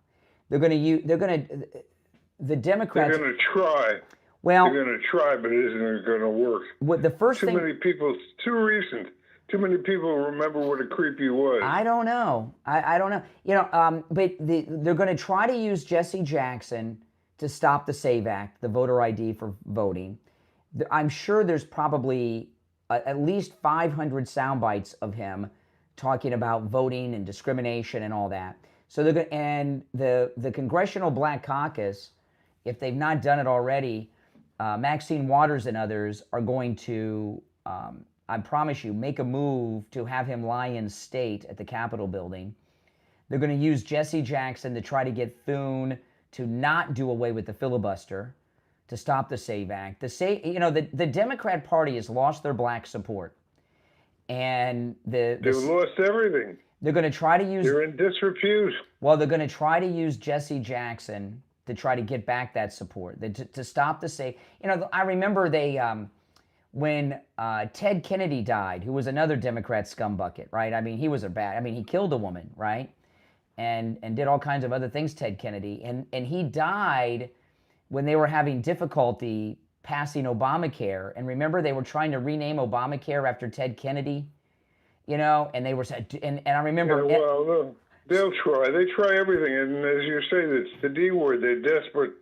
The Democrats... They're going to try. Well, they're going to try, but it isn't going to work. Too many people, too recent. Too many people remember what a creep he was. I don't know. I don't know. But they're going to try to use Jesse Jackson to stop the SAVE Act, the voter ID for voting. I'm sure there's probably at least 500 sound bites of him talking about voting and discrimination and all that. So they're going, and the Congressional Black Caucus, if they've not done it already, Maxine Waters and others are going to, I promise you, make a move to have him lie in state at the Capitol building. They're going to use Jesse Jackson to try to get Thune to not do away with the filibuster, to stop the SAVE Act. The Democrat Party has lost their black support, and they've lost everything. They're going to try to use. They're in disrepute. Well, they're going to try to use Jesse Jackson to try to get back that support, to stop the SAVE. I remember when Ted Kennedy died, who was another Democrat scumbucket, right? I mean, he killed a woman, right? And did all kinds of other things, Ted Kennedy. And he died when they were having difficulty passing Obamacare. And remember, they were trying to rename Obamacare after Ted Kennedy. you know, and they were said, and I remember. Yeah, well, they'll try. They try everything, and as you say, it's the D word. They're desperate,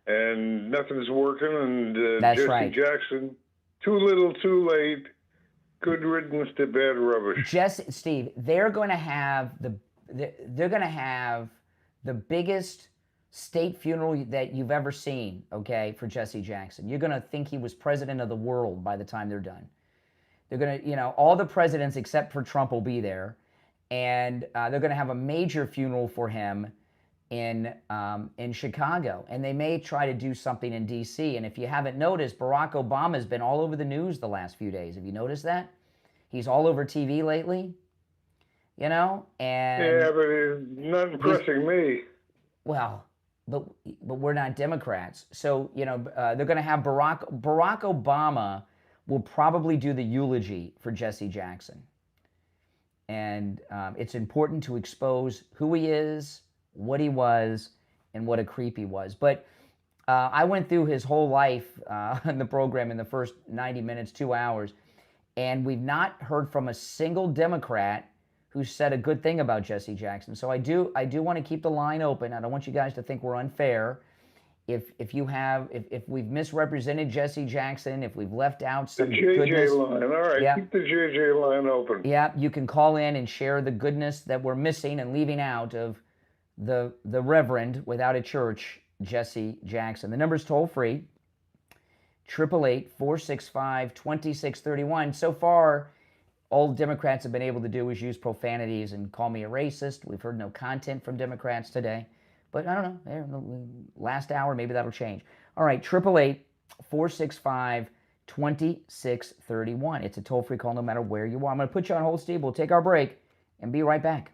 and nothing's working. And That's Jesse right. Jackson, too little, too late. Good riddance to bad rubbish. Steve, they're going to have the biggest state funeral that you've ever seen, okay, for Jesse Jackson. You're going to think he was president of the world by the time they're done. They're going to, you know, all the presidents except for Trump will be there, and they're going to have a major funeral for him in Chicago, and they may try to do something in D.C. And if you haven't noticed, Barack Obama has been all over the news the last few days. Have you noticed that? He's all over TV lately, you know, and yeah, but he's not impressing me. Well, but we're not Democrats, so you know they're going to have Barack Obama will probably do the eulogy for Jesse Jackson, and it's important to expose who he is, what he was, and what a creep he was. But I went through his whole life in the program in the first 90 minutes, 2 hours, and we've not heard from a single Democrat who said a good thing about Jesse Jackson. So I do want to keep the line open. I don't want you guys to think we're unfair. If we've misrepresented Jesse Jackson, if we've left out some goodness, line. All right, yeah, keep the JJ line open. Yeah, you can call in and share the goodness that we're missing and leaving out of the Reverend without a church, Jesse Jackson. The number's toll free, 888-465-2631. So far, all Democrats have been able to do is use profanities and call me a racist. We've heard no content from Democrats today. But I don't know, last hour, maybe that'll change. All right, 888-465-2631. It's a toll-free call no matter where you are. I'm going to put you on hold, Steve. We'll take our break and be right back.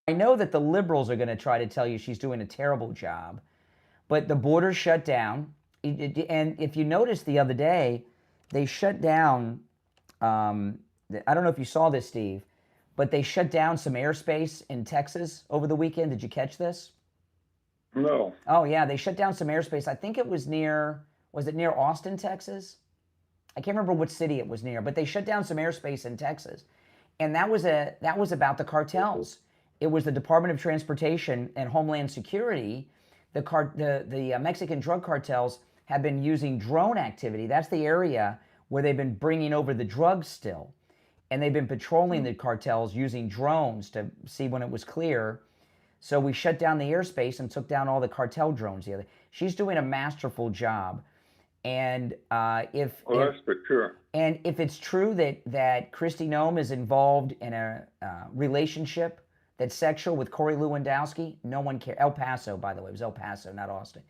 I know that the liberals are going to try to tell you she's doing a terrible job, but the border shut down. And if you noticed the other day, they shut down, I don't know if you saw this, Steve, but they shut down some airspace in Texas over the weekend. Did you catch this? No. Oh, yeah, they shut down some airspace. I think it was it near Austin, Texas? I can't remember which city it was near, but they shut down some airspace in Texas. And that was about the cartels. It was the Department of Transportation and Homeland Security. The Mexican drug cartels have been using drone activity. That's the area where they've been bringing over the drugs still. And they've been patrolling the cartels using drones to see when it was clear. So we shut down the airspace and took down all the cartel drones. She's doing a masterful job. And if it's true that Kristi Noem is involved in a relationship that's sexual with Corey Lewandowski, no one cares. El Paso, by the way, it was El Paso, not Austin.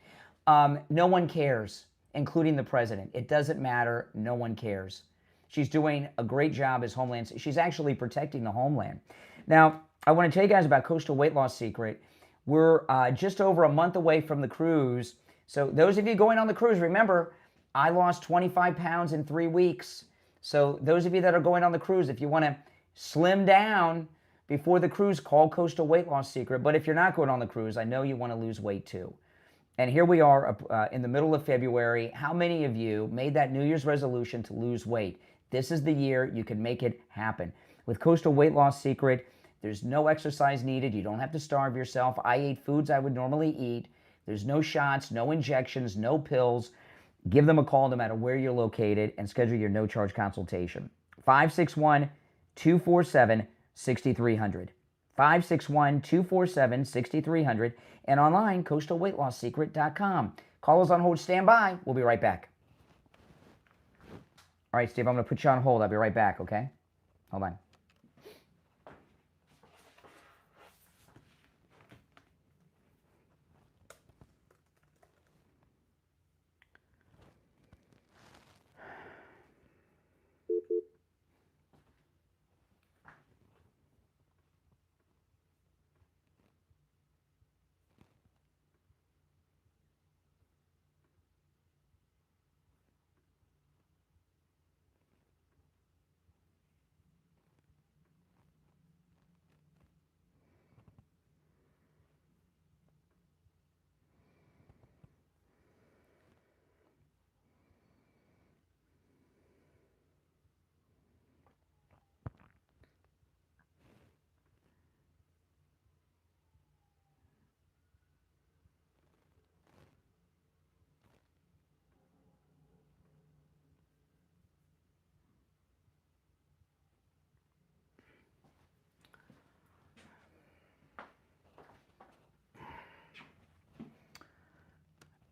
No one cares, including the president. It doesn't matter. No one cares. She's doing a great job as Homeland. She's actually protecting the homeland. Now, I want to tell you guys about Coastal Weight Loss Secret. We're just over a month away from the cruise. So those of you going on the cruise, remember, I lost 25 pounds in 3 weeks. So those of you that are going on the cruise, if you want to slim down before the cruise, call Coastal Weight Loss Secret. But if you're not going on the cruise, I know you want to lose weight too. And here we are in the middle of February. How many of you made that New Year's resolution to lose weight? This is the year you can make it happen. With Coastal Weight Loss Secret, there's no exercise needed. You don't have to starve yourself. I ate foods I would normally eat. There's no shots, no injections, no pills. Give them a call no matter where you're located and schedule your no-charge consultation. 561-247-6300. 561-247-6300. And online, coastalweightlossecret.com. Call us on hold. Stand by. We'll be right back. All right, Steve, I'm going to put you on hold. I'll be right back, okay? Hold on.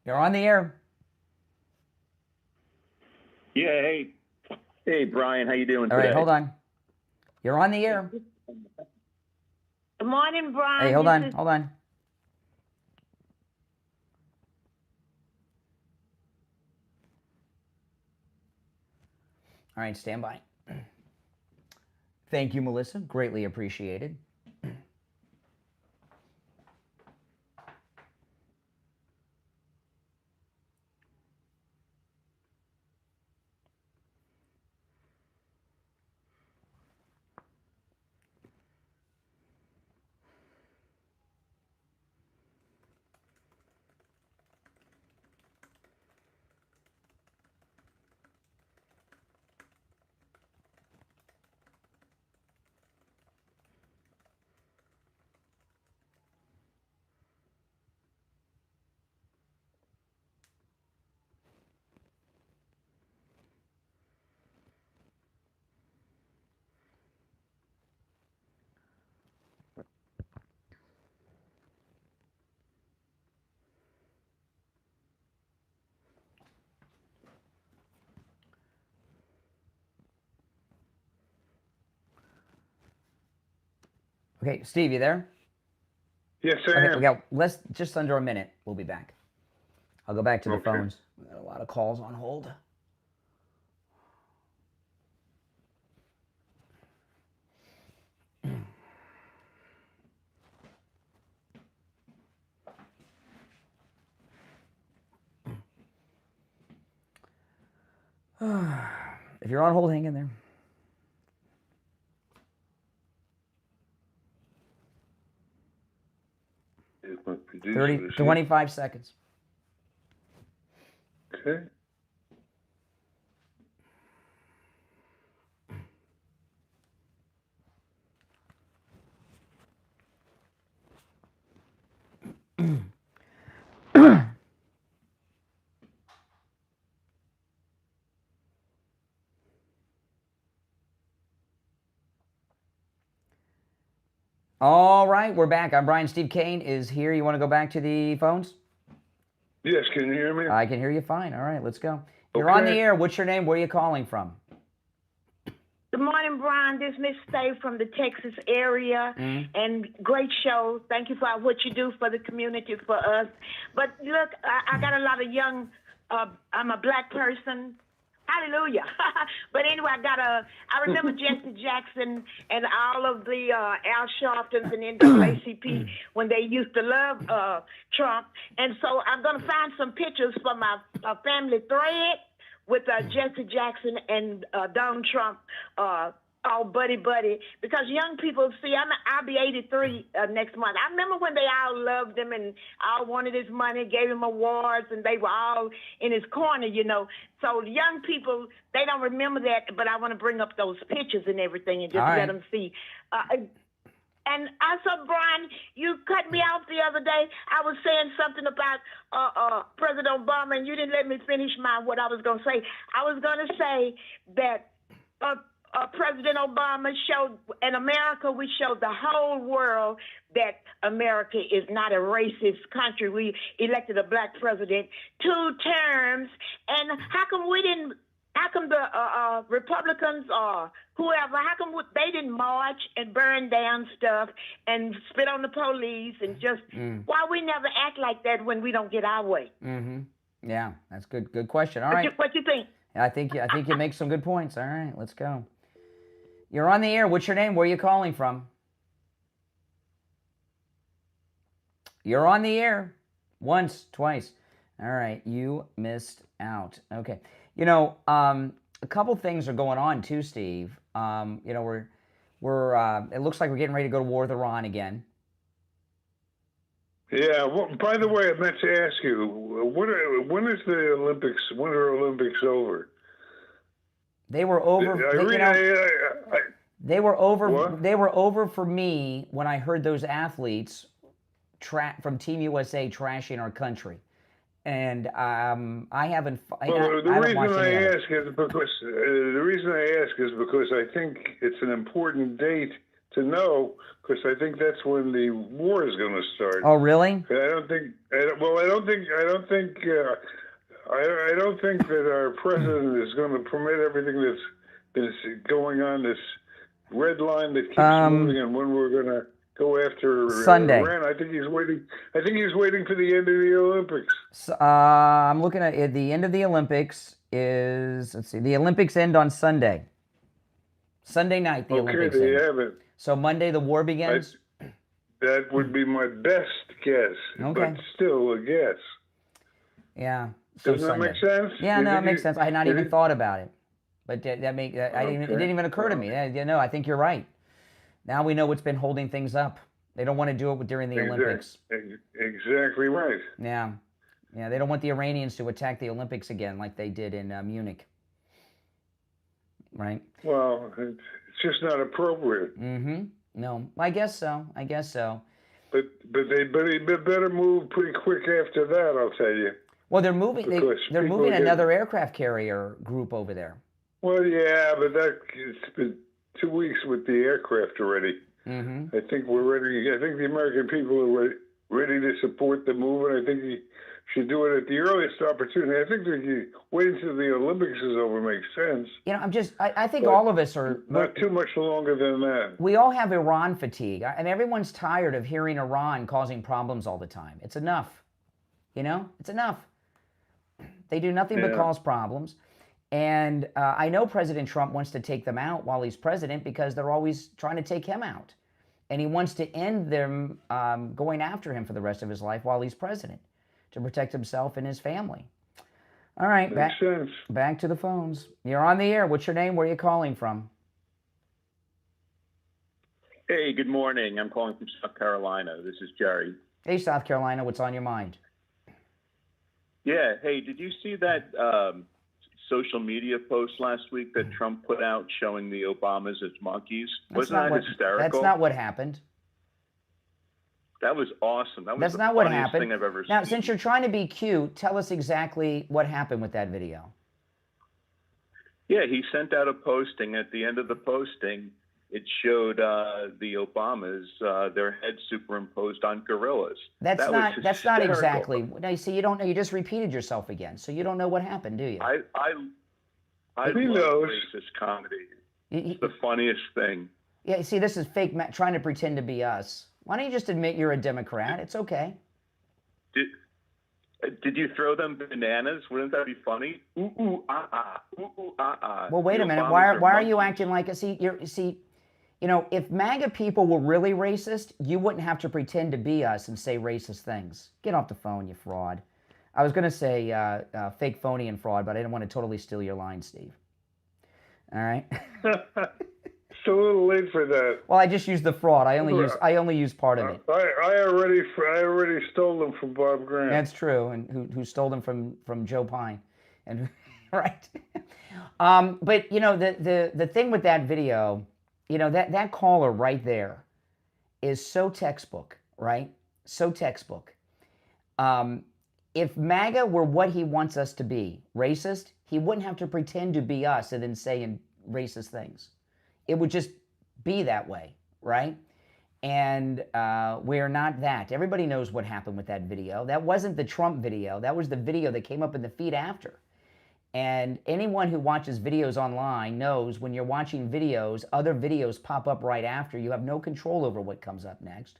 You're on the air. Yeah, hey, Brian, how you doing today? All right, hold on. You're on the air. Good morning, Brian. Hey, hold on. All right, stand by. Thank you, Melissa. Greatly appreciated. Okay, Steve, you there? Yes, I am. We got just under a minute. We'll be back. I'll go back to the phones. We got a lot of calls on hold. If you're on hold, hang in there. 25 seconds. Okay. All right, we're back. I'm Brian. Steve Kane is here. You want to go back to the phones? Yes, can you hear me? I can hear you fine. All right, let's go. You're on the air. What's your name? Where are you calling from? Good morning, Brian. This is Miss Stay from the Texas area, and great show. Thank you for what you do for the community, for us. But look, I got a lot of young, I'm a black person. Hallelujah. But anyway, I remember Jesse Jackson and all of the Al Sharptons and NAACP when they used to love Trump. And so I'm going to find some pictures from my family thread with Jesse Jackson and Donald Trump all buddy, because young people, see, I'll be 83 next month. I remember when they all loved him and all wanted his money, gave him awards, and they were all in his corner, you know. So young people, they don't remember that, but I want to bring up those pictures and everything and just let them see. And also, Brian, you cut me off the other day. I was saying something about President Obama, and you didn't let me finish what I was going to say. I was going to say that President Obama showed, in America, we showed the whole world that America is not a racist country. We elected a black president 2 terms, and how come the Republicans or whoever, how come they didn't march and burn down stuff and spit on the police and just, why we never act like that when we don't get our way? Yeah, that's good. Good question. All right. What you think? I think you make some good points. All right, let's go. You're on the air. What's your name? Where are you calling from? You're on the air. Once, twice. All right, you missed out. Okay. You know, a couple things are going on too, Steve. You know, we're it looks like we're getting ready to go to war with Iran again. Yeah. Well, by the way, I meant to ask you, when is the Olympics? When are Olympics over? They were over. They were over. What? They were over for me when I heard those athletes from Team USA trashing our country, and I haven't. Well, the reason I ask is because I think it's an important date to know, because I think that's when the war is going to start. Oh, really? I don't think that our president is going to permit everything that's been going on, this red line that keeps moving, and when we're going to go after Sunday. Iran. I think he's waiting for the end of the Olympics. So, I'm looking at the end of the Olympics is, let's see, the Olympics end on Sunday. Sunday night, the Olympics end. Okay, have it. So Monday the war begins? That would be my best guess, but still a guess. Yeah. So Doesn't that make sense? Yeah, no, it makes sense. I had not even thought about it, but it didn't even occur to me. Yeah, no, I think you're right. Now we know what's been holding things up. They don't want to do it during the Olympics. Exactly right. Yeah, they don't want the Iranians to attack the Olympics again like they did in Munich. Right. Well, it's just not appropriate. No, I guess so. But they better move pretty quick after that, I'll tell you. Well, they're moving. They're moving another aircraft carrier group over there. Well, yeah, but it's been 2 weeks with the aircraft already. I think we're ready. I think the American people are ready to support the move, and I think you should do it at the earliest opportunity. I think that waiting until the Olympics is over makes sense. You know, I think all of us are not too much longer than that. We all have Iran fatigue, and everyone's tired of hearing Iran causing problems all the time. It's enough. You know, it's enough. They do nothing but cause problems. And I know President Trump wants to take them out while he's president because they're always trying to take him out. And he wants to end them going after him for the rest of his life while he's president to protect himself and his family. All right, Makes sense. back to the phones. You're on the air. What's your name? Where are you calling from? Hey, good morning. I'm calling from South Carolina. This is Jerry. Hey, South Carolina. What's on your mind? Yeah. Hey, did you see that social media post last week that Trump put out showing the Obamas as monkeys? Wasn't that hysterical? That's not what happened. That was awesome. That's not what happened. Thing I've ever seen. Now, since you're trying to be cute, tell us exactly what happened with that video. Yeah, he sent out a posting. At the end of the posting, it showed the Obamas, their heads superimposed on gorillas. That's not exactly. Now, you see, you don't know. You just repeated yourself again, so you don't know what happened, do you? I he love knows. racist comedy. It's the funniest thing. Yeah, see, this is fake trying to pretend to be us. Why don't you just admit you're a Democrat? It's okay. Did you throw them bananas? Wouldn't that be funny? Ooh, ooh, ah, ah. Ooh, ooh, ah, ah. Well, wait a minute. Why are you acting like a... See, if MAGA people were really racist, you wouldn't have to pretend to be us and say racist things. Get off the phone, you fraud. I was going to say fake, phony, and fraud, but I didn't want to totally steal your line, Steve. All right? It's a little late for that. Well, I just used the fraud. I only used part of it. I already stole them from Bob Grant. That's true, and who stole them from Joe Pine, and right. But the thing with that video, that caller right there, is so textbook, right? So textbook. If MAGA were what he wants us to be, racist, he wouldn't have to pretend to be us and then say racist things. It would just be that way, right? And we're not that. Everybody knows what happened with that video. That wasn't the Trump video. That was the video that came up in the feed after. And anyone who watches videos online knows when you're watching videos, other videos pop up right after. You have no control over what comes up next.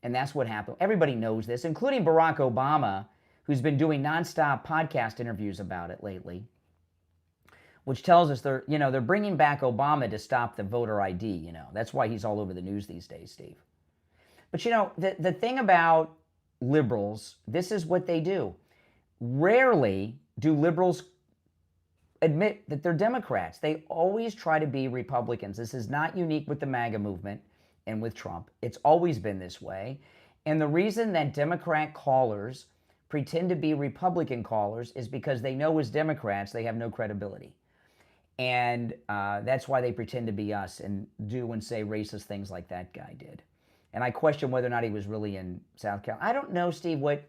And that's what happened. Everybody knows this, including Barack Obama, who's been doing nonstop podcast interviews about it lately, which tells us they're bringing back Obama to stop the voter ID. That's why he's all over the news these days, Steve. But the thing about liberals, this is what they do. Rarely do liberals admit that they're Democrats. They always try to be Republicans. This is not unique with the MAGA movement and with Trump. It's always been this way. And the reason that Democrat callers pretend to be Republican callers is because they know as Democrats they have no credibility. And that's why they pretend to be us and do and say racist things like that guy did. And I question whether or not he was really in South Carolina. I don't know, Steve, what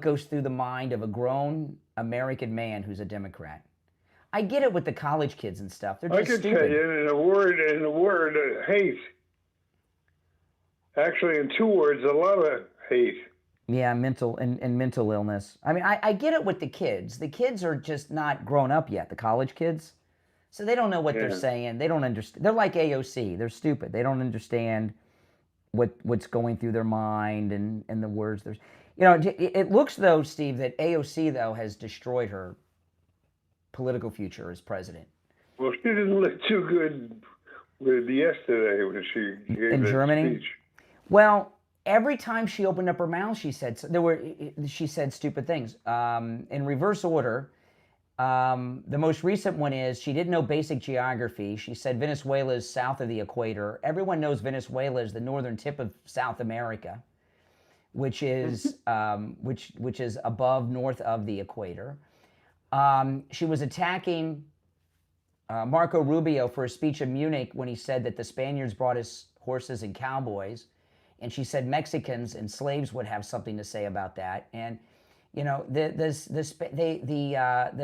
goes through the mind of a grown American man who's a Democrat. I get it with the college kids and stuff. They're just stupid. I can tell you in a word, hate. Actually, in 2 words, a lot of hate. Yeah, mental illness. I mean, I get it with the kids. The kids are just not grown up yet, the college kids. So they don't know what they're saying. They don't understand. They're like AOC. They're stupid. They don't understand what's going through their mind and the words. It looks, though, Steve, that AOC, though, has destroyed her political future as president. Well, she didn't look too good with yesterday when she gave in that Germany. speech. Well, every time she opened up her mouth, she said stupid things. In reverse order, the most recent one is she didn't know basic geography. She said Venezuela is south of the equator. Everyone knows Venezuela is the northern tip of South America, which is which is north of the equator. She was attacking Marco Rubio for a speech in Munich when he said that the Spaniards brought us horses and cowboys. And she said Mexicans and slaves would have something to say about that. And, the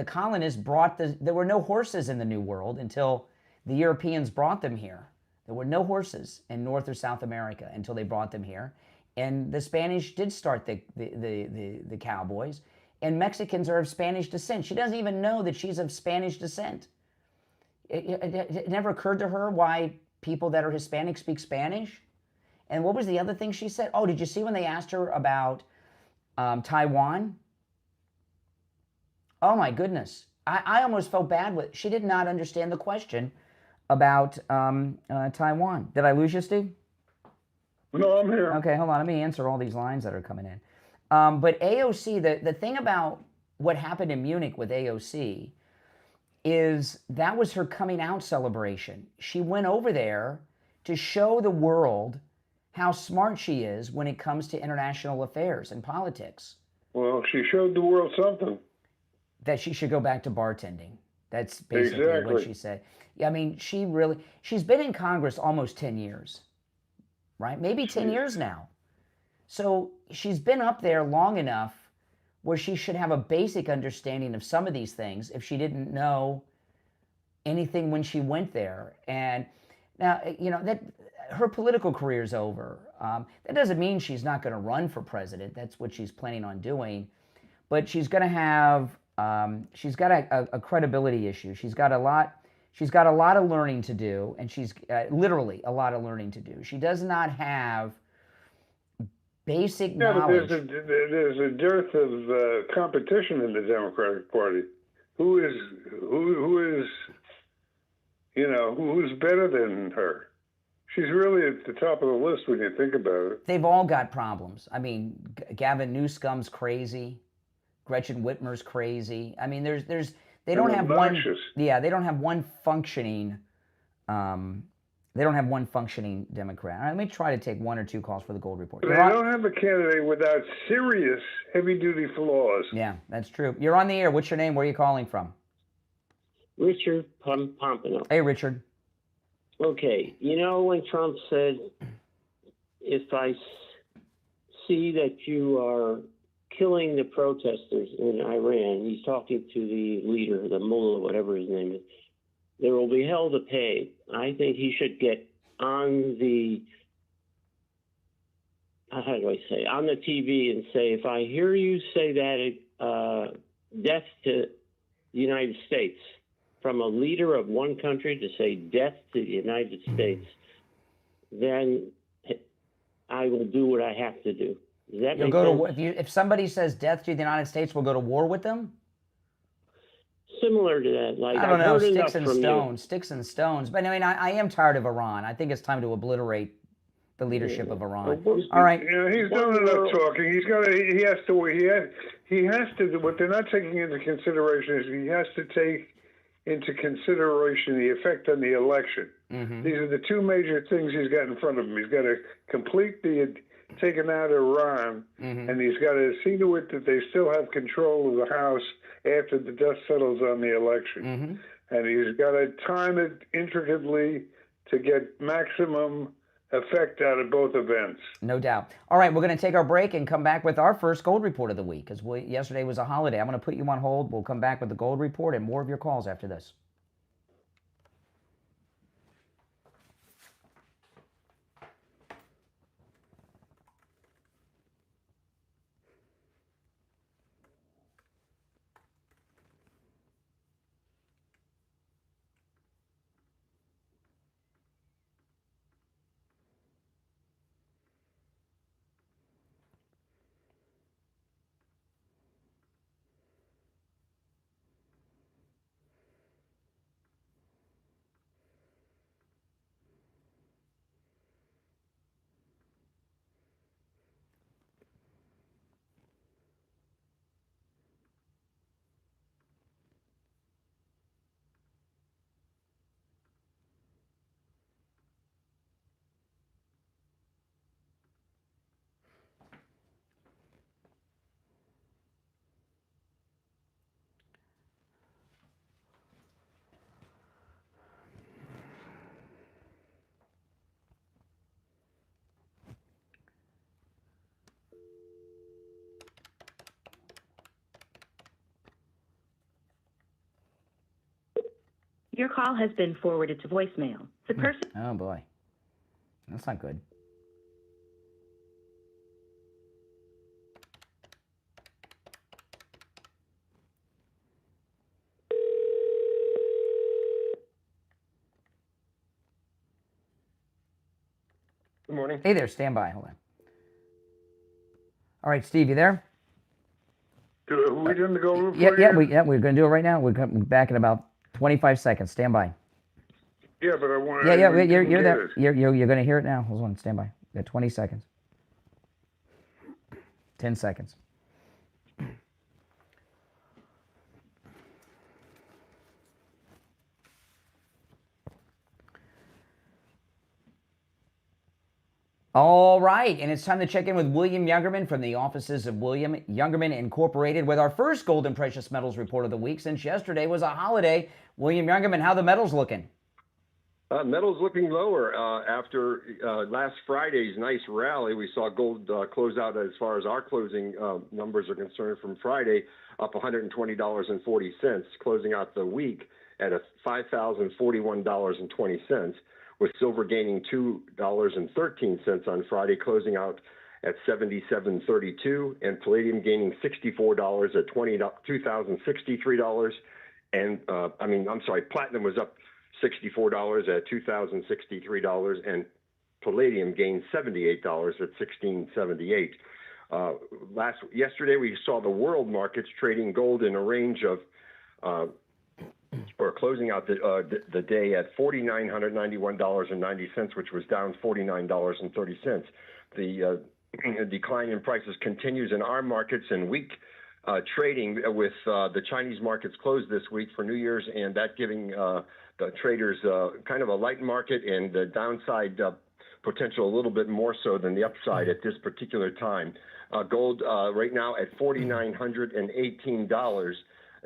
colonists brought there were no horses in the New World until the Europeans brought them here. There were no horses in North or South America until they brought them here. And the Spanish did start the cowboys. And Mexicans are of Spanish descent. She doesn't even know that she's of Spanish descent. It never occurred to her why people that are Hispanic speak Spanish. And what was the other thing she said? Oh, did you see when they asked her about Taiwan? Oh, my goodness. I almost felt bad with she did not understand the question about Taiwan. Did I lose you, Steve? No, I'm here. Okay, hold on. Let me answer all these lines that are coming in. But AOC, the thing about what happened in Munich with AOC is that was her coming out celebration. She went over there to show the world how smart she is when it comes to international affairs and politics. Well, she showed the world something. That she should go back to bartending. That's basically what she said. Yeah, I mean, she's been in Congress almost 10 years, right? Maybe 10 years now. So she's been up there long enough where she should have a basic understanding of some of these things if she didn't know anything when she went there. And now, that her political career is over. That doesn't mean she's not going to run for president. That's what she's planning on doing. But she's going to have, she's got a credibility issue. She's got a lot of learning to do, and she's literally a lot of learning to do. She does not have basic knowledge. But there's a dearth of competition in the Democratic Party. Who's better than her? She's really at the top of the list when you think about it. They've all got problems. I mean, Gavin Newsom's crazy. Gretchen Whitmer's crazy. I mean, they don't have obnoxious. they don't have one functioning Democrat. All right, let me try to take one or two calls for the Gold Report. They don't have a candidate without serious heavy-duty flaws. Yeah, that's true. You're on the air. What's your name? Where are you calling from? Richard Pompano. Hey, Richard. Okay, when Trump said, if I see that you are killing the protesters in Iran, he's talking to the leader, the mullah, whatever his name is, there will be hell to pay. I think he should get on the, on the TV and say, if I hear you say that death to the United States, from a leader of one country to say death to the United States, then I will do what I have to do. Does that make sense? If somebody says death to the United States, we'll go to war with them? Similar to that. Like, I don't know, sticks and stones. But I mean, I am tired of Iran. I think it's time to obliterate the leadership of Iran. All right. He's done enough talking. He has to, what they're not taking into consideration is he has to take into consideration the effect on the election. Mm-hmm. These are the two major things he's got in front of him. He's got to complete the taking out Iran, and he's got to see to it that they still have control of the House after the dust settles on the election. And he's got to time it intricately to get maximum effect out of both events. No doubt. All right, we're going to take our break and come back with our first Gold Report of the week, because yesterday was a holiday. I'm going to put you on hold. We'll come back with the Gold Report and more of your calls after this. Your call has been forwarded to voicemail. The person... Oh, boy. That's not good. Good morning. Hey there, stand by. Hold on. All right, Steve, you there? We didn't go report we're going to do it right now. We're back in about 25 seconds. Stand by. Yeah, but I want. You're there. You're going to hear it now. Hold on, stand by. You got 20 seconds. 10 seconds. All right, and it's time to check in with William Youngerman from the offices of William Youngerman Incorporated with our first gold and precious metals report of the week since yesterday was a holiday. William Youngerman, how the metals looking? Metals looking lower after last Friday's nice rally. We saw gold close out as far as our closing numbers are concerned from Friday, up $120.40, closing out the week at $5,041.20, with silver gaining $2.13 on Friday, closing out at $77.32, and palladium gaining $64 at $2,063. And platinum was up $64 at $2,063, and palladium gained $78 at $1,678. Yesterday, we saw the world markets trading gold in a range of, or closing out the day at $4,991.90, which was down $49.30. The decline in prices continues in our markets, and weak trading with the Chinese markets closed this week for New Year's, and that giving the traders kind of a light market, and the downside potential a little bit more so than the upside at this particular time. Gold right now at $4,918.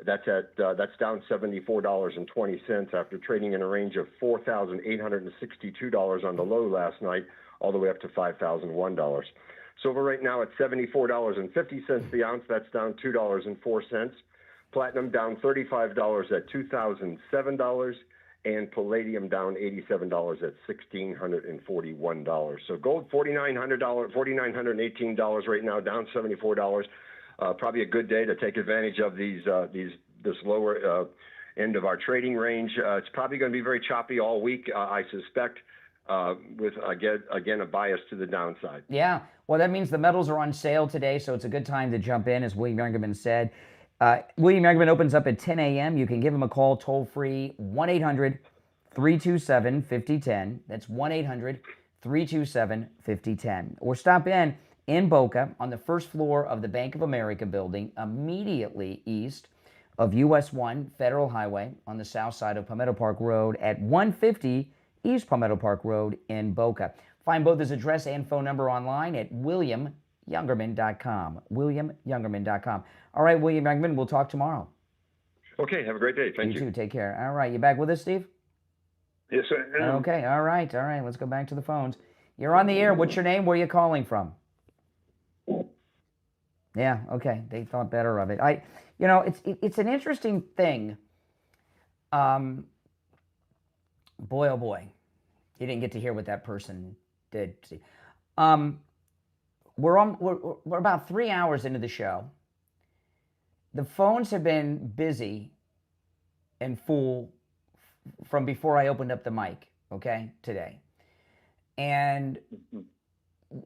That's down $74.20 after trading in a range of $4,862 on the low last night, all the way up to $5,001. Silver right now at $74.50 the ounce. That's down $2.04. Platinum down $35 at $2,007, and palladium down $87 at $1,641. So gold $4,918 right now, down $74. Probably a good day to take advantage of this lower end of our trading range. It's probably going to be very choppy all week, I suspect, with again a bias to the downside. Yeah, well, that means the metals are on sale today, so it's a good time to jump in, as William Youngerman said. William Youngerman opens up at 10 a.m. You can give him a call toll-free, 1-800-327-5010. That's 1-800-327-5010. Or stop in Boca on the first floor of the Bank of America building, immediately east of US 1 Federal Highway on the south side of Palmetto Park Road at 150 East Palmetto Park Road in Boca. Find both his address and phone number online at WilliamYoungerman.com. WilliamYoungerman.com. All right, William Youngerman, we'll talk tomorrow. Okay, have a great day. Thank you. You too. Take care. All right, you back with us, Steve? Yes, I am. Okay, all right. Let's go back to the phones. You're on the air. What's your name? Where are you calling from? Yeah, okay. They thought better of it. It's an interesting thing. Boy, oh boy. You didn't get to hear what that person did. We're about 3 hours into the show. The phones have been busy and full from before I opened up the mic, okay, today. And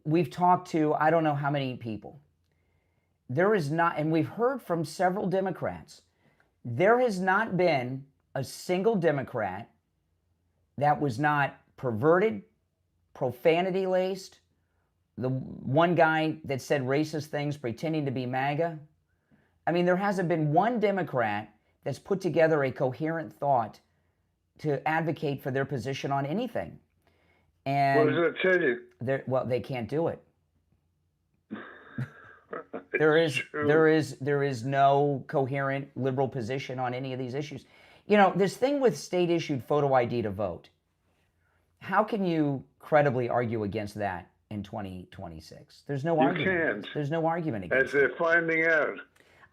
we've talked to I don't know how many people. There is not, and we've heard from several Democrats, there has not been a single Democrat that was not perverted, profanity-laced, the one guy that said racist things pretending to be MAGA. I mean, there hasn't been one Democrat that's put together a coherent thought to advocate for their position on anything. And what does that tell you? Well, they can't do it. There is no coherent liberal position on any of these issues. This thing with state-issued photo ID to vote, how can you credibly argue against that in 2026? There's no argument. You can't. There's no argument against it. As they're finding out.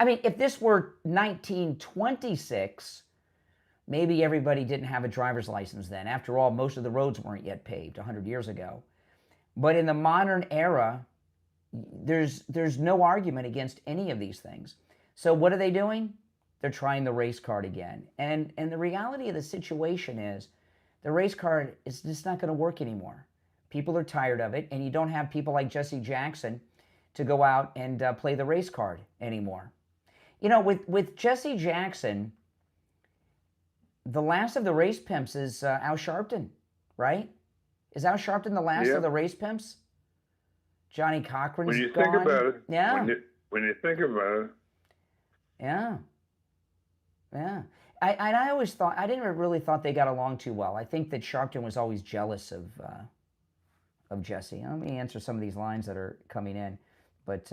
I mean, if this were 1926, maybe everybody didn't have a driver's license then. After all, most of the roads weren't yet paved 100 years ago. But in the modern era, there's no argument against any of these things. So what are they doing? They're trying the race card again. And the reality of the situation is the race card is just not going to work anymore. People are tired of it, and you don't have people like Jesse Jackson to go out and play the race card anymore. With Jesse Jackson, the last of the race pimps is Al Sharpton, right? Is Al Sharpton the last of the race pimps? Johnny Cochran's when you gone. Think about it. Yeah. When you think about it. Yeah. Yeah. I always thought, I didn't really thought they got along too well. I think that Sharpton was always jealous of Jesse. Let me answer some of these lines that are coming in. But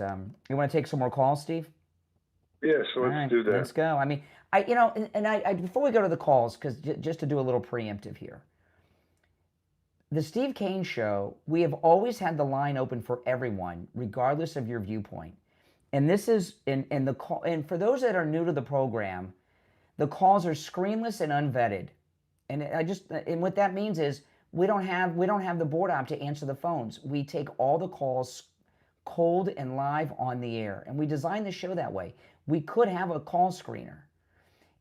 you want to take some more calls, Steve? Yes, let's do that. Let's go. I mean, I before we go to the calls, because just to do a little preemptive here, the Steve Kane Show, we have always had the line open for everyone, regardless of your viewpoint. And this is and the call, and for those that are new to the program, the calls are screenless and unvetted. And what that means is we don't have the board op to answer the phones. We take all the calls cold and live on the air, and we designed the show that way. We could have a call screener,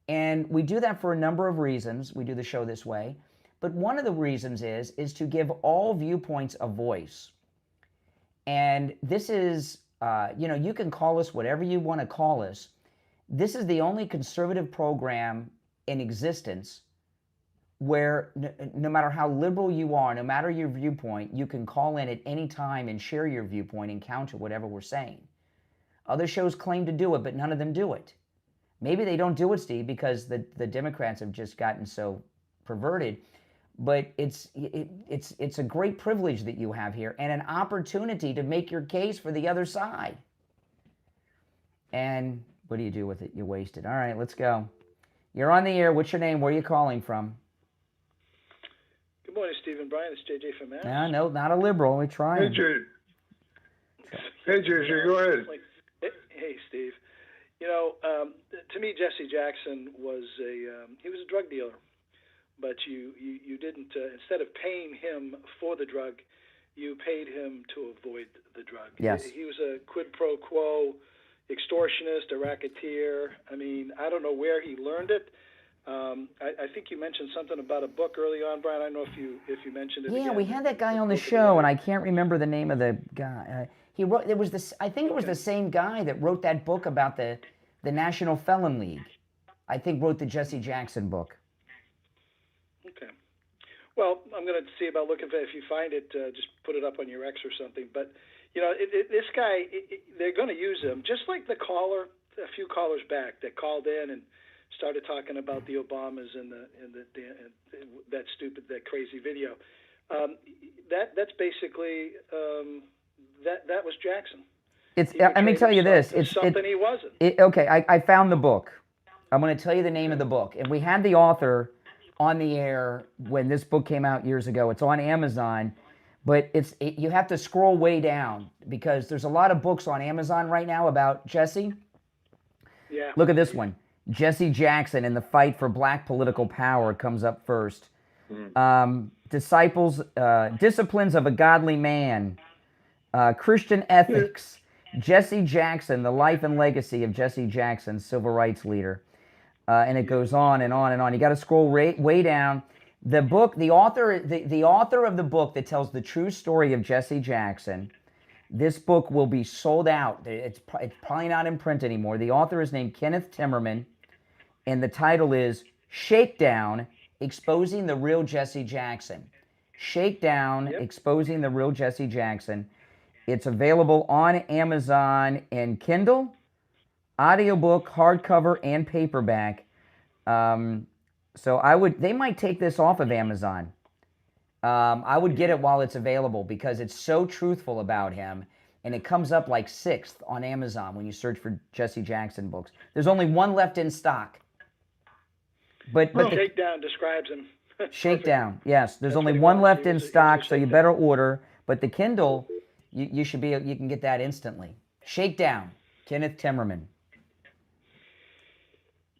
and we do that for a number of reasons. We do the show this way, but one of the reasons is to give all viewpoints a voice. And this is, you can call us whatever you want to call us. This is the only conservative program in existence where no matter how liberal you are, no matter your viewpoint, you can call in at any time and share your viewpoint and counter whatever we're saying. Other shows claim to do it, but none of them do it. Maybe they don't do it, Steve, because the Democrats have just gotten so perverted. But it's a great privilege that you have here and an opportunity to make your case for the other side. And what do you do with it? You waste it. All right, let's go. You're on the air. What's your name? Where are you calling from? Good morning, Steve and Brian. It's JJ from Mass. No, not a liberal. We're trying. Hey, JJ, go ahead. Hey, Steve. To me, Jesse Jackson was he was a drug dealer, but you didn't instead of paying him for the drug, you paid him to avoid the drug. Yes. He was a quid pro quo extortionist, a racketeer. I mean, I don't know where he learned it. I think you mentioned something about a book early on, Brian. I don't know if you mentioned it. Yeah, again. we had that guy on the show, and I can't remember the name of the guy. He wrote. It was this. I think it was the same guy that wrote that book about the National Felon League. I think wrote the Jesse Jackson book. Okay. Well, I'm going to see about looking for it. If you find it, just put it up on your X or something. But this guy, they're going to use him just like the caller, a few callers back that called in and started talking about the Obamas and that crazy video. That's basically that was Jackson. Let me tell you this. It's something he wasn't. Okay, I found the book. I'm going to tell you the name of the book. And we had the author on the air when this book came out years ago. It's on Amazon, but you have to scroll way down because there's a lot of books on Amazon right now about Jesse. Yeah. Look at this one. Jesse Jackson and the Fight for Black Political Power comes up first. Disciples, Disciplines of a Godly Man, Christian Ethics, Jesse Jackson, The Life and Legacy of Jesse Jackson, Civil Rights Leader. And it goes on and on and on. You got to scroll way down. The book, the author of the book that tells the true story of Jesse Jackson, this book will be sold out. It's probably not in print anymore. The author is named Kenneth Timmerman, and the title is Shakedown, Exposing the Real Jesse Jackson. Shakedown, Exposing the Real Jesse Jackson. It's available on Amazon in Kindle, audiobook, hardcover, and paperback. So they might take this off of Amazon. I would get it while it's available because it's so truthful about him, and it comes up like 6th on Amazon when you search for Jesse Jackson books. There's only one left in stock. But Shakedown describes him. Shakedown, yes. There's only one left in stock, so you better order. But the Kindle, you can get that instantly. Shakedown, Kenneth Timmerman.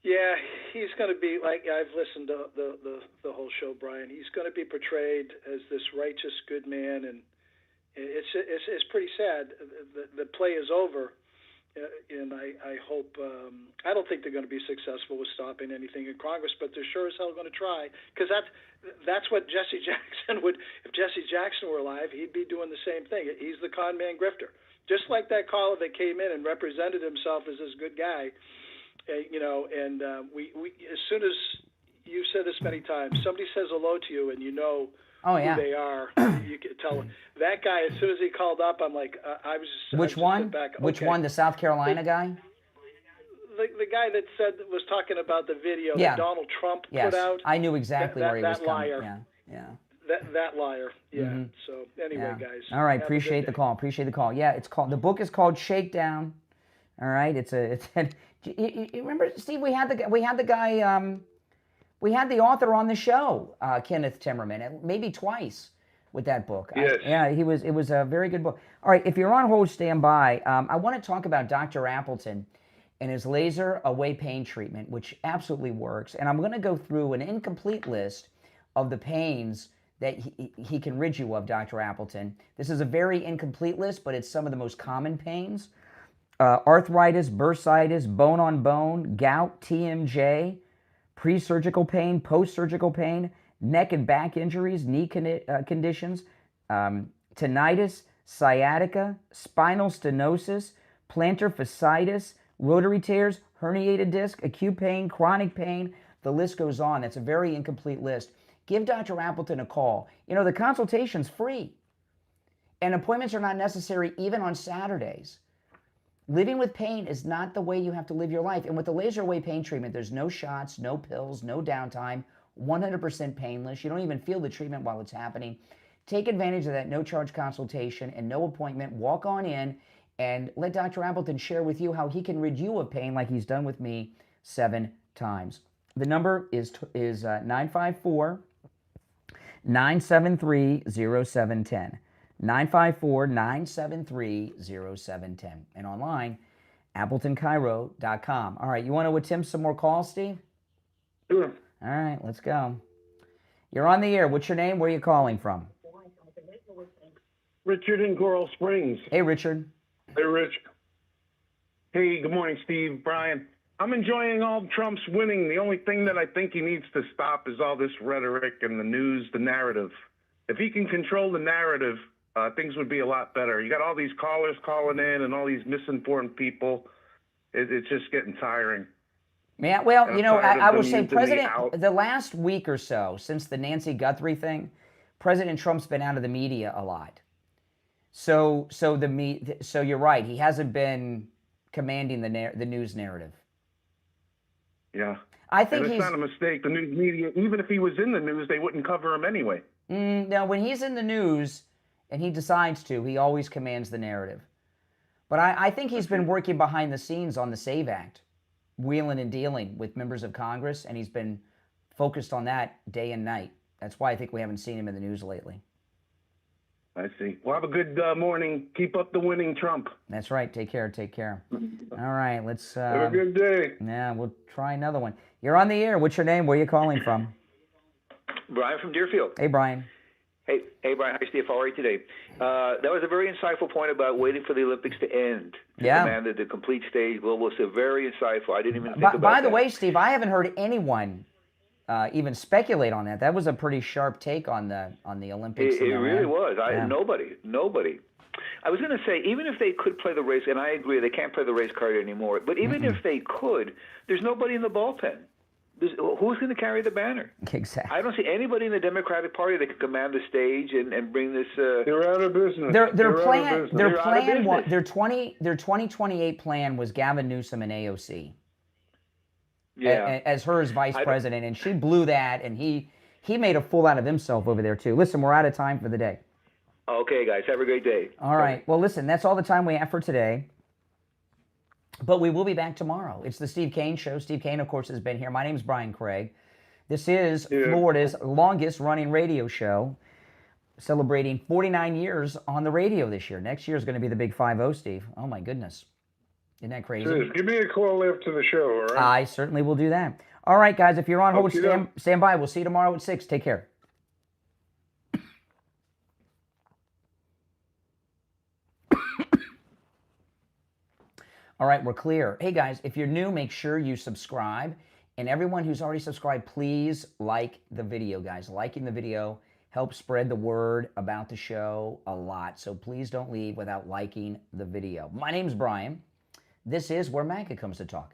Yeah, he's going to be like I've listened to the whole show, Brian. He's going to be portrayed as this righteous, good man, and it's pretty sad. The play is over, and I hope. I don't think they're going to be successful with stopping anything in Congress, but they're sure as hell going to try because that's what Jesse Jackson would. If Jesse Jackson were alive, he'd be doing the same thing. He's the con man grifter, just like that caller that came in and represented himself as this good guy. We as soon as you've said this many times, somebody says hello to you and you know who they are, you can tell them. That guy, as soon as he called up, I'm like, I was just... Which one? Which one? The South Carolina guy? The guy that was talking about the video that Donald Trump put out. I knew exactly where he was coming. Liar. Yeah. that liar. Yeah. So anyway, guys. All right, have a appreciate good the day. call. Appreciate the call. Yeah, the book is called Shakedown. All right, you remember, Steve? We had the guy. We had the author on the show, Kenneth Timmerman, maybe twice with that book. Yes. It was a very good book. All right, if you're on hold, stand by. I want to talk about Dr. Appleton and his laser away pain treatment, which absolutely works. And I'm going to go through an incomplete list of the pains that he can rid you of, Dr. Appleton. This is a very incomplete list, but it's some of the most common pains. Arthritis, bursitis, bone on bone, gout, TMJ, pre-surgical pain, post-surgical pain, neck and back injuries, knee conditions, tinnitus, sciatica, spinal stenosis, plantar fasciitis, rotary tears, herniated disc, acute pain, chronic pain. The list goes on. It's a very incomplete list. Give Dr. Appleton a call. You know, the consultation's free. And appointments are not necessary even on Saturdays. Living with pain is not the way you have to live your life. And with the laser away pain treatment, there's no shots, no pills, no downtime, 100% painless. You don't even feel the treatment while it's happening. Take advantage of that no-charge consultation and no appointment. Walk on in and let Dr. Appleton share with you how he can rid you of pain like he's done with me 7 times. The number is 954-973-0710. 954-973-0710. And online, AppletonCairo.com. All right, you want to attempt some more calls, Steve? Sure. All right, let's go. You're on the air. What's your name? Where are you calling from? Richard in Coral Springs. Hey, Richard. Hey, Rich. Hey, good morning, Steve, Brian. I'm enjoying all Trump's winning. The only thing that I think he needs to stop is all this rhetoric and the news, the narrative. If he can control the narrative, things would be a lot better. You got all these callers calling in and all these misinformed people. It's just getting tiring. Yeah, well, you know, I will say the last week or so, since the Nancy Guthrie thing, President Trump's been out of the media a lot. So you're right. He hasn't been commanding the news narrative. Yeah. I think it's not a mistake. The news media, even if he was in the news, they wouldn't cover him anyway. No, when he's in the news and he decides to, he always commands the narrative. But I think he's been working behind the scenes on the SAVE Act, wheeling and dealing with members of Congress, and he's been focused on that day and night. That's why I think we haven't seen him in the news lately. I see. Well, have a good morning. Keep up the winning, Trump. That's right. Take care. Take care. All right. Let's... have a good day. Yeah, we'll try another one. You're on the air. What's your name? Where are you calling from? Brian from Deerfield. Hey, Brian. Hey, Brian. Hi, Steve. How are you today? That was a very insightful point about waiting for the Olympics to end. Yeah. And the complete stage. Well, was very insightful. I didn't even think about that. By the way, Steve, I haven't heard anyone even speculate on that. That was a pretty sharp take on the Olympics. It really was. Nobody. I was going to say, even if they could play the race, and I agree, they can't play the race card anymore, but even if they could, there's nobody in the bullpen. Who's going to carry the banner? Exactly. I don't see anybody in the Democratic Party that could command the stage and bring this. They're out of business. Their 2028 plan was Gavin Newsom and AOC. Yeah. As her as vice president, and she blew that, and he made a fool out of himself over there too. Listen, we're out of time for the day. Okay, guys, have a great day. All right. Well, listen, that's all the time we have for today. But we will be back tomorrow. It's the Steve Kane Show. Steve Kane, of course, has been here. My name is Brian Craig. This is Florida's longest-running radio show, celebrating 49 years on the radio this year. Next year is going to be the big 5-0, Steve. Oh, my goodness. Isn't that crazy? Sure. Give me a call after the show, all right? I certainly will do that. All right, guys, if you're on hold, stand by. We'll see you tomorrow at 6. Take care. All right, we're clear. Hey, guys, if you're new, make sure you subscribe. And everyone who's already subscribed, please like the video, guys. Liking the video helps spread the word about the show a lot. So please don't leave without liking the video. My name's Brian. This is Where MAGA Comes to Talk.